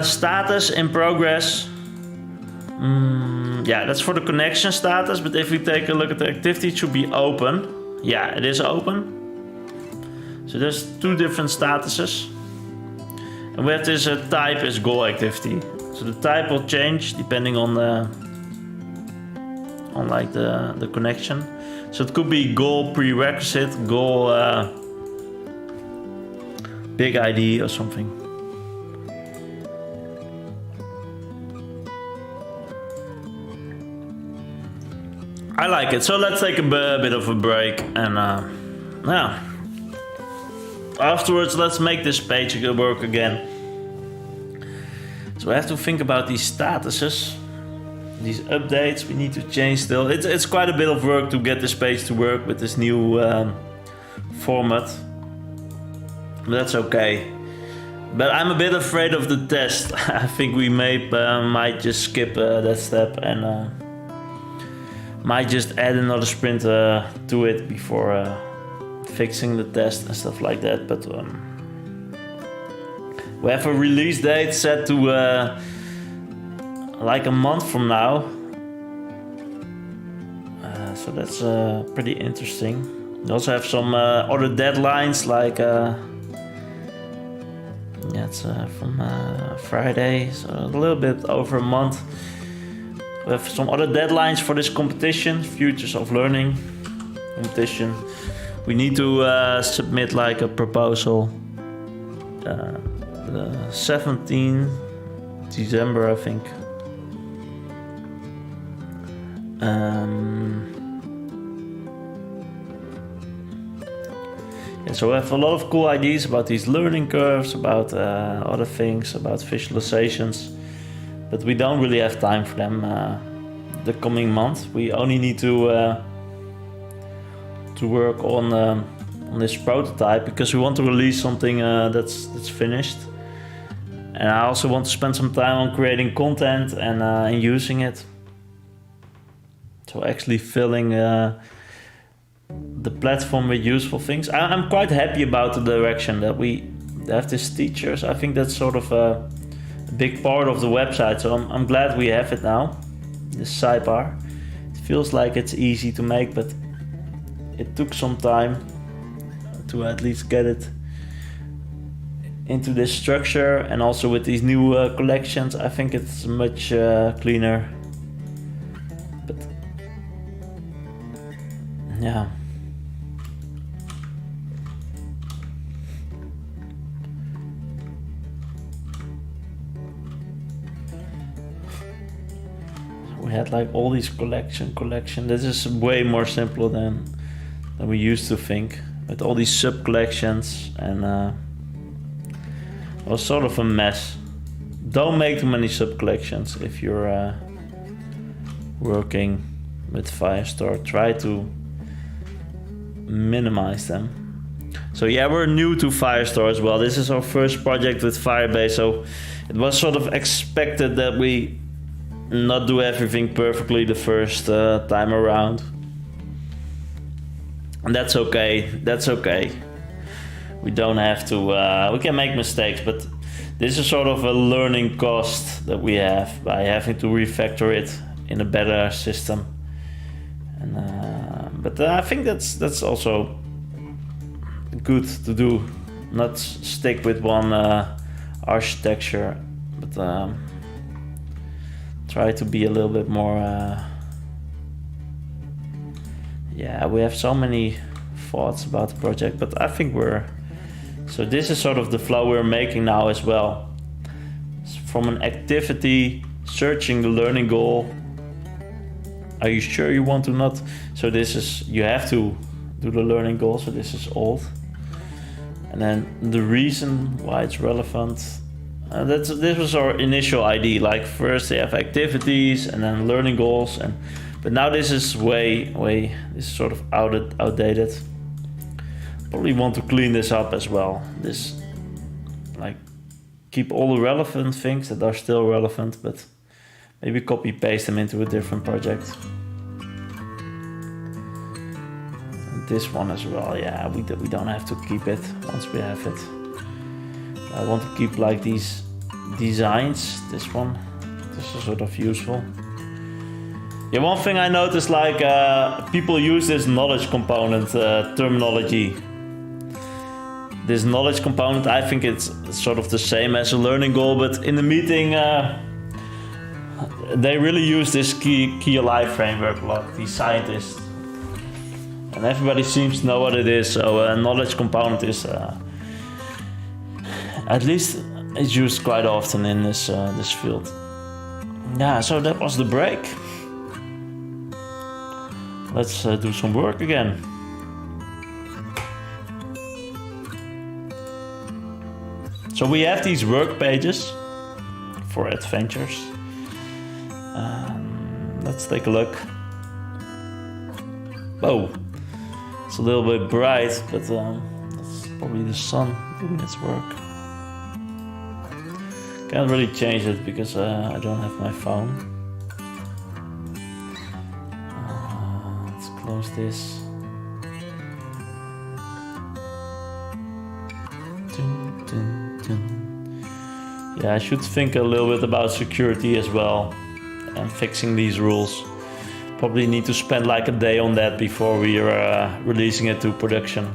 Status in progress. Yeah, that's for the connection status, but if we take a look at the activity, it should be open. Yeah, it is open. So there's two different statuses. And we have this type as goal activity. So the type will change depending on like the connection. So it could be goal prerequisite, goal big ID or something. I like it. So let's take a bit of a break and yeah. Afterwards, let's make this page work again. So we have to think about these statuses, these updates we need to change still. It's quite a bit of work to get this page to work with this new format. But that's okay. But I'm a bit afraid of the test. I think we might just skip that step and might just add another sprint to it before fixing the test and stuff like that. But we have a release date set to like a month from now. So that's pretty interesting. We also have some other deadlines like yeah, it's from Friday, so a little bit over a month. We have some other deadlines for this competition, Futures of Learning competition. We need to submit like a proposal. 17 December, I think. Yeah, so we have a lot of cool ideas about these learning curves, about other things, about visualizations, but we don't really have time for them the coming month. We only need to work on this prototype because we want to release something that's finished. And I also want to spend some time on creating content and using it. So actually filling the platform with useful things. I'm quite happy about the direction that we have these teachers. I think that's sort of a big part of the website. So I'm glad we have it now, this sidebar. It feels like it's easy to make, but it took some time to at least get it into this structure, and also with these new collections I think it's much cleaner. But yeah, we had like all these collection. This is way more simple than we used to think, with all these sub collections, and it was sort of a mess. Don't make too many sub collections if you're working with Firestore. Try to minimize them. So yeah, we're new to Firestore as well. This is our first project with Firebase, so it was sort of expected that we not do everything perfectly the first time around. And that's okay, We don't have to, we can make mistakes, but this is sort of a learning cost that we have by having to refactor it in a better system. And, but I think that's also good to do, not stick with one architecture, but try to be a little bit more, yeah, we have so many thoughts about the project, but I think so this is sort of the flow we're making now as well. From an activity, searching the learning goal. Are you sure you want to not? So this is, you have to do the learning goal, so this is old. And then the reason why it's relevant. This was our initial idea, like first they have activities and then learning goals, but now this is this is sort of outdated. Probably want to clean this up as well. This, like, keep all the relevant things that are still relevant, but maybe copy paste them into a different project. And this one as well, yeah, we don't have to keep it once we have it. I want to keep like these designs. This is sort of useful. Yeah, one thing I noticed, like people use this knowledge component terminology. This knowledge component, I think it's sort of the same as a learning goal, but in the meeting they really use this key alive framework a lot, these scientists. And everybody seems to know what it is, so a knowledge component is, at least it's used quite often in this field. Yeah, so that was the break. Let's do some work again. So we have these work pages for adventures. Let's take a look. Whoa, it's a little bit bright, but that's probably the sun doing its work. Can't really change it because I don't have my phone. Let's close this. Yeah, I should think a little bit about security as well and fixing these rules. Probably need to spend like a day on that before we are releasing it to production.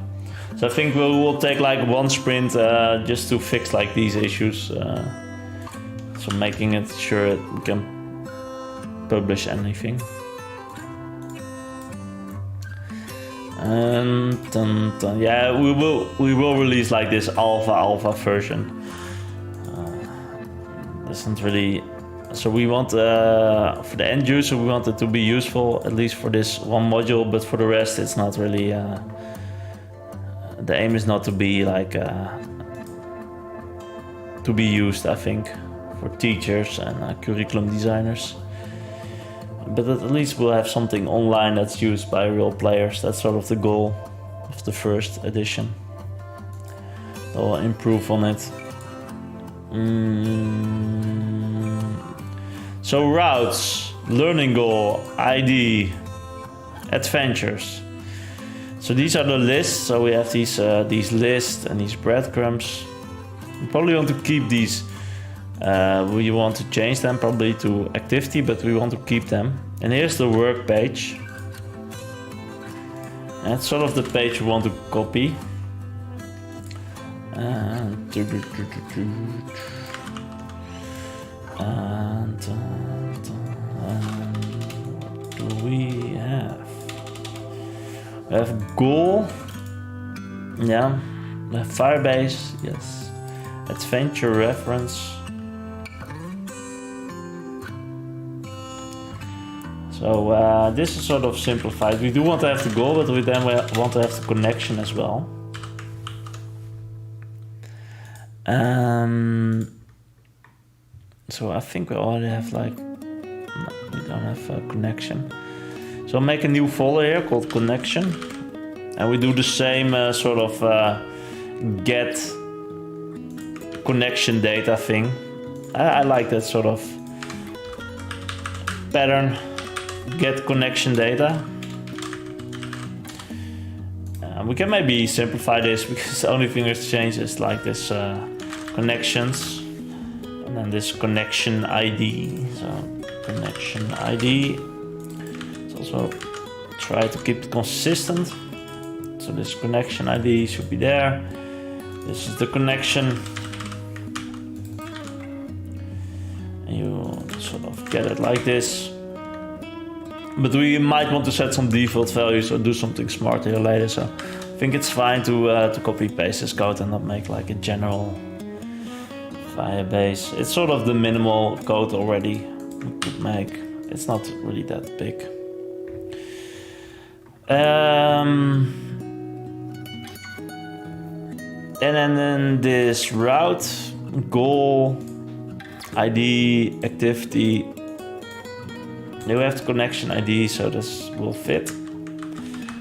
So I think we will take like one sprint just to fix like these issues. So making it sure we can publish anything. And yeah, we will release like this alpha version. doesn't really. So we want for the end user, we want it to be useful at least for this one module, but for the rest, it's not really. The aim is not to be like to be used, I think, for teachers and curriculum designers. But at least we'll have something online that's used by real players. That's sort of the goal of the first edition. I'll improve on it. So routes, learning goal, ID, adventures. So these are the lists. So we have these lists and these breadcrumbs. We probably want to keep these. We want to change them probably to activity, but we want to keep them. And here's the work page. And it's sort of the page we want to copy. And do we have? We have goal. Yeah. We have Firebase. Yes. Adventure reference. So this is sort of simplified. We do want to have the goal, but we then want to have the connection as well. So I think we already have like, no, we don't have a connection. So I'll make a new folder here called connection. And we do the same sort of get connection data thing. I like that sort of pattern, get connection data. We can maybe simplify this because the only thing that's changed is like this connections and then this connection ID. So connection ID. Let's also try to keep it consistent. So this connection ID should be there. This is the connection. And you sort of get it like this. But we might want to set some default values or do something smart here later. So I think it's fine to copy paste this code and not make like a general Firebase. It's sort of the minimal code already we could make. It's not really that big. And then this route, goal, ID, activity. Then we have the connection ID, so this will fit.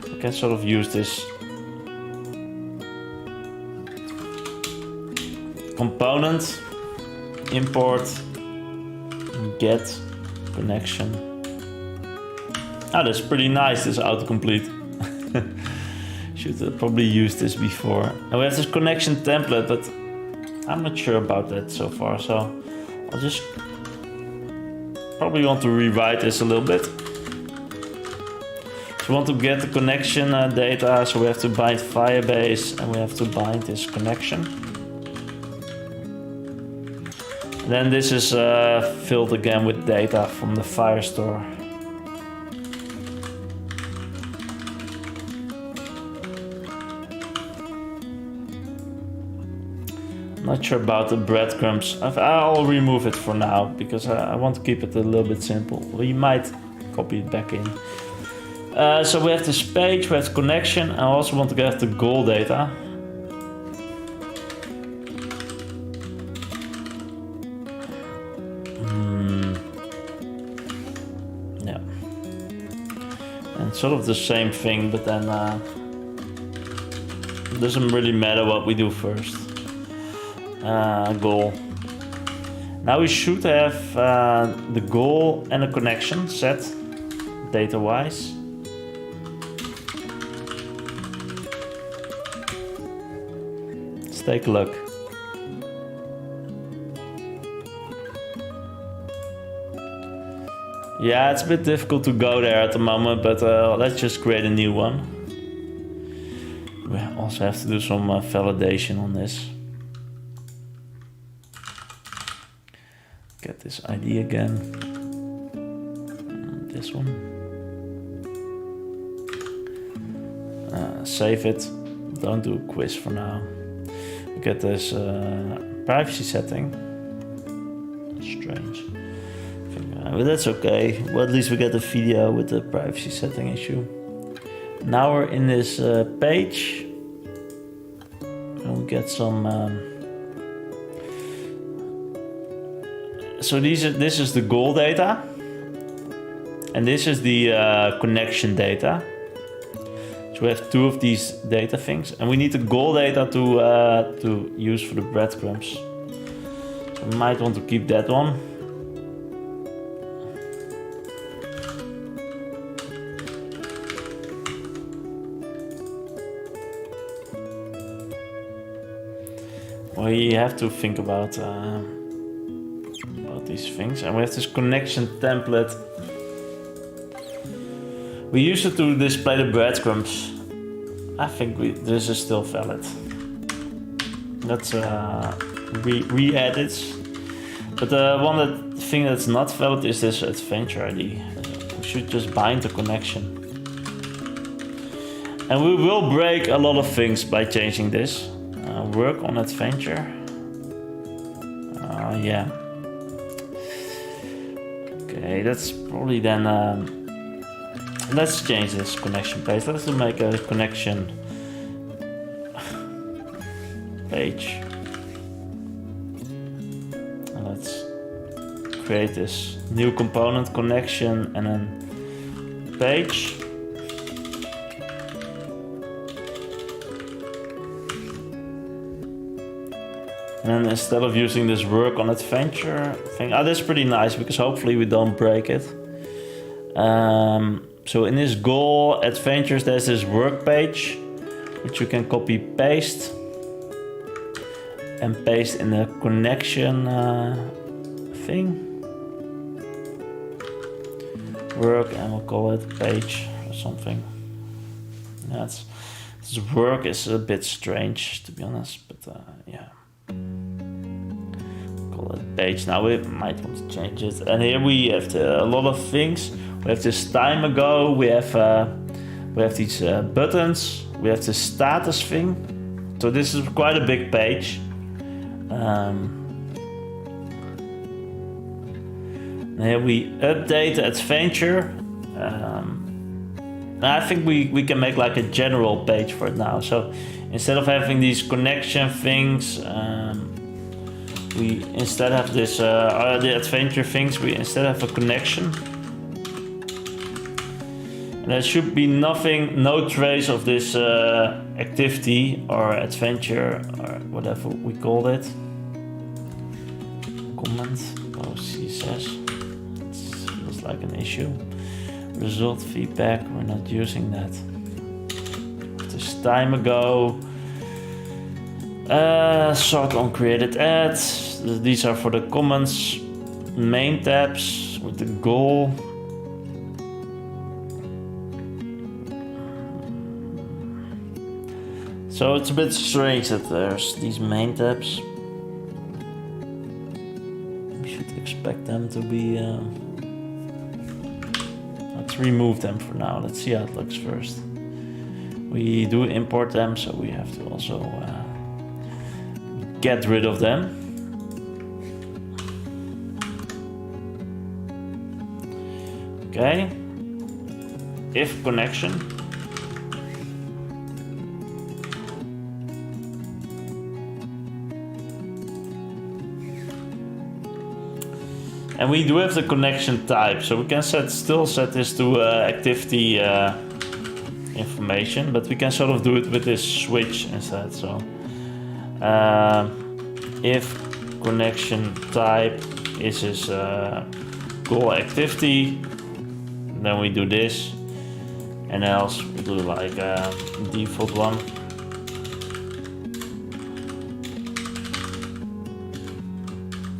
We can sort of use this component, import, get, connection. Oh, that's pretty nice, this autocomplete. Should have probably used this before. And we have this connection template, but I'm not sure about that so far, so I'll just probably want to rewrite this a little bit. So we want to get the connection data, so we have to bind Firebase and we have to bind this connection. And then this is filled again with data from the Firestore. Not sure about the breadcrumbs. I'll remove it for now because I want to keep it a little bit simple. We might copy it back in. So we have this page, we have the connection. I also want to get the goal data. Yeah. And sort of the same thing, but then it doesn't really matter what we do first. Goal. Now we should have the goal and a connection set data wise. Let's take a look. Yeah, it's a bit difficult to go there at the moment, but let's just create a new one. We also have to do some validation on this. Get this ID again. This one. Save it. Don't do a quiz for now. We get this privacy setting. strange. But that's okay. Well, at least we get the video with the privacy setting issue. Now we're in this page. And we get some... so this is the goal data. And this is the connection data. So we have two of these data things. And we need the goal data to use for the breadcrumbs. So we might want to keep that one. We have to think about these things, and we have this connection template. We use it to display the breadcrumbs. I think this is still valid. That's re-edits. But the thing that's not valid is this adventure ID. We should just bind the connection. And we will break a lot of things by changing this. Work on adventure. Yeah. Okay, that's probably then. Let's change this connection page. Let's make a connection page. And let's create this new component connection and then page. And then instead of using this work on adventure thing, that's pretty nice because hopefully we don't break it. So in this goal adventures, there's this work page, which you can copy paste and paste in the connection thing. Work, and we'll call it page or something. This work is a bit strange to be honest, but yeah. Page. Now we might want to change it, and here we have a lot of things. We have this time ago. We have these buttons. We have this status thing. So this is quite a big page. Here we update the adventure. I think we can make like a general page for it now. So instead of having these connection things. We instead have this, the adventure things, we instead have a connection. And there should be nothing, no trace of this activity or adventure or whatever we called it. Comment, CSS, it feels like an issue. Result feedback, we're not using that. This time ago. Sort on created ads. These are for the comments. Main tabs with the goal. So it's a bit strange that there's these main tabs. We should expect them to be. Let's remove them for now. Let's see how it looks first. We do import them, so we have to also. Get rid of them. Okay. If connection. And we do have the connection type, so we can still set this to activity information, but we can sort of do it with this switch instead. So. If connection type is his goal activity, then we do this, and else we do like a default one.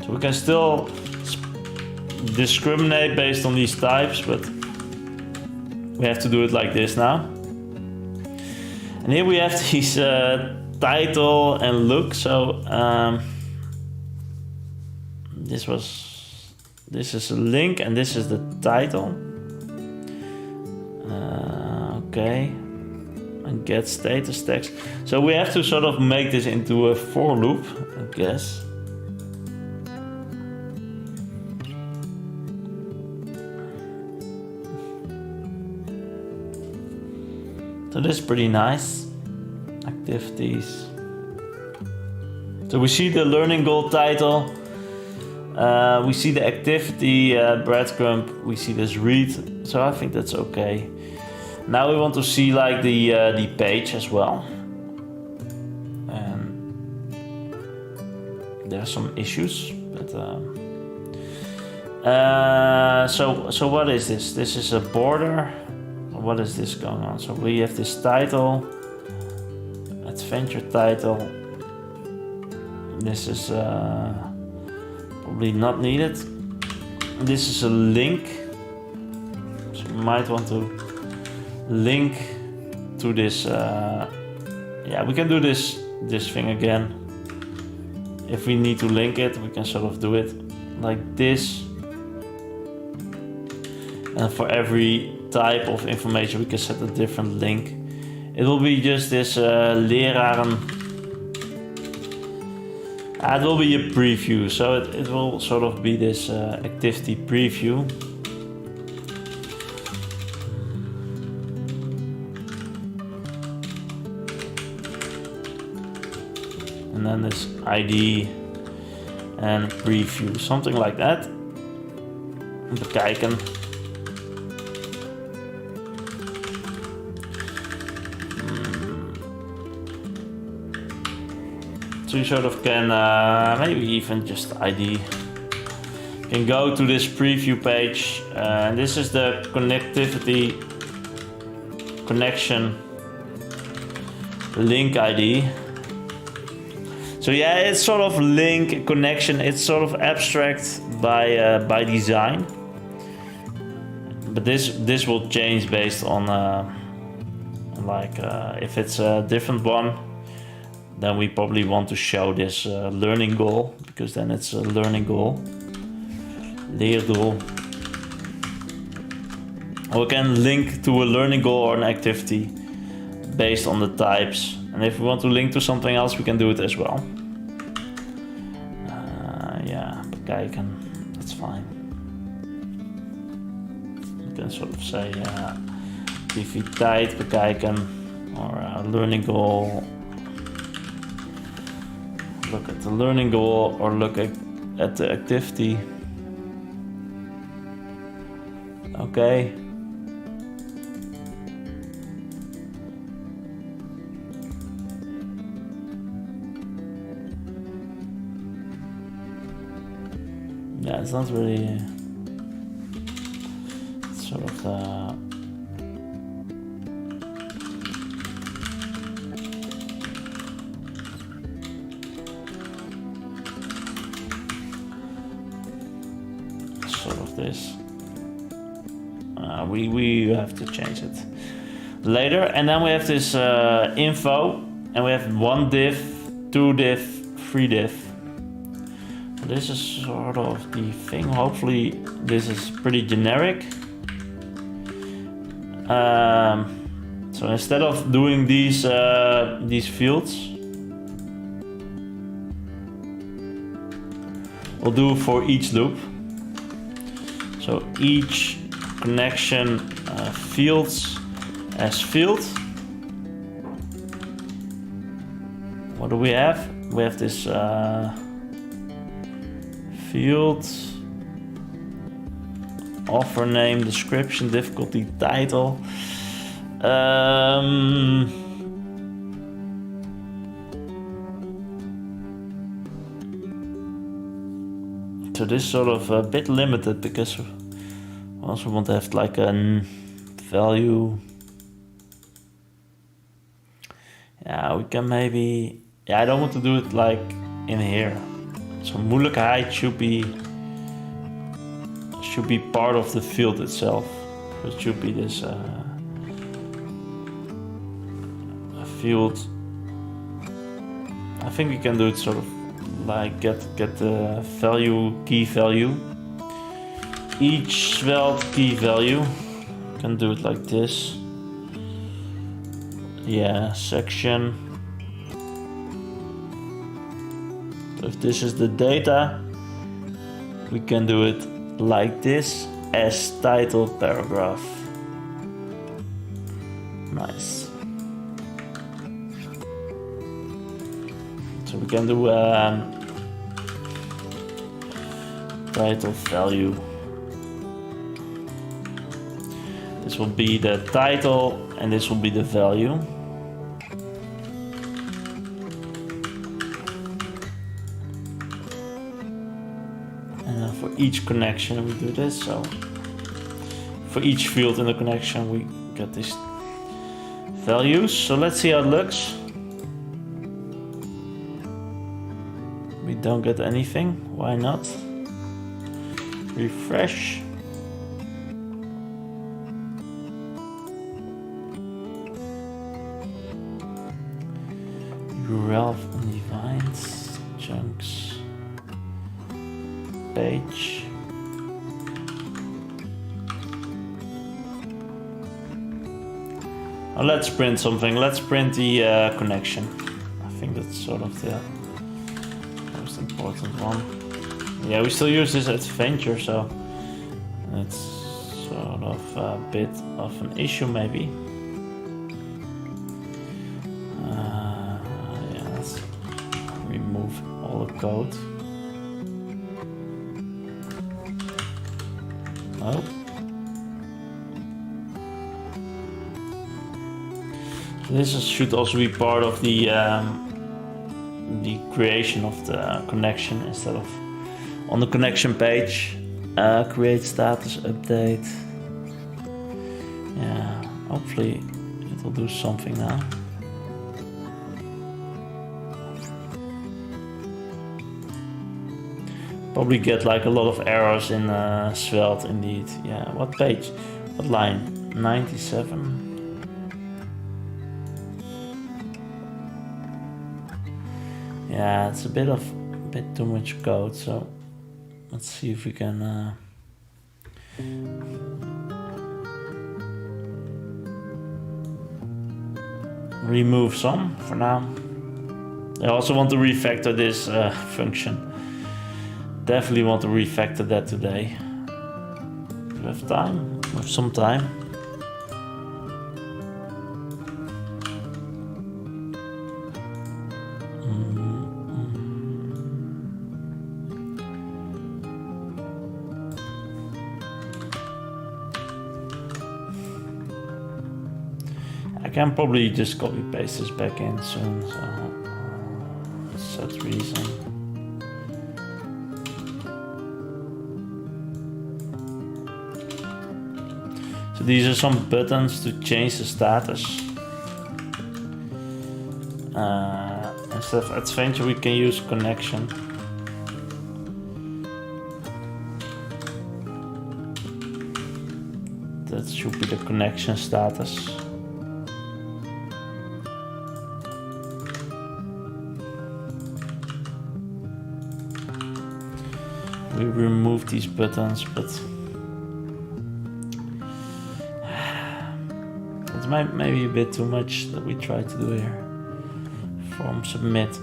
So we can still discriminate based on these types, but we have to do it like this now. And here we have these title and look. So this is a link and this is the title. Okay, and get status text. So we have to sort of make this into a for loop, I guess. So this is pretty nice. Activities. So we see the learning goal title. We see the activity breadcrumb. We see this read. So I think that's okay. Now we want to see like the page as well. And there are some issues. But, so what is this? This is a border. What is this going on? So we have this title, adventure title. This is probably not needed. This is a link. So you might want to link to this. Yeah, we can do this thing again. If we need to link it, we can sort of do it like this. And for every type of information, we can set a different link. It will be just this leraren. It will be a preview, so it will sort of be this activity preview. And then this ID and preview, something like that. Bekijken. So you sort of can, maybe even just ID. You can go to this preview page, and this is the connectivity connection link ID. So yeah, it's sort of link connection. It's sort of abstract by design, but this will change based on if it's a different one. Then we probably want to show this learning goal, because then it's a learning goal. Leerdoel. Or we can link to a learning goal or an activity based on the types. And if we want to link to something else, we can do it as well. Yeah, bekijken. That's fine. You can sort of say activiteit bekijken or learning goal. Look at the learning goal or look at the activity. Okay. Yeah, it's not really sort of this. We have to change it later. And then we have this info, and we have 1 div, 2 div, 3 div. This is sort of the thing. Hopefully this is pretty generic. So instead of doing these fields, we'll do for each loop. So each connection fields as field. What do we have? We have this field, offer name, description, difficulty, title. So this is sort of a bit limited because we also want to have like a value. Yeah, we can maybe. Yeah, I don't want to do it like in here. So moeilijkheid should be part of the field itself. It should be this a field. I think we can do it sort of like get the value, key value. Each svelte key value. You can do it like this. Yeah, section. If this is the data, we can do it like this as title paragraph. Nice. can do title value. This will be the title and this will be the value. And then for each connection we do this. So for each field in the connection we get these values. So let's see how it looks. We don't get anything. Why not? Refresh. URL of undefined chunks. Page. Now let's print something. Let's print the connection. I think that's sort of the most important one. Yeah, we still use this adventure, so it's sort of a bit of an issue maybe. Yeah, let's remove all the code. Oh. This should also be part of the creation of the connection instead of on the connection page. Create status update. Yeah, hopefully it will do something now. Probably get like a lot of errors in Svelte indeed. Yeah, what page? What line? 97. Yeah, it's a bit too much code, so let's see if we can remove some for now. I also want to refactor this function. Definitely want to refactor that today. Do we have time? We have some time. I can probably just copy paste this back in soon, so set reason. So these are some buttons to change the status. Instead of adventure we can use connection. That should be the connection status. We remove these buttons, but it's maybe a bit too much that we try to do here. Form submit.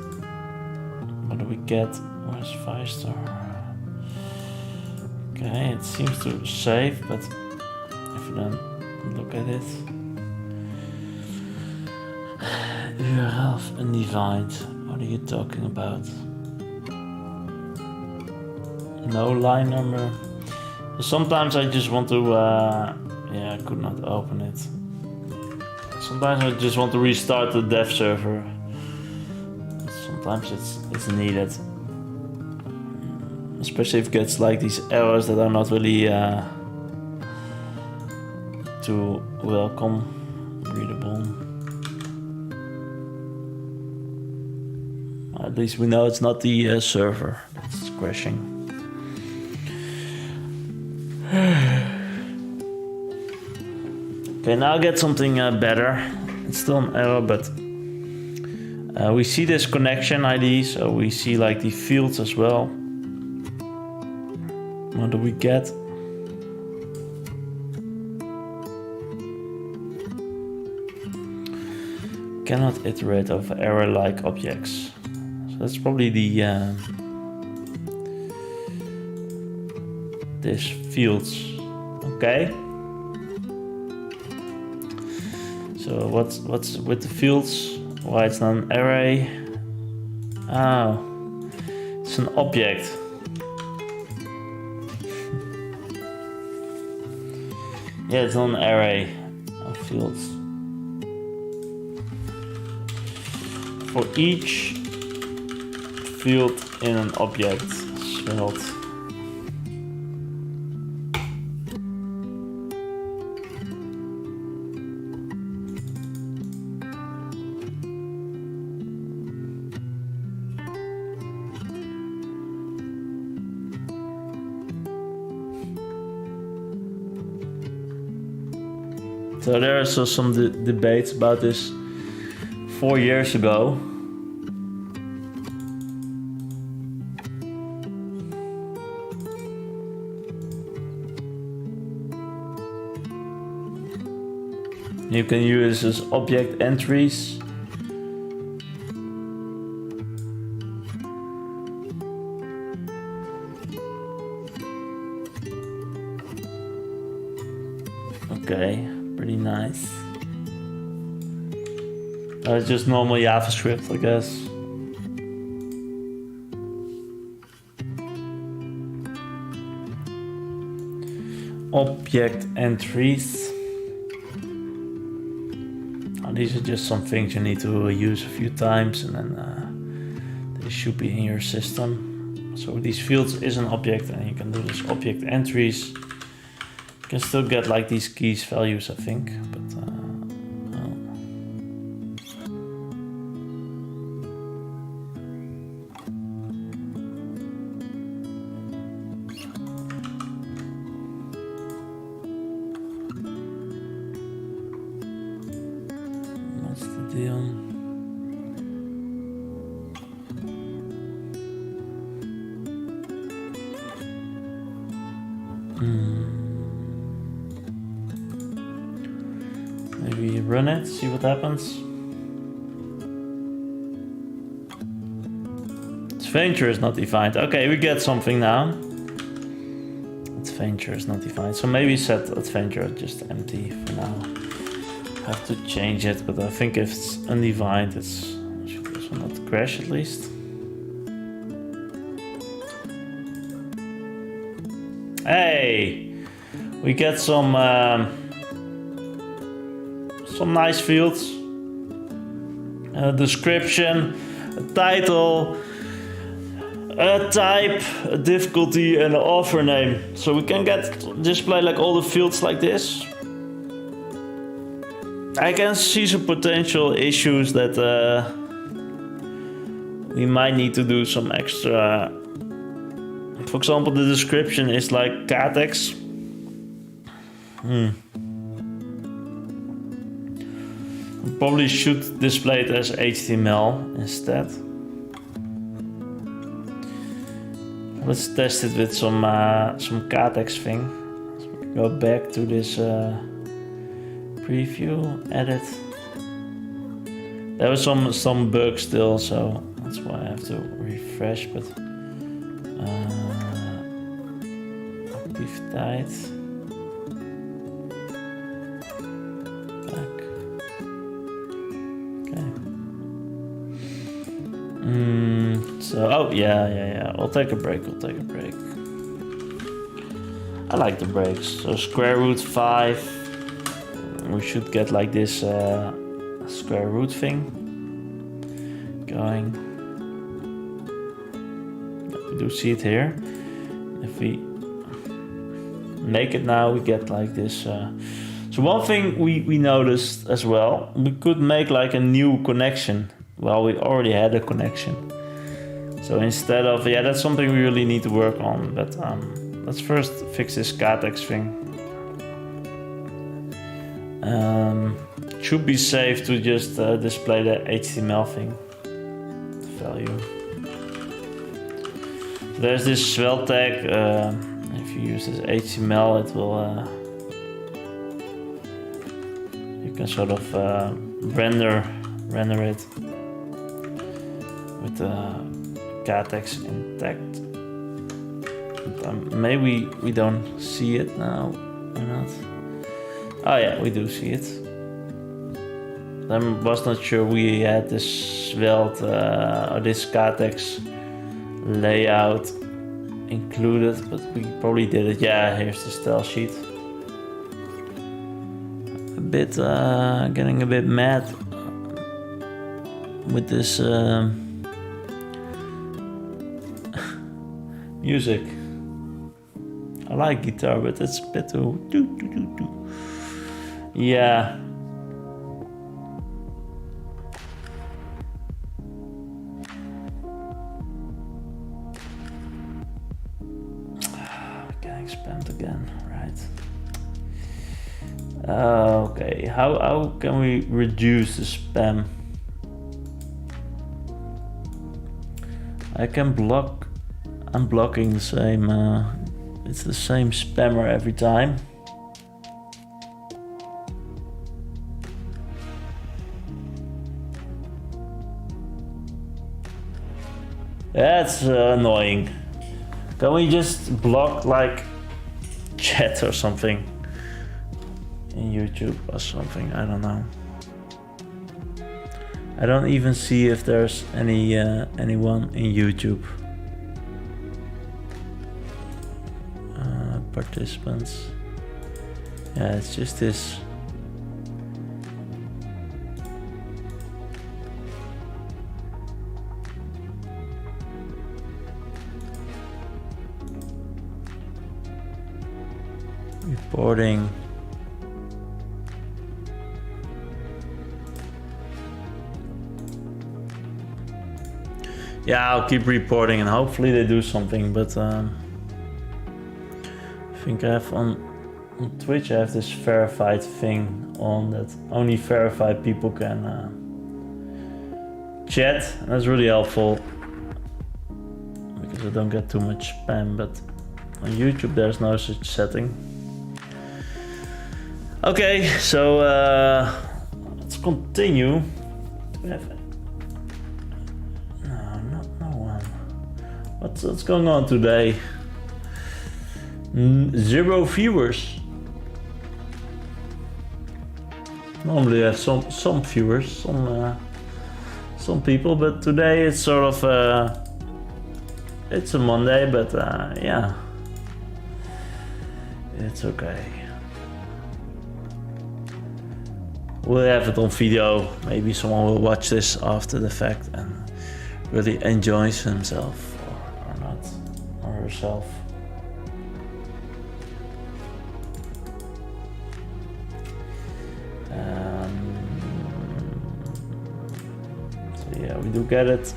What do we get? Where's Firestore? Okay, it seems to save, but if you don't look at it, URL of undefined. What are you talking about? No line number. Sometimes I just want to yeah, I could not open it. Sometimes I just want to restart the dev server. Sometimes it's needed, especially if it gets like these errors that are not really too welcome, readable. At least we know it's not the server that's crashing. Okay, now I get something better. It's still an error, but we see this connection ID, so we see like the fields as well. What do we get? Cannot iterate over error-like objects. So that's probably the this fields. Okay. So what's with the fields? Why it's not an array? Oh, it's an object. Yeah, it's not an array of fields. For each field in an object, svelte. So there are some debates about this 4 years ago. You can use as object entries. Okay, pretty nice. It's just normal JavaScript, I guess. Object entries. These are just some things you need to use a few times and then they should be in your system. So these fields is an object and you can do this object entries. You can still get like these keys values, I think, but what's the deal? Maybe run it, see what happens. Adventure is not defined. Okay, we get something now. Adventure is not defined. So maybe set adventure just empty for now. Have to change it, but I think if it's undefined, it should also not crash at least. Hey, we get some nice fields. A description, a title, a type, a difficulty, and an author name. So we can display like all the fields like this. I can see some potential issues that we might need to do some extra. For example, the description is like Catex. Probably should display it as HTML instead. Let's test it with some Catex thing. So we can go back to this preview, edit. There was some bugs still, so that's why I have to refresh. But activiteit. So, oh yeah. I'll take a break. I like the breaks. So square root 5. We should get like this square root thing going. We do see it here. If we make it now, we get like this. So one thing we noticed as well, we could make like a new connection. Well, we already had a connection. So instead of, that's something we really need to work on. But let's first fix this Catex thing. Should be safe to just display the HTML thing. The value. There's this svelte tag. If you use this HTML, it will. You can sort of render it with Catex intact. Maybe we don't see it now or not. Oh yeah, we do see it. I was not sure we had this Svelte or this Catex layout included, but we probably did it. Yeah, here's the style sheet. A bit getting a bit mad with this music. I like guitar, but it's a bit too yeah. Getting spammed again, right? Okay, how can we reduce the spam? I can block. I'm blocking the same. It's the same spammer every time. That's annoying. Can we just block like chat or something in YouTube or something? I don't know. I don't even see if there's anyone in YouTube. Participants. Yeah, it's just this. Reporting. Yeah, I'll keep reporting and hopefully they do something, but I think I have on Twitch I have this verified thing on that only verified people can chat, and that's really helpful because I don't get too much spam, but on YouTube there's no such setting. Okay, so let's continue. Do we have no one. What's going on today? 0 viewers. Normally I have some viewers, some people, but today it's sort of it's a Monday, but yeah, it's okay. We'll have it on video. Maybe someone will watch this after the fact and really enjoys himself or not, or herself. So yeah, we do get it.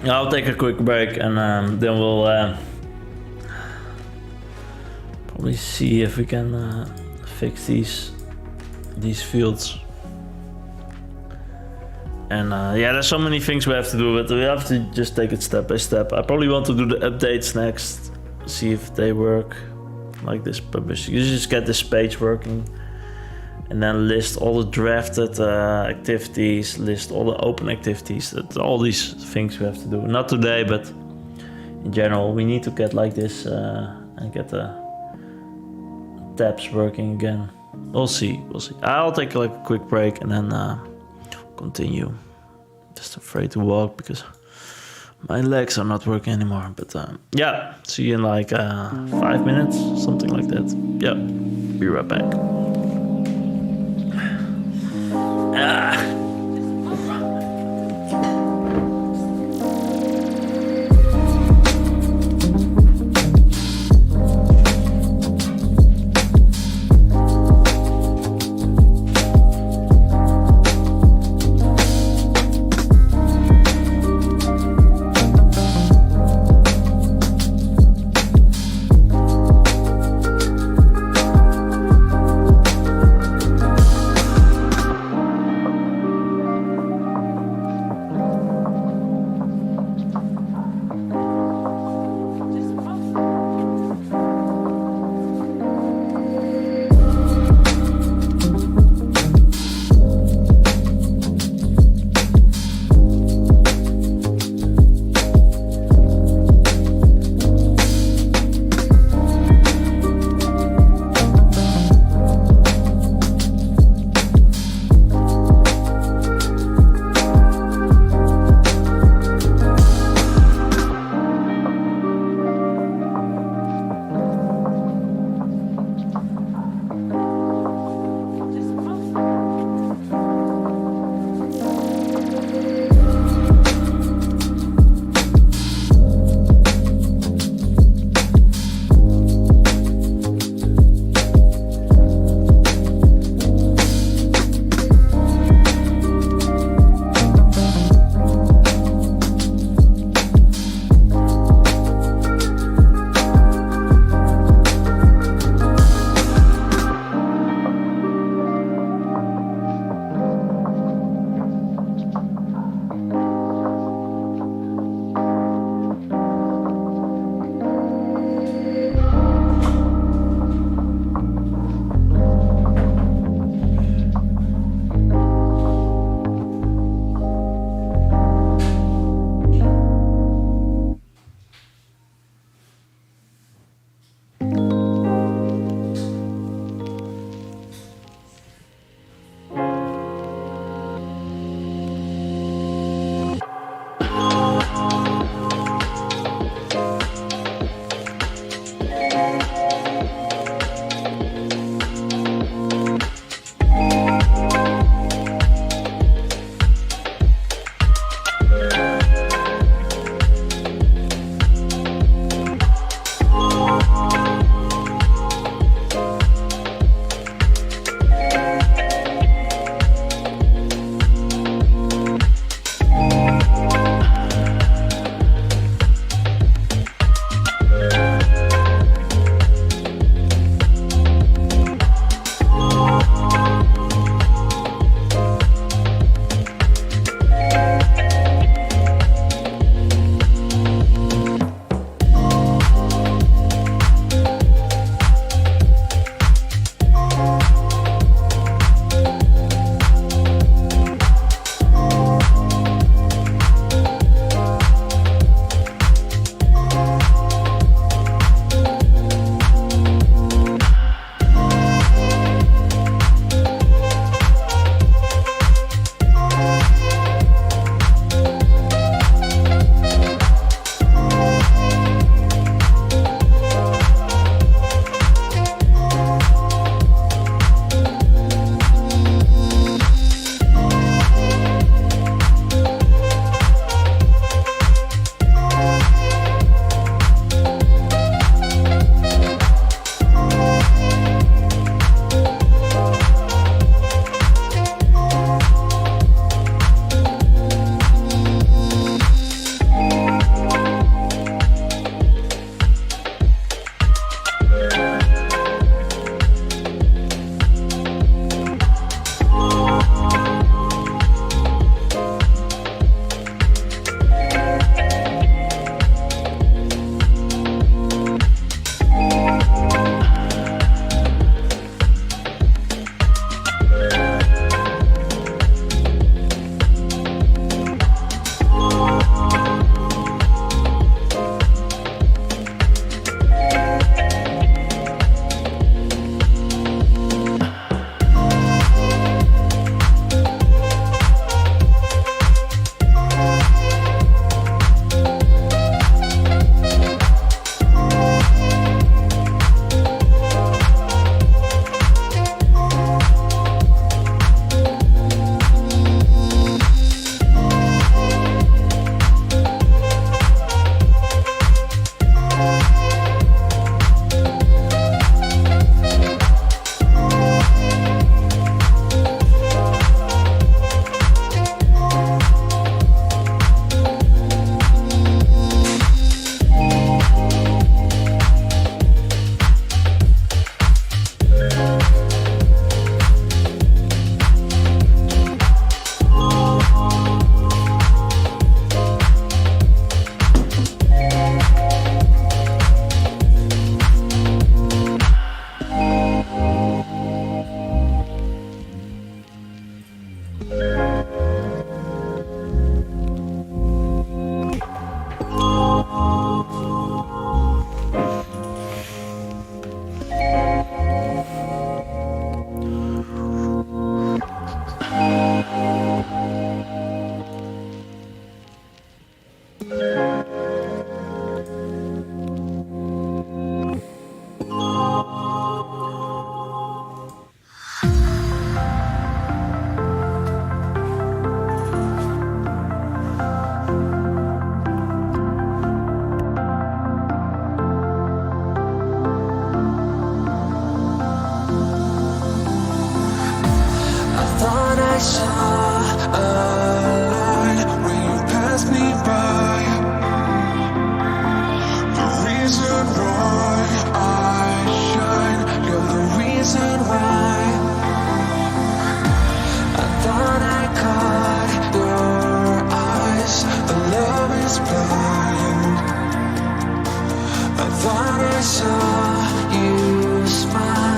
I'll take a quick break and then we'll probably see if we can fix these fields. And yeah, there's so many things we have to do, but we have to just take it step by step. I probably want to do the updates next, see if they work, like this publish. You just get this page working, and then list all the drafted activities, list all the open activities. That's all these things we have to do. Not today, but in general, we need to get like this and get the tabs working again. We'll see. I'll take like a quick break and then continue. Just afraid to walk because my legs are not working anymore. But yeah, see you in like 5 minutes, something like that. Yeah, be right back. saw a light when you passed me by. The reason why I shine, you're the reason why. I thought I caught your eyes, but love is blind. I thought I saw you smile.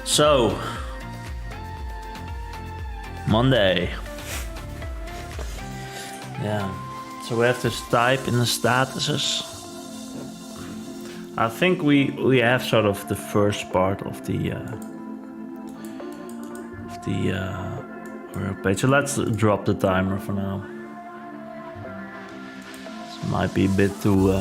So, Monday. Yeah, so we have to type in the statuses. I think we have sort of the first part of the work page. So let's drop the timer for now. This might be a bit too.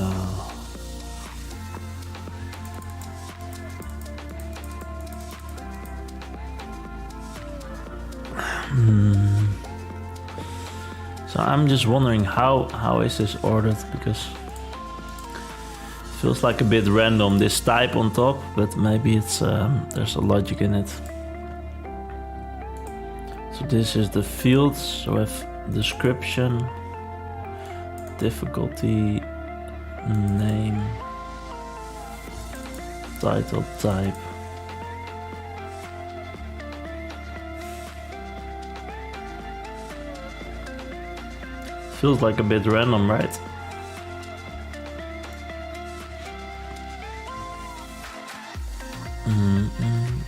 So I'm just wondering how is this ordered, because it feels like a bit random, this type on top, but maybe it's there's a logic in it. So this is the fields, so we have description, difficulty, name, title, type. Feels like a bit random, right?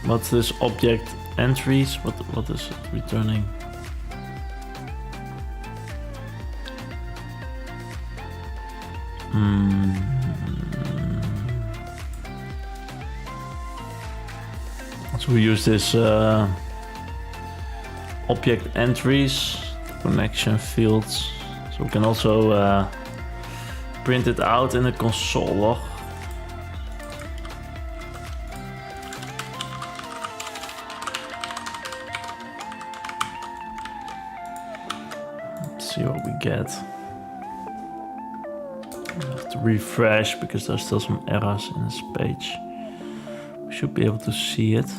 What's this object entries? What is it returning? So we use this object entries, connection fields. So we can also print it out in a console log. Let's see what we get. I have to refresh because there's still some errors in this page. We should be able to see it.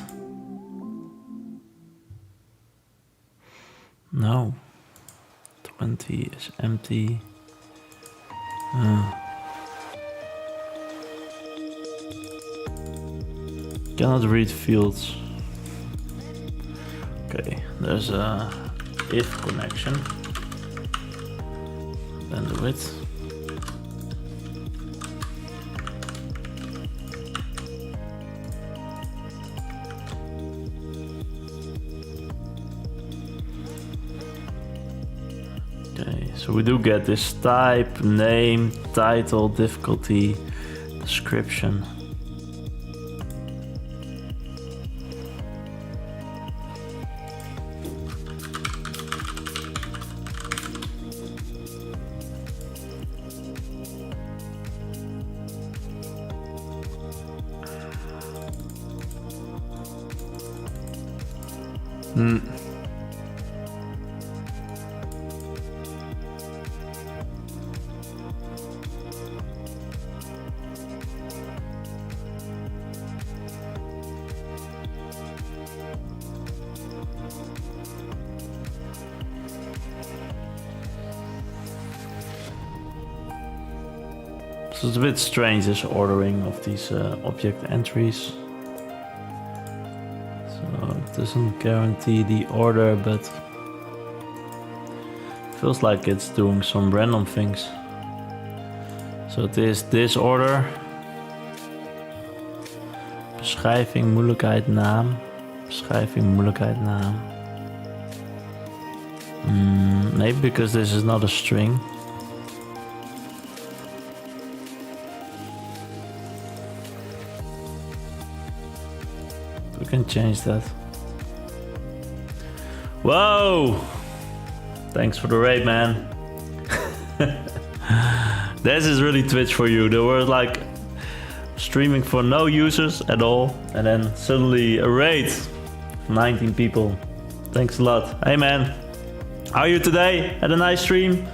No. 20 is empty. Cannot read fields. Okay, there's a if connection. Then the width. Okay, so we do get this type, name, title, difficulty, description. So it's a bit strange, this ordering of these object entries. So it doesn't guarantee the order, but feels like it's doing some random things. So it is this order. Beschrijving, moeilijkheid, naam. Beschrijving, moeilijkheid, naam. Maybe because this is not a string. We can change that. Whoa! Thanks for the raid, man. This is really Twitch for you. There were like streaming for no users at all, and then suddenly a raid. 19 people. Thanks a lot. Hey man, how are you today? Had a nice stream?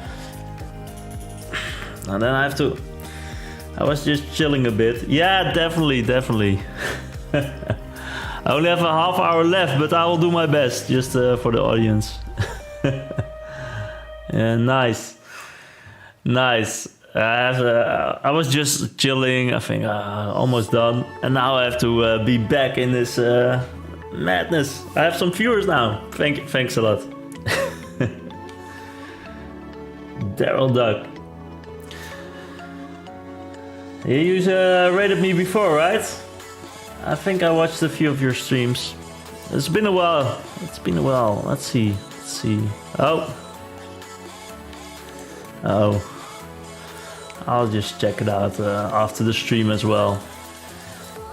And then I was just chilling a bit. Yeah, definitely. I only have a half hour left, but I will do my best just for the audience. Yeah, nice. I was just chilling, I think almost done. And now I have to be back in this madness. I have some viewers now. Thanks a lot. Daryl Duck. You rated me before, right? I think I watched a few of your streams. It's been a while. Let's see. Oh. I'll just check it out after the stream as well.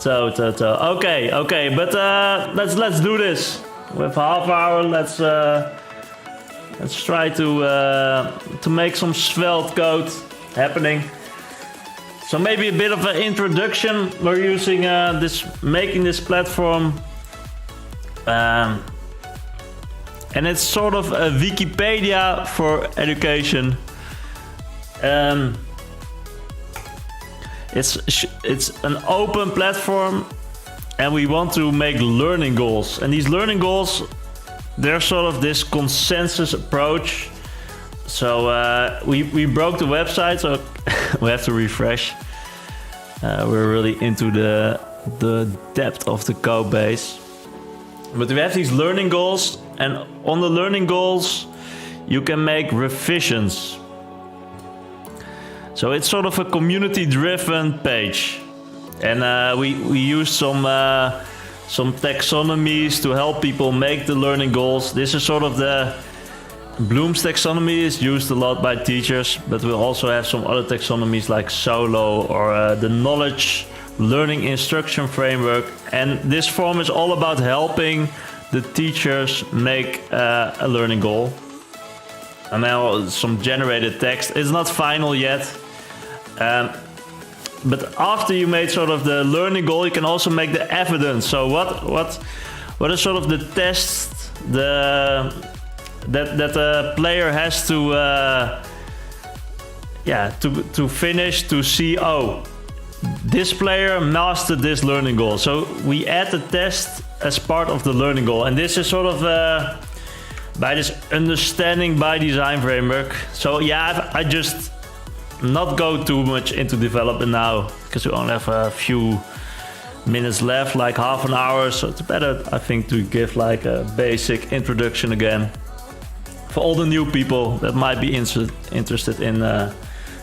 Okay, but let's do this. We have half hour. Let's try to make some svelte code happening. So maybe a bit of an introduction. We're using making this platform and it's sort of a Wikipedia for education. It's an open platform, and we want to make learning goals. And these learning goals, they're sort of this consensus approach. So we broke the website, so we have to refresh. We're really into the depth of the code base. But we have these learning goals, and on the learning goals, you can make revisions. So it's sort of a community-driven page, and we use some taxonomies to help people make the learning goals. This is sort of the Bloom's taxonomy is used a lot by teachers, but we also have some other taxonomies like Solo or the knowledge learning instruction framework. And this form is all about helping the teachers make a learning goal. And now some generated text. It's not final yet. But after you made sort of the learning goal, you can also make the evidence. So what is sort of the test that the player has to finish to see, oh, this player mastered this learning goal. So we add the test as part of the learning goal, and this is sort of by this understanding by design framework. So yeah, I just not go too much into development now because we only have a few minutes left, like half an hour. So it's better, I think, to give like a basic introduction again for all the new people that might be interested in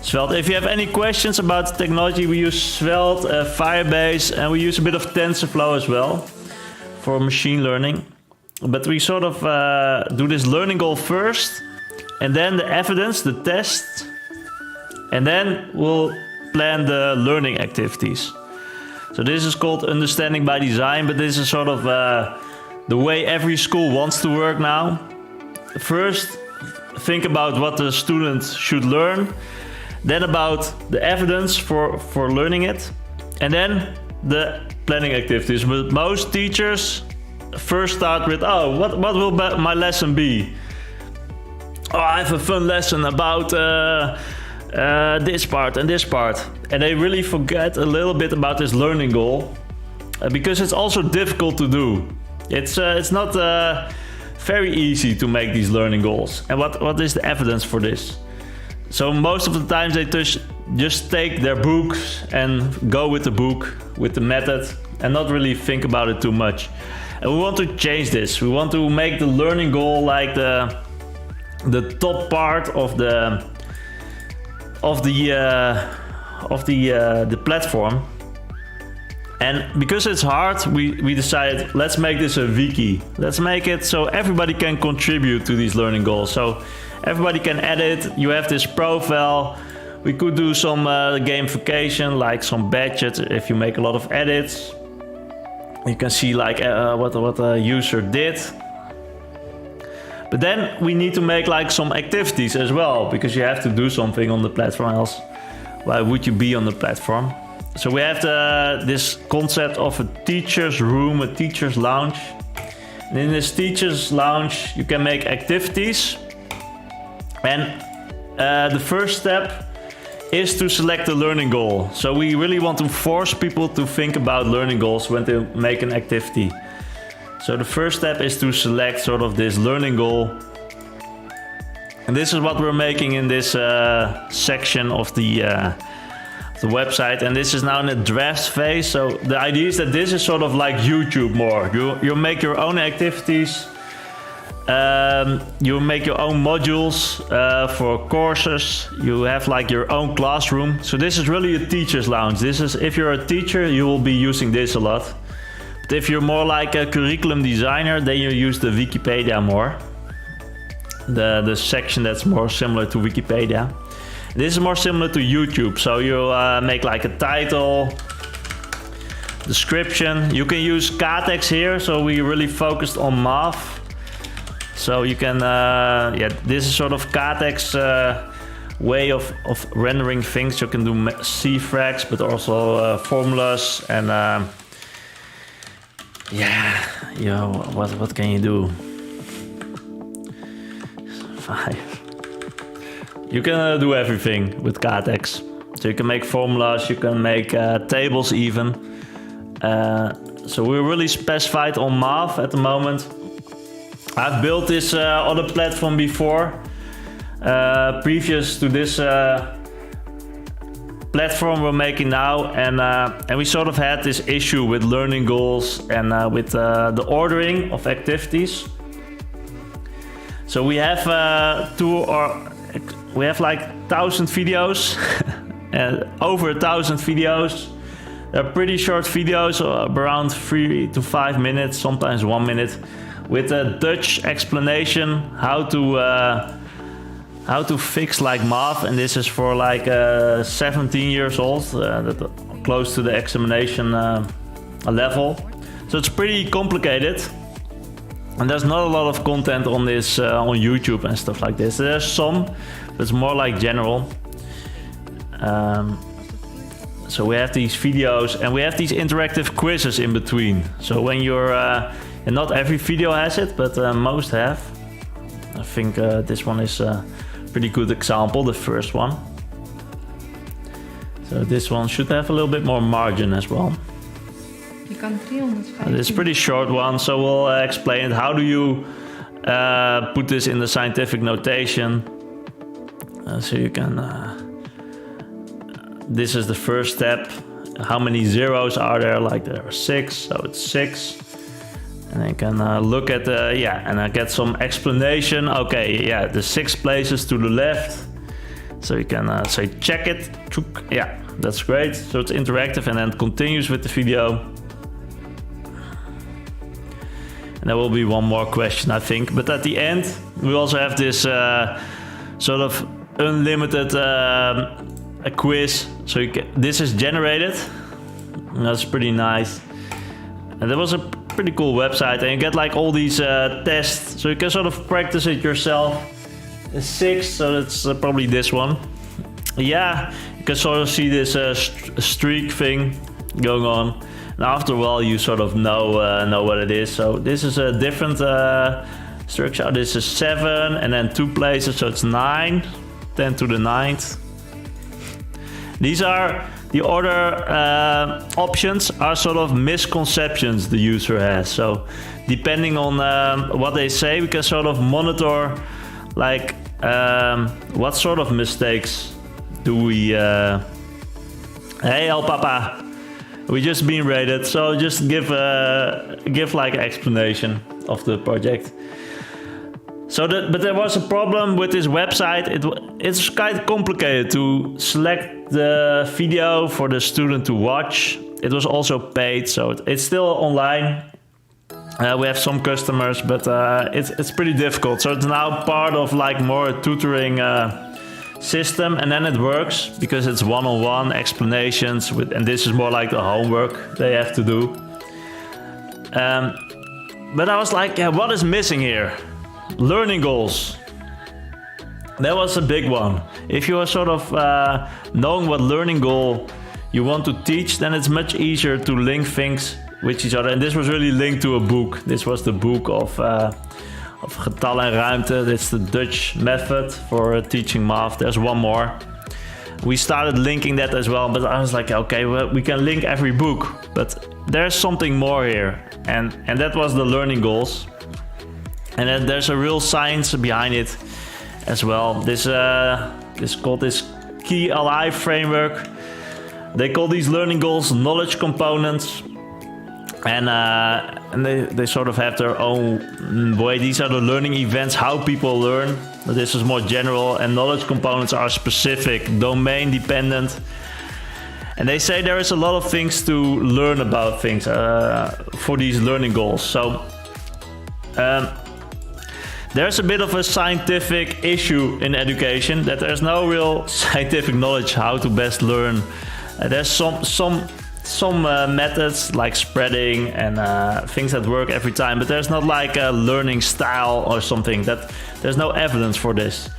Svelte. If you have any questions about technology, we use Svelte, Firebase, and we use a bit of TensorFlow as well for machine learning. But we sort of do this learning goal first, and then the evidence, the test, and then we'll plan the learning activities. So this is called understanding by design, but this is sort of the way every school wants to work now. First, think about what the students should learn, then about the evidence for learning it, and then the planning activities. But most teachers first start with, oh, what will my lesson be? Oh, I have a fun lesson about this part and this part. And they really forget a little bit about this learning goal because it's also difficult to do. It's not very easy to make these learning goals. And what is the evidence for this? So most of the times they just take their books and go with the book, with the method, and not really think about it too much. And we want to change this. We want to make the learning goal like the top part of the platform. And because it's hard, we decided, let's make this a wiki. Let's make it so everybody can contribute to these learning goals. So everybody can edit. You have this profile. We could do some gamification, like some badges if you make a lot of edits. You can see like what a user did. But then we need to make like some activities as well, because you have to do something on the platform, else why would you be on the platform? So we have this concept of a teacher's room, a teacher's lounge. And in this teacher's lounge, you can make activities. And the first step is to select a learning goal. So we really want to force people to think about learning goals when they make an activity. So the first step is to select sort of this learning goal. And this is what we're making in this section of the website. And this is now in the draft phase. So the idea is that this is sort of like YouTube more. You make your own activities. You make your own modules for courses. You have like your own classroom. So this is really a teacher's lounge. This is, if you're a teacher, you will be using this a lot. But if you're more like a curriculum designer, then you use the Wikipedia more. The section that's more similar to Wikipedia. This is more similar to YouTube. So you make like a title, description. You can use KTeX here. So we really focused on math. So you can, this is sort of KTeX way of rendering things. You can do CFrags, but also formulas and what can you do? 5. You can do everything with KTeX. So you can make formulas, you can make tables even. So we're really specified on math at the moment. I've built this other platform before, previous to this platform we're making now, and we sort of had this issue with learning goals and with the ordering of activities. So we have like 1,000 videos, over 1,000 videos. They're pretty short videos, around 3 to 5 minutes, sometimes 1 minute, with a Dutch explanation how to fix like math. And this is for like 17 years old, close to the examination level. So it's pretty complicated. And there's not a lot of content on this on YouTube and stuff like this. There's some, but it's more like general. So we have these videos and we have these interactive quizzes in between. So when you're, and not every video has it, but most have. I think this one is a pretty good example, the first one. So this one should have a little bit more margin as well. It's a pretty short one, so we'll explain it. How do you put this in the scientific notation? So you can... this is the first step. How many zeros are there? Like there are 6, so it's 6. And I can look at the, and I get some explanation. Okay, yeah, the 6 places to the left. So you can say check it. Yeah, that's great. So it's interactive and then it continues with the video. And there will be one more question, I think. But at the end, we also have this sort of unlimited a quiz. So this is generated. And that's pretty nice. And that was a pretty cool website. And you get like all these tests. So you can sort of practice it yourself. 6, so that's probably this one. Yeah, you can sort of see this streak thing going on. And after a while, you sort of know what it is. So this is a different structure. This is 7 and then 2 places, so it's 9, 10 to the 9th. These are the other options are sort of misconceptions the user has. So depending on what they say, we can sort of monitor like what sort of mistakes do we... Hey, El Papa. We just been rated, so just give like an explanation of the project. So but there was a problem with this website. It's quite complicated to select the video for the student to watch. It was also paid, so it's still online. We have some customers, but it's pretty difficult. So it's now part of like more tutoring system, and then it works because it's one-on-one explanations with, and this is more like the homework they have to do. But I was like, what is missing here? Learning goals. That was a big one. If you are sort of knowing what learning goal you want to teach, then it's much easier to link things with each other. And this was really linked to a book. This was the book of Getal en Ruimte. It's the Dutch method for teaching math. There's one more. We started linking that as well, but I was like, okay, well, we can link every book, but there's something more here. And that was the learning goals. And then there's a real science behind it as well. This called this Key LI framework. They call these learning goals knowledge components. And they sort of have their own way. These are the learning events, how people learn. This is more general, and knowledge components are specific, domain dependent. And they say there is a lot of things to learn about things for these learning goals. So there's a bit of a scientific issue in education, that there's no real scientific knowledge how to best learn. There's some methods like spreading and things that work every time, but there's not like a learning style or something. That there's no evidence for this,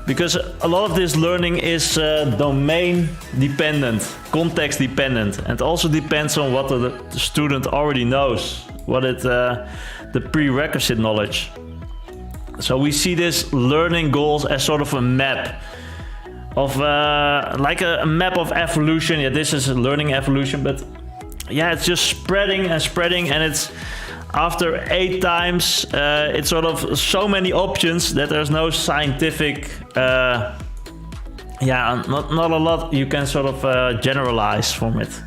because a lot of this learning is domain dependent, context dependent, and also depends on what the student already knows, what the prerequisite knowledge. So we see this learning goals as sort of a map of like a map of evolution. Yeah, this is a learning evolution, but yeah, it's just spreading and spreading, and it's after 8 times, it's sort of so many options that there's no scientific, not a lot you can sort of generalize from it.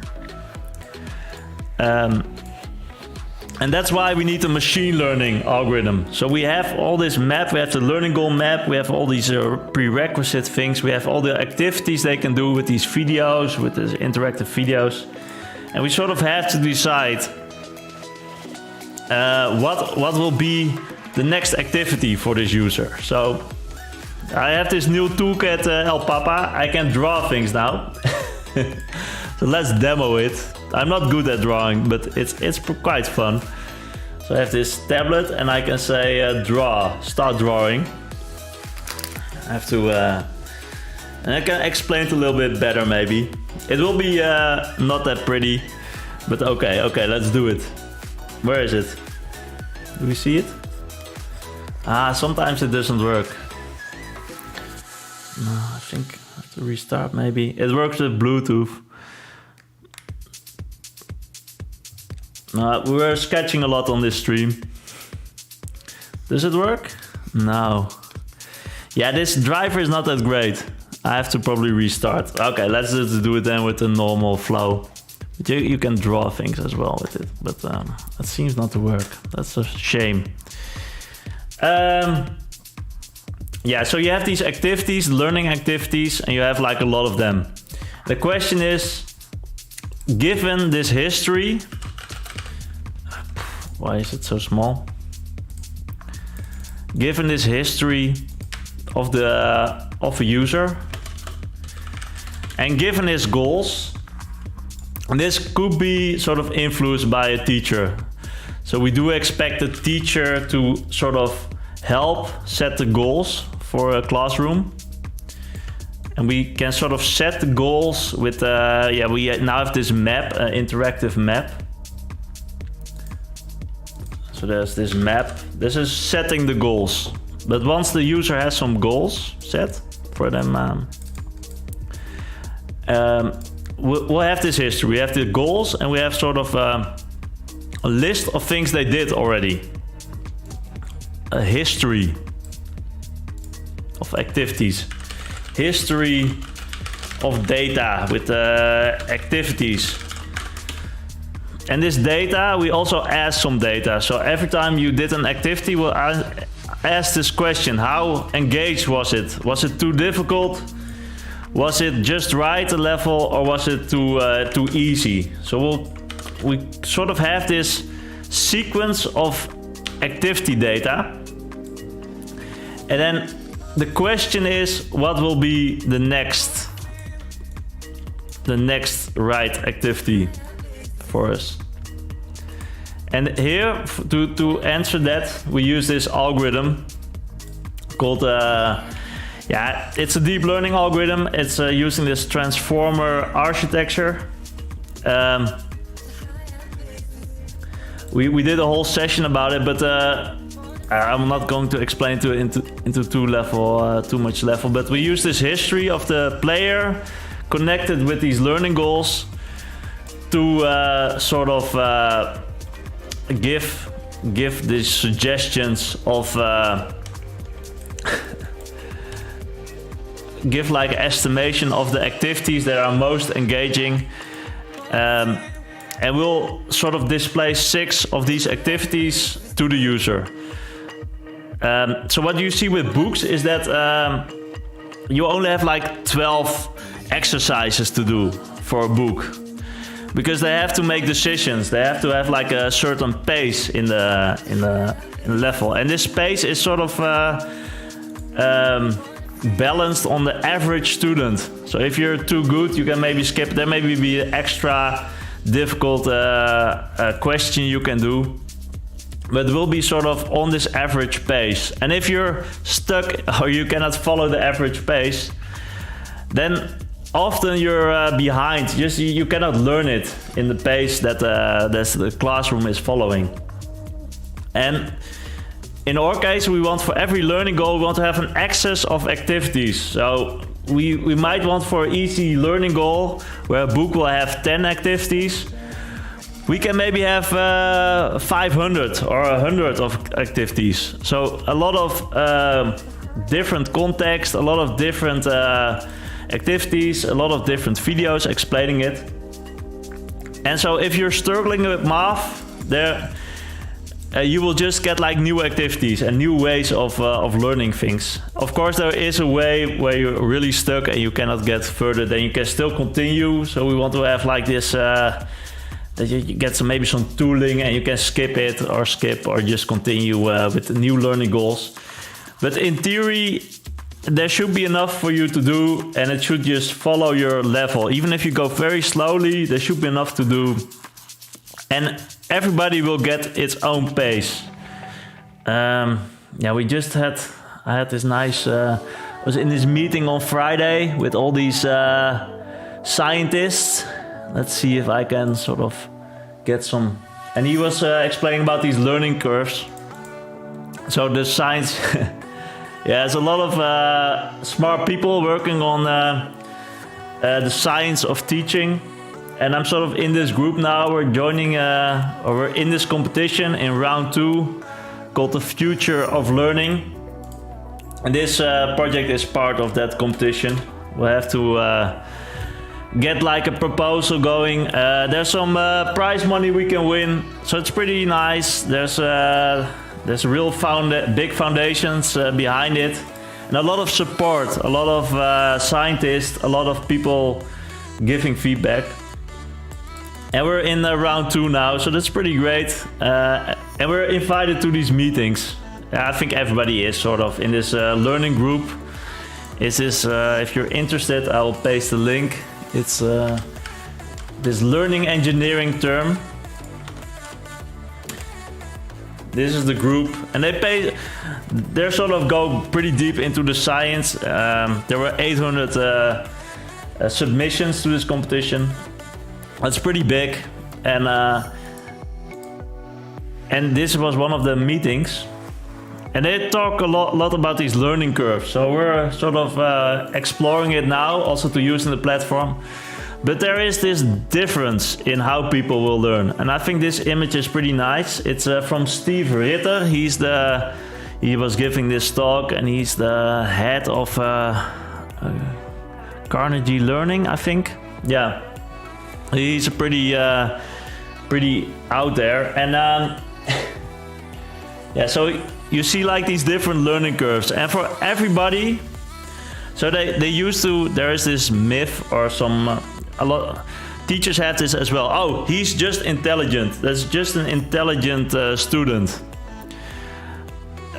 And that's why we need a machine learning algorithm. So we have all this map, we have the learning goal map, we have all these prerequisite things, we have all the activities they can do with these videos, with these interactive videos. And we sort of have to decide what will be the next activity for this user. So I have this new toolkit, El Papa. I can draw things now. So let's demo it. I'm not good at drawing, but it's quite fun. So I have this tablet and I can say start drawing. I have to, and I can explain it a little bit better maybe. It will be not that pretty, but okay, let's do it. Where is it? Do we see it? Sometimes it doesn't work. No, I think I have to restart maybe. It works with Bluetooth. We were sketching a lot on this stream. Does it work? No. Yeah, this driver is not that great. I have to probably restart. Okay, let's just do it then with the normal flow. But you can draw things as well with it, but that seems not to work. That's a shame. Yeah, so you have these activities, learning activities, and you have like a lot of them. The question is, given this history, why is it so small? Given this history of a user, and given his goals, this could be sort of influenced by a teacher. So we do expect the teacher to sort of help set the goals for a classroom. And we can sort of set the goals with, we now have this map, interactive map. So there's this map. This is setting the goals. But once the user has some goals set for them, we'll have this history. We have the goals and we have sort of a list of things they did already. A history of activities. History of data with activities. And this data, we also ask some data. So every time you did an activity, we'll ask this question: how engaged was it? Was it too difficult? Was it just right a level, or was it too easy? So we sort of have this sequence of activity data, and then the question is, what will be the next right activity for us? And here, to answer that, we use this algorithm called, it's a deep learning algorithm. It's using this transformer architecture. We did a whole session about it, but I'm not going to explain into too much level. But we use this history of the player connected with these learning goals to sort of give these suggestions of give like estimation of the activities that are most engaging, and we'll sort of display 6 of these activities to the user. So what you see with books is that you only have like 12 exercises to do for a book, because they have to make decisions. They have to have like a certain pace in the level, and this pace is sort of balanced on the average student. So if you're too good, you can maybe skip. There maybe be an extra difficult question you can do, but will be sort of on this average pace. And if you're stuck or you cannot follow the average pace, then often you're behind. You cannot learn it in the pace that the classroom is following. And in our case, we want for every learning goal, we want to have an excess of activities. So we might want for easy learning goal, where a book will have 10 activities, we can maybe have 500 or 100 of activities. So a lot of different context, a lot of different activities, a lot of different videos explaining it. And so if you're struggling with math, you will just get like new activities and new ways of learning things. Of course, there is a way where you're really stuck and you cannot get further, then you can still continue. So we want to have like this, that you get maybe some tooling and you can skip or just continue with the new learning goals. But in theory, there should be enough for you to do, and it should just follow your level. Even if you go very slowly, there should be enough to do. And everybody will get its own pace. I had this nice, was in this meeting on Friday with all these scientists. Let's see if I can sort of get some. And he was explaining about these learning curves. So the science, there's a lot of smart people working on the science of teaching. And I'm sort of in this group now. We're joining, or we're in this competition in round 2 called the Future of Learning. And this project is part of that competition. We'll have to get like a proposal going. There's some prize money we can win, so it's pretty nice. There's real big foundations behind it, and a lot of support, a lot of scientists, a lot of people giving feedback. And we're in round 2 now, so that's pretty great. And we're invited to these meetings. I think everybody is sort of in this learning group. If you're interested, I will paste the link. It's this learning engineering term. This is the group, and they sort of go pretty deep into the science. There were 800 submissions to this competition. It's pretty big, and this was one of the meetings. And they talk a lot about these learning curves. So we're sort of exploring it now, also to use in the platform. But there is this difference in how people will learn. And I think this image is pretty nice. It's from Steve Ritter. He was giving this talk, and he's the head of Carnegie Learning, I think. Yeah, he's pretty out there. And so you see like these different learning curves, and for everybody, so they used to, there is this myth or a lot teachers have this as well. Oh, he's just intelligent. That's just an intelligent student.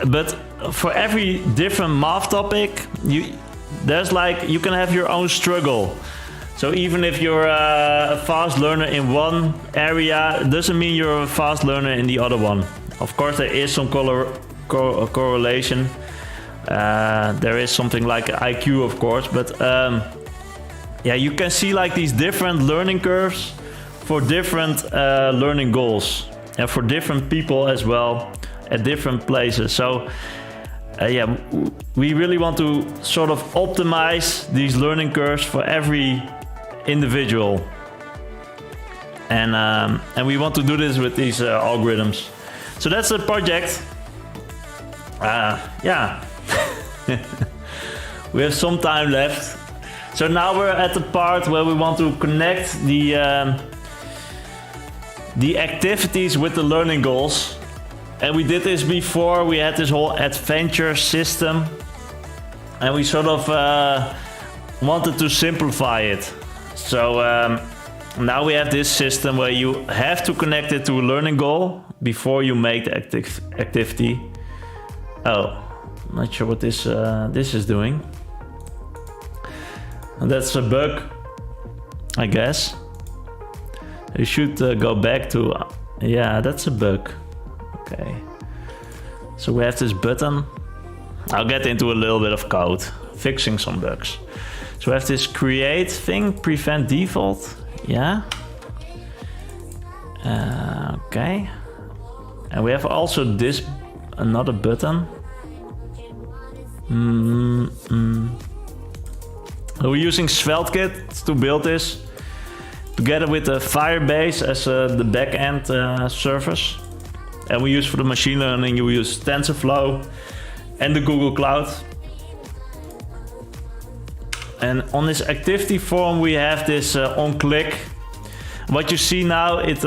But for every different math topic, you can have your own struggle. So even if you're a fast learner in one area, it doesn't mean you're a fast learner in the other one. Of course, there is some correlation. There is something like IQ, of course, but you can see like these different learning curves for different learning goals, and for different people as well at different places. So we really want to sort of optimize these learning curves for every individual, and we want to do this with these algorithms. So that's the project. We have some time left. So now we're at the part where we want to connect the activities with the learning goals. And we did this before. We had this whole adventure system, and we sort of wanted to simplify it. So now we have this system where you have to connect it to a learning goal before you make the activity. Oh, I'm not sure what this is doing. And that's a bug, I guess. You should go back to, that's a bug. Okay. So we have this button. I'll get into a little bit of code, fixing some bugs. So we have this create thing, prevent default. Yeah. Okay. And we have also this another button. We're using SvelteKit to build this, together with the Firebase as the backend service. And we use for the machine learning, we use TensorFlow and the Google Cloud. And on this activity form, we have this on click. What you see now, it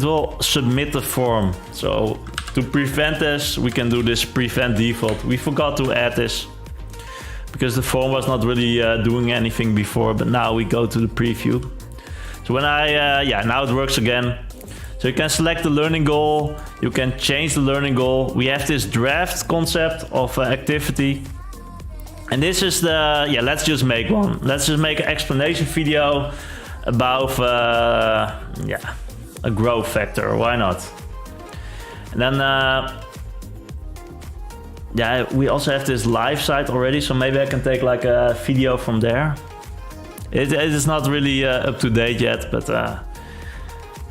will submit the form. So to prevent this, we can do this prevent default. We forgot to add this because the form was not really doing anything before, but now we go to the preview. So when now it works again. So you can select the learning goal, you can change the learning goal. We have this draft concept of activity. And this is the, let's just make one. Let's just make an explanation video about, a growth factor, why not? And then, we also have this live site already, so maybe I can take like a video from there. It is not really up to date yet, but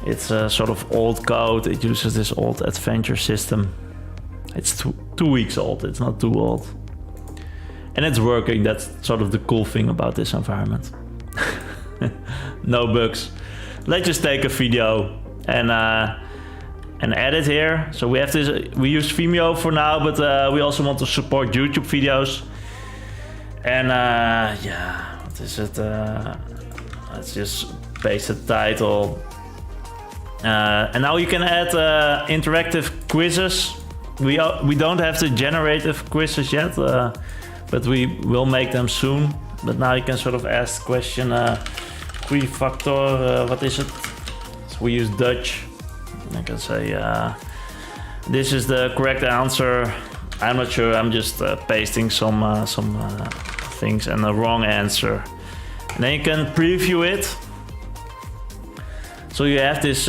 it's sort of old code. It uses this old adventure system. It's 2 weeks old, it's not too old. And it's working, that's sort of the cool thing about this environment. No bugs. Let's just take a video and edit here. So we have this, we use Vimeo for now, but we also want to support YouTube videos. And what is it? Let's just paste the title. And now you can add interactive quizzes. We don't have the generative quizzes yet, but we will make them soon. But now you can sort of ask the question, factor, what is it? So we use Dutch. I can say, this is the correct answer. I'm not sure, I'm just pasting some things and a wrong answer. And then you can preview it. So you have this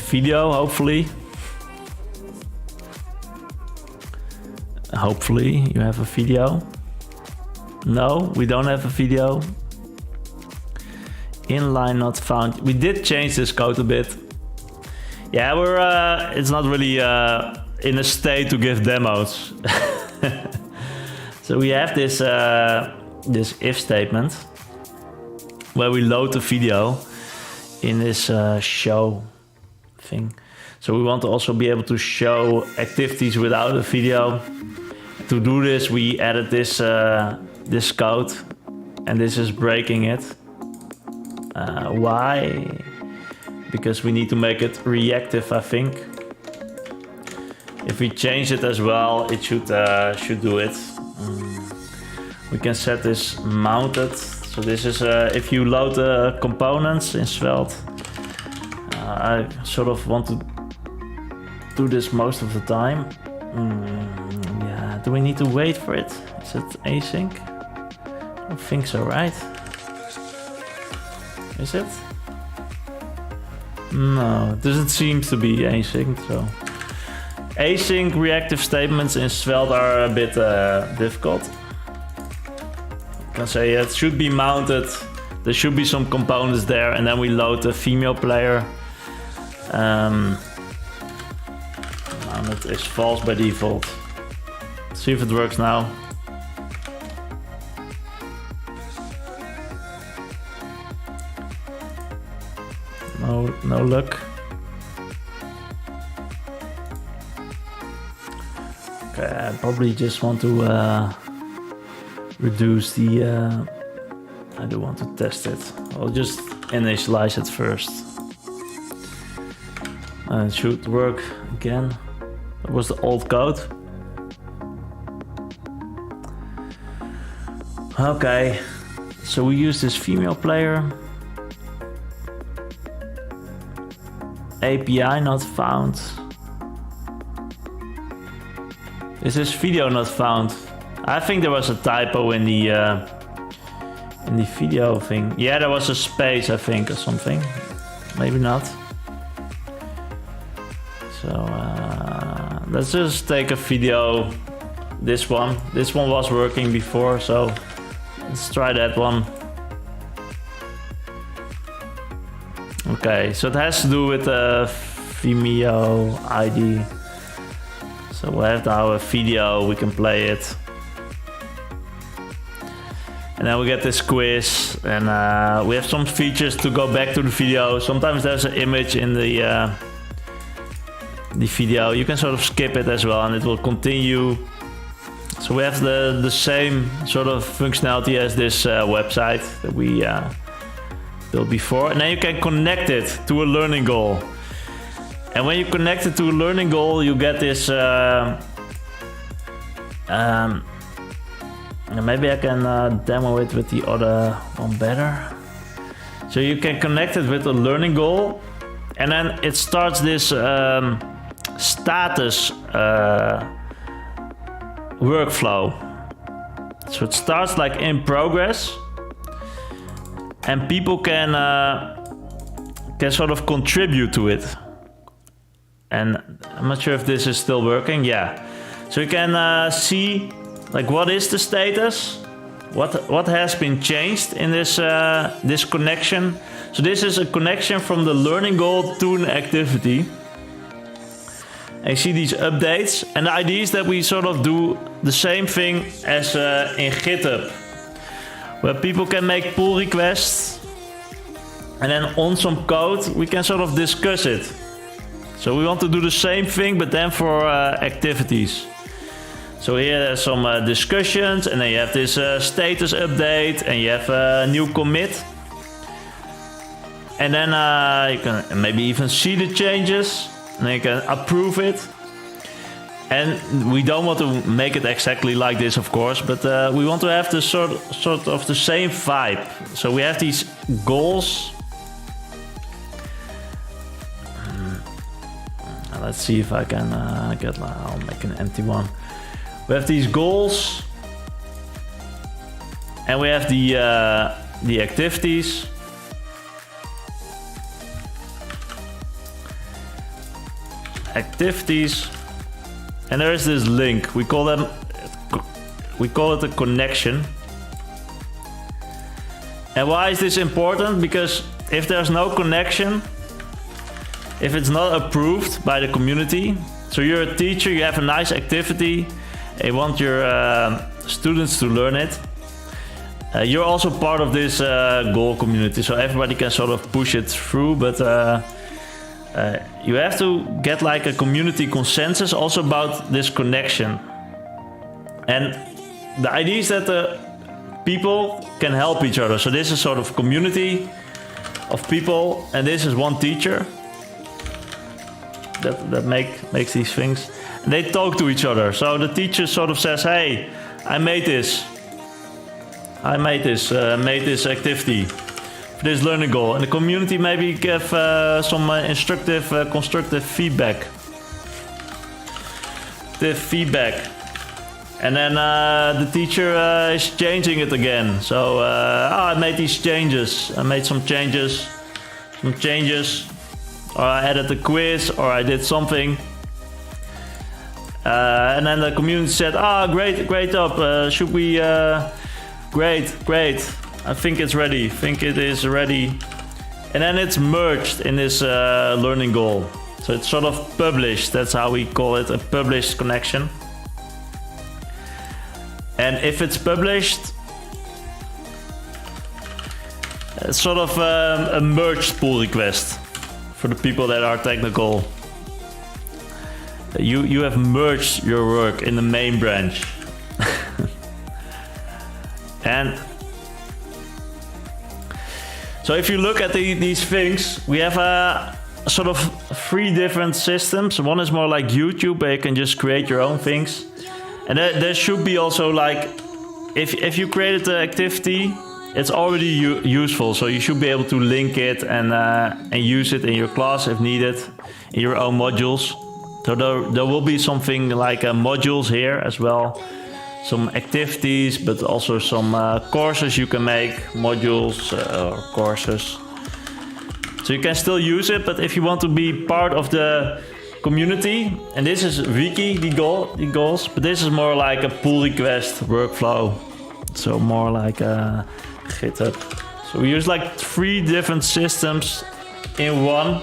video, hopefully. Hopefully you have a video. No, we don't have a video. Inline not found. We did change this code a bit. Yeah, it's not really in a state to give demos. So we have this this if statement where we load the video in this show thing. So we want to also be able to show activities without a video. To do this, we added this this code, and this is breaking it. Why? Because we need to make it reactive, I think. If we change it as well, it should do it. We can set this mounted. So this is if you load the components in Svelte. I sort of want to do this most of the time. Do we need to wait for it? Is it async? I don't think so, right? Is it? No, it doesn't seem to be async, so. Async reactive statements in Svelte are a bit difficult. I can say it should be mounted. There should be some components there, and then we load the Vimeo player. Mounted is false by default. Let's see if it works now. No luck. Okay, I probably just want to reduce the. I do want to test it. I'll just initialize it first. It should work again. That was the old code. Okay, so we use this Vimeo player. API not found. Is this video not found? I think there was a typo in the video thing. Yeah, there was a space, I think, or something. Maybe not. So let's just take a video. This one was working before, so let's try that one. Okay, so it has to do with the Vimeo ID. So we have now a video, we can play it. And then we get this quiz, and we have some features to go back to the video. Sometimes there's an image in the video. You can sort of skip it as well, and it will continue. So we have the same sort of functionality as this website that we built before. And then you can connect it to a learning goal. And when you connect it to a learning goal, you get this... maybe I can demo it with the other one better. So you can connect it with a learning goal, and then it starts this status workflow. So it starts like in progress, and people can sort of contribute to it. And I'm not sure if this is still working. Yeah. So you can see like what is the status, what has been changed in this this connection. So this is a connection from the learning goal to an activity. And you see these updates, and the idea is that we sort of do the same thing as in GitHub, where people can make pull requests, and then on some code we can sort of discuss it. So we want to do the same thing, but then for activities. So here there's some discussions, and then you have this status update, and you have a new commit. And then you can maybe even see the changes, and then you can approve it. And we don't want to make it exactly like this, of course, but we want to have the sort of the same vibe. So we have these goals. Let's see if I can I'll make an empty one. We have these goals, and we have the activities. Activities, and there is this link. We call it a connection. And why is this important? Because if there's no connection, if it's not approved by the community, so you're a teacher, you have a nice activity, and you want your students to learn it, you're also part of this goal community, so everybody can sort of push it through, but you have to get like a community consensus also about this connection. And the idea is that the people can help each other. So this is sort of community of people, and this is one teacher that makes these things, and they talk to each other. So the teacher sort of says, hey, I made this activity for this learning goal, and the community maybe give some instructive constructive feedback, and then the teacher is changing it again. So I made these changes, I made some changes, or I added a quiz, or I did something. And then the community said, great job, should we, great, I think it's ready, it is ready. And then it's merged in this learning goal. So it's sort of published, that's how we call it, a published connection. And if it's published, it's sort of a merged pull request. For the people that are technical, you have merged your work in the main branch. And so if you look at these things, we have sort of 3 different systems. One is more like YouTube, where you can just create your own things. And there should be also like, if you created the activity, it's already useful, so you should be able to link it and use it in your class if needed, in your own modules. So there will be something like modules here as well, some activities, but also some courses you can make, modules or courses. So you can still use it, but if you want to be part of the community, and this is wiki, the goals, but this is more like a pull request workflow, so more like a GitHub. So we use like 3 different systems in one.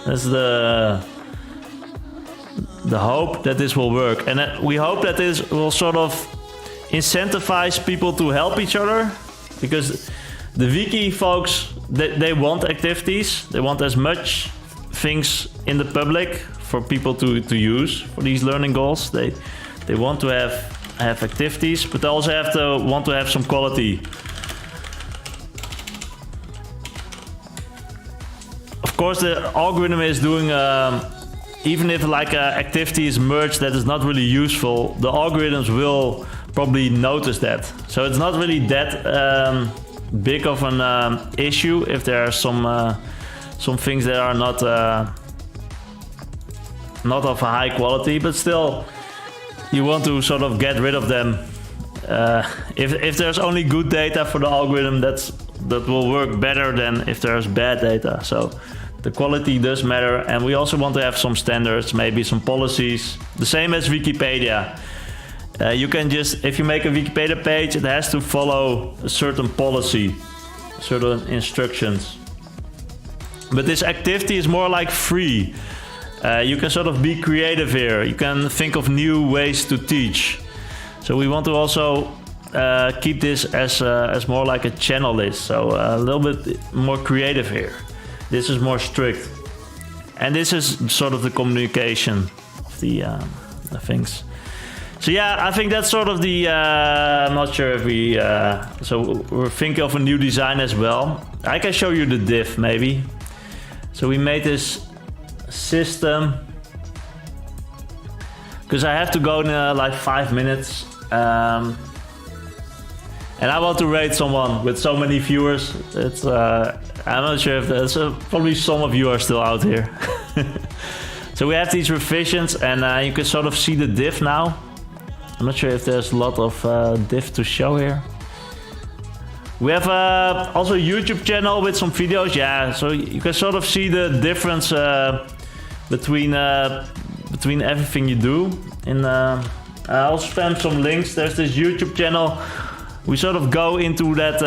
That's the hope that this will work. And we hope that this will sort of incentivize people to help each other, because the wiki folks, they want activities. They want as much things in the public for people to use for these learning goals. They want to have activities, but they also want to have some quality. Of course, the algorithm is doing, even if like an activity is merged that is not really useful, the algorithms will probably notice that. So it's not really that big of an issue if there are some things that are not of a high quality, but still you want to sort of get rid of them. If there's only good data for the algorithm, that will work better than if there's bad data. So the quality does matter, and we also want to have some standards, maybe some policies, the same as Wikipedia. You can just, if you make a Wikipedia page, it has to follow a certain policy, certain instructions. But this activity is more like free. You can sort of be creative here. You can think of new ways to teach. So we want to also keep this as more like a channel list. So a little bit more creative here. This is more strict. And this is sort of the communication of the things. So yeah, I think that's sort of the, I'm not sure if we, so we're thinking of a new design as well. I can show you the diff maybe. So we made this system, because I have to go in like 5 minutes. And I want to rate someone with so many viewers. It's, I'm not sure if there's, probably some of you are still out here. So we have these revisions, and you can sort of see the diff now. I'm not sure if there's a lot of diff to show here. We have also a YouTube channel with some videos. Yeah, so you can sort of see the difference between everything you do. I'll spam some links. There's this YouTube channel. We sort of go into that,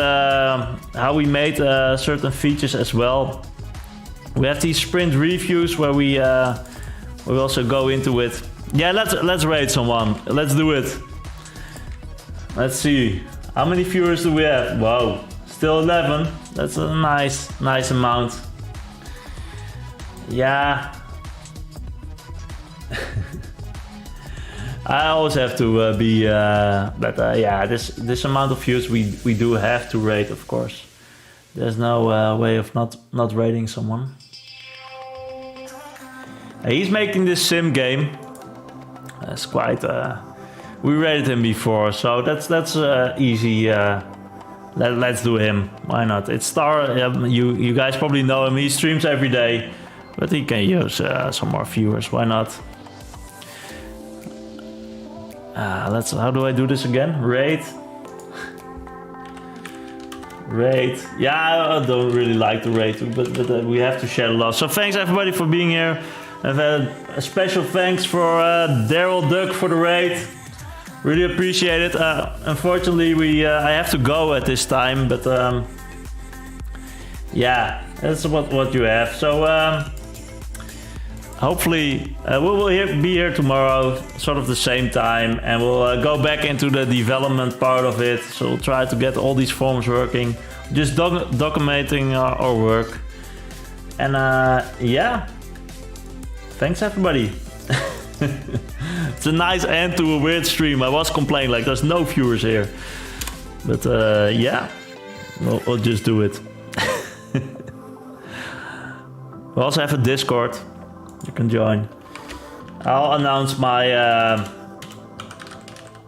how we made certain features as well. We have these sprint reviews where we also go into it. Yeah, let's rate someone. Let's do it. Let's see. How many viewers do we have? Wow, still 11. That's a nice amount. Yeah. I always have to be, but yeah, this amount of views we do have to rate, of course. There's no way of not rating someone. He's making this sim game. That's quite. We rated him before, so that's easy. Let's do him. Why not? It's Star. You guys probably know him. He streams every day, but he can use some more viewers. Why not? How do I do this again? Rate. Rate. Yeah, I don't really like to rate, but we have to share love. So thanks everybody for being here. I've had a special thanks for Daryl Duck for the raid. Really appreciate it. Unfortunately, I have to go at this time, but yeah, that's what you have. So hopefully we will be here tomorrow, sort of the same time, and we'll go back into the development part of it. So we'll try to get all these forms working, just documenting our work. And yeah, thanks everybody. It's a nice end to a weird stream. I was complaining like there's no viewers here, but yeah, we'll just do it. We also have a Discord. You can join. I'll announce my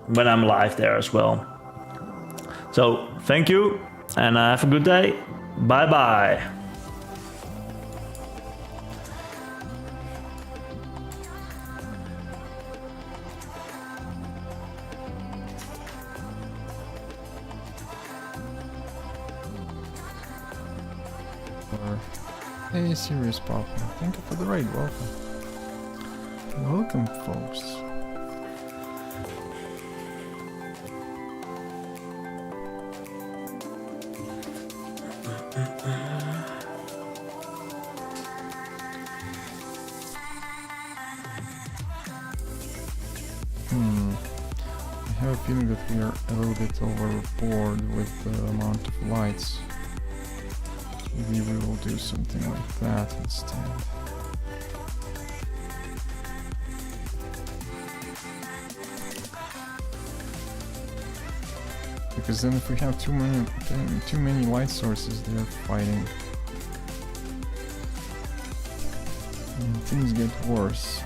when I'm live there as well. So thank you, and have a good day. Bye bye. Hey, Serious Papa. Thank you for the raid. Welcome. Welcome, folks. I have a feeling that we are a little bit overboard with the amount of lights. Maybe we will do something like that instead. Because then if we have too many light sources, they're fighting. And things get worse.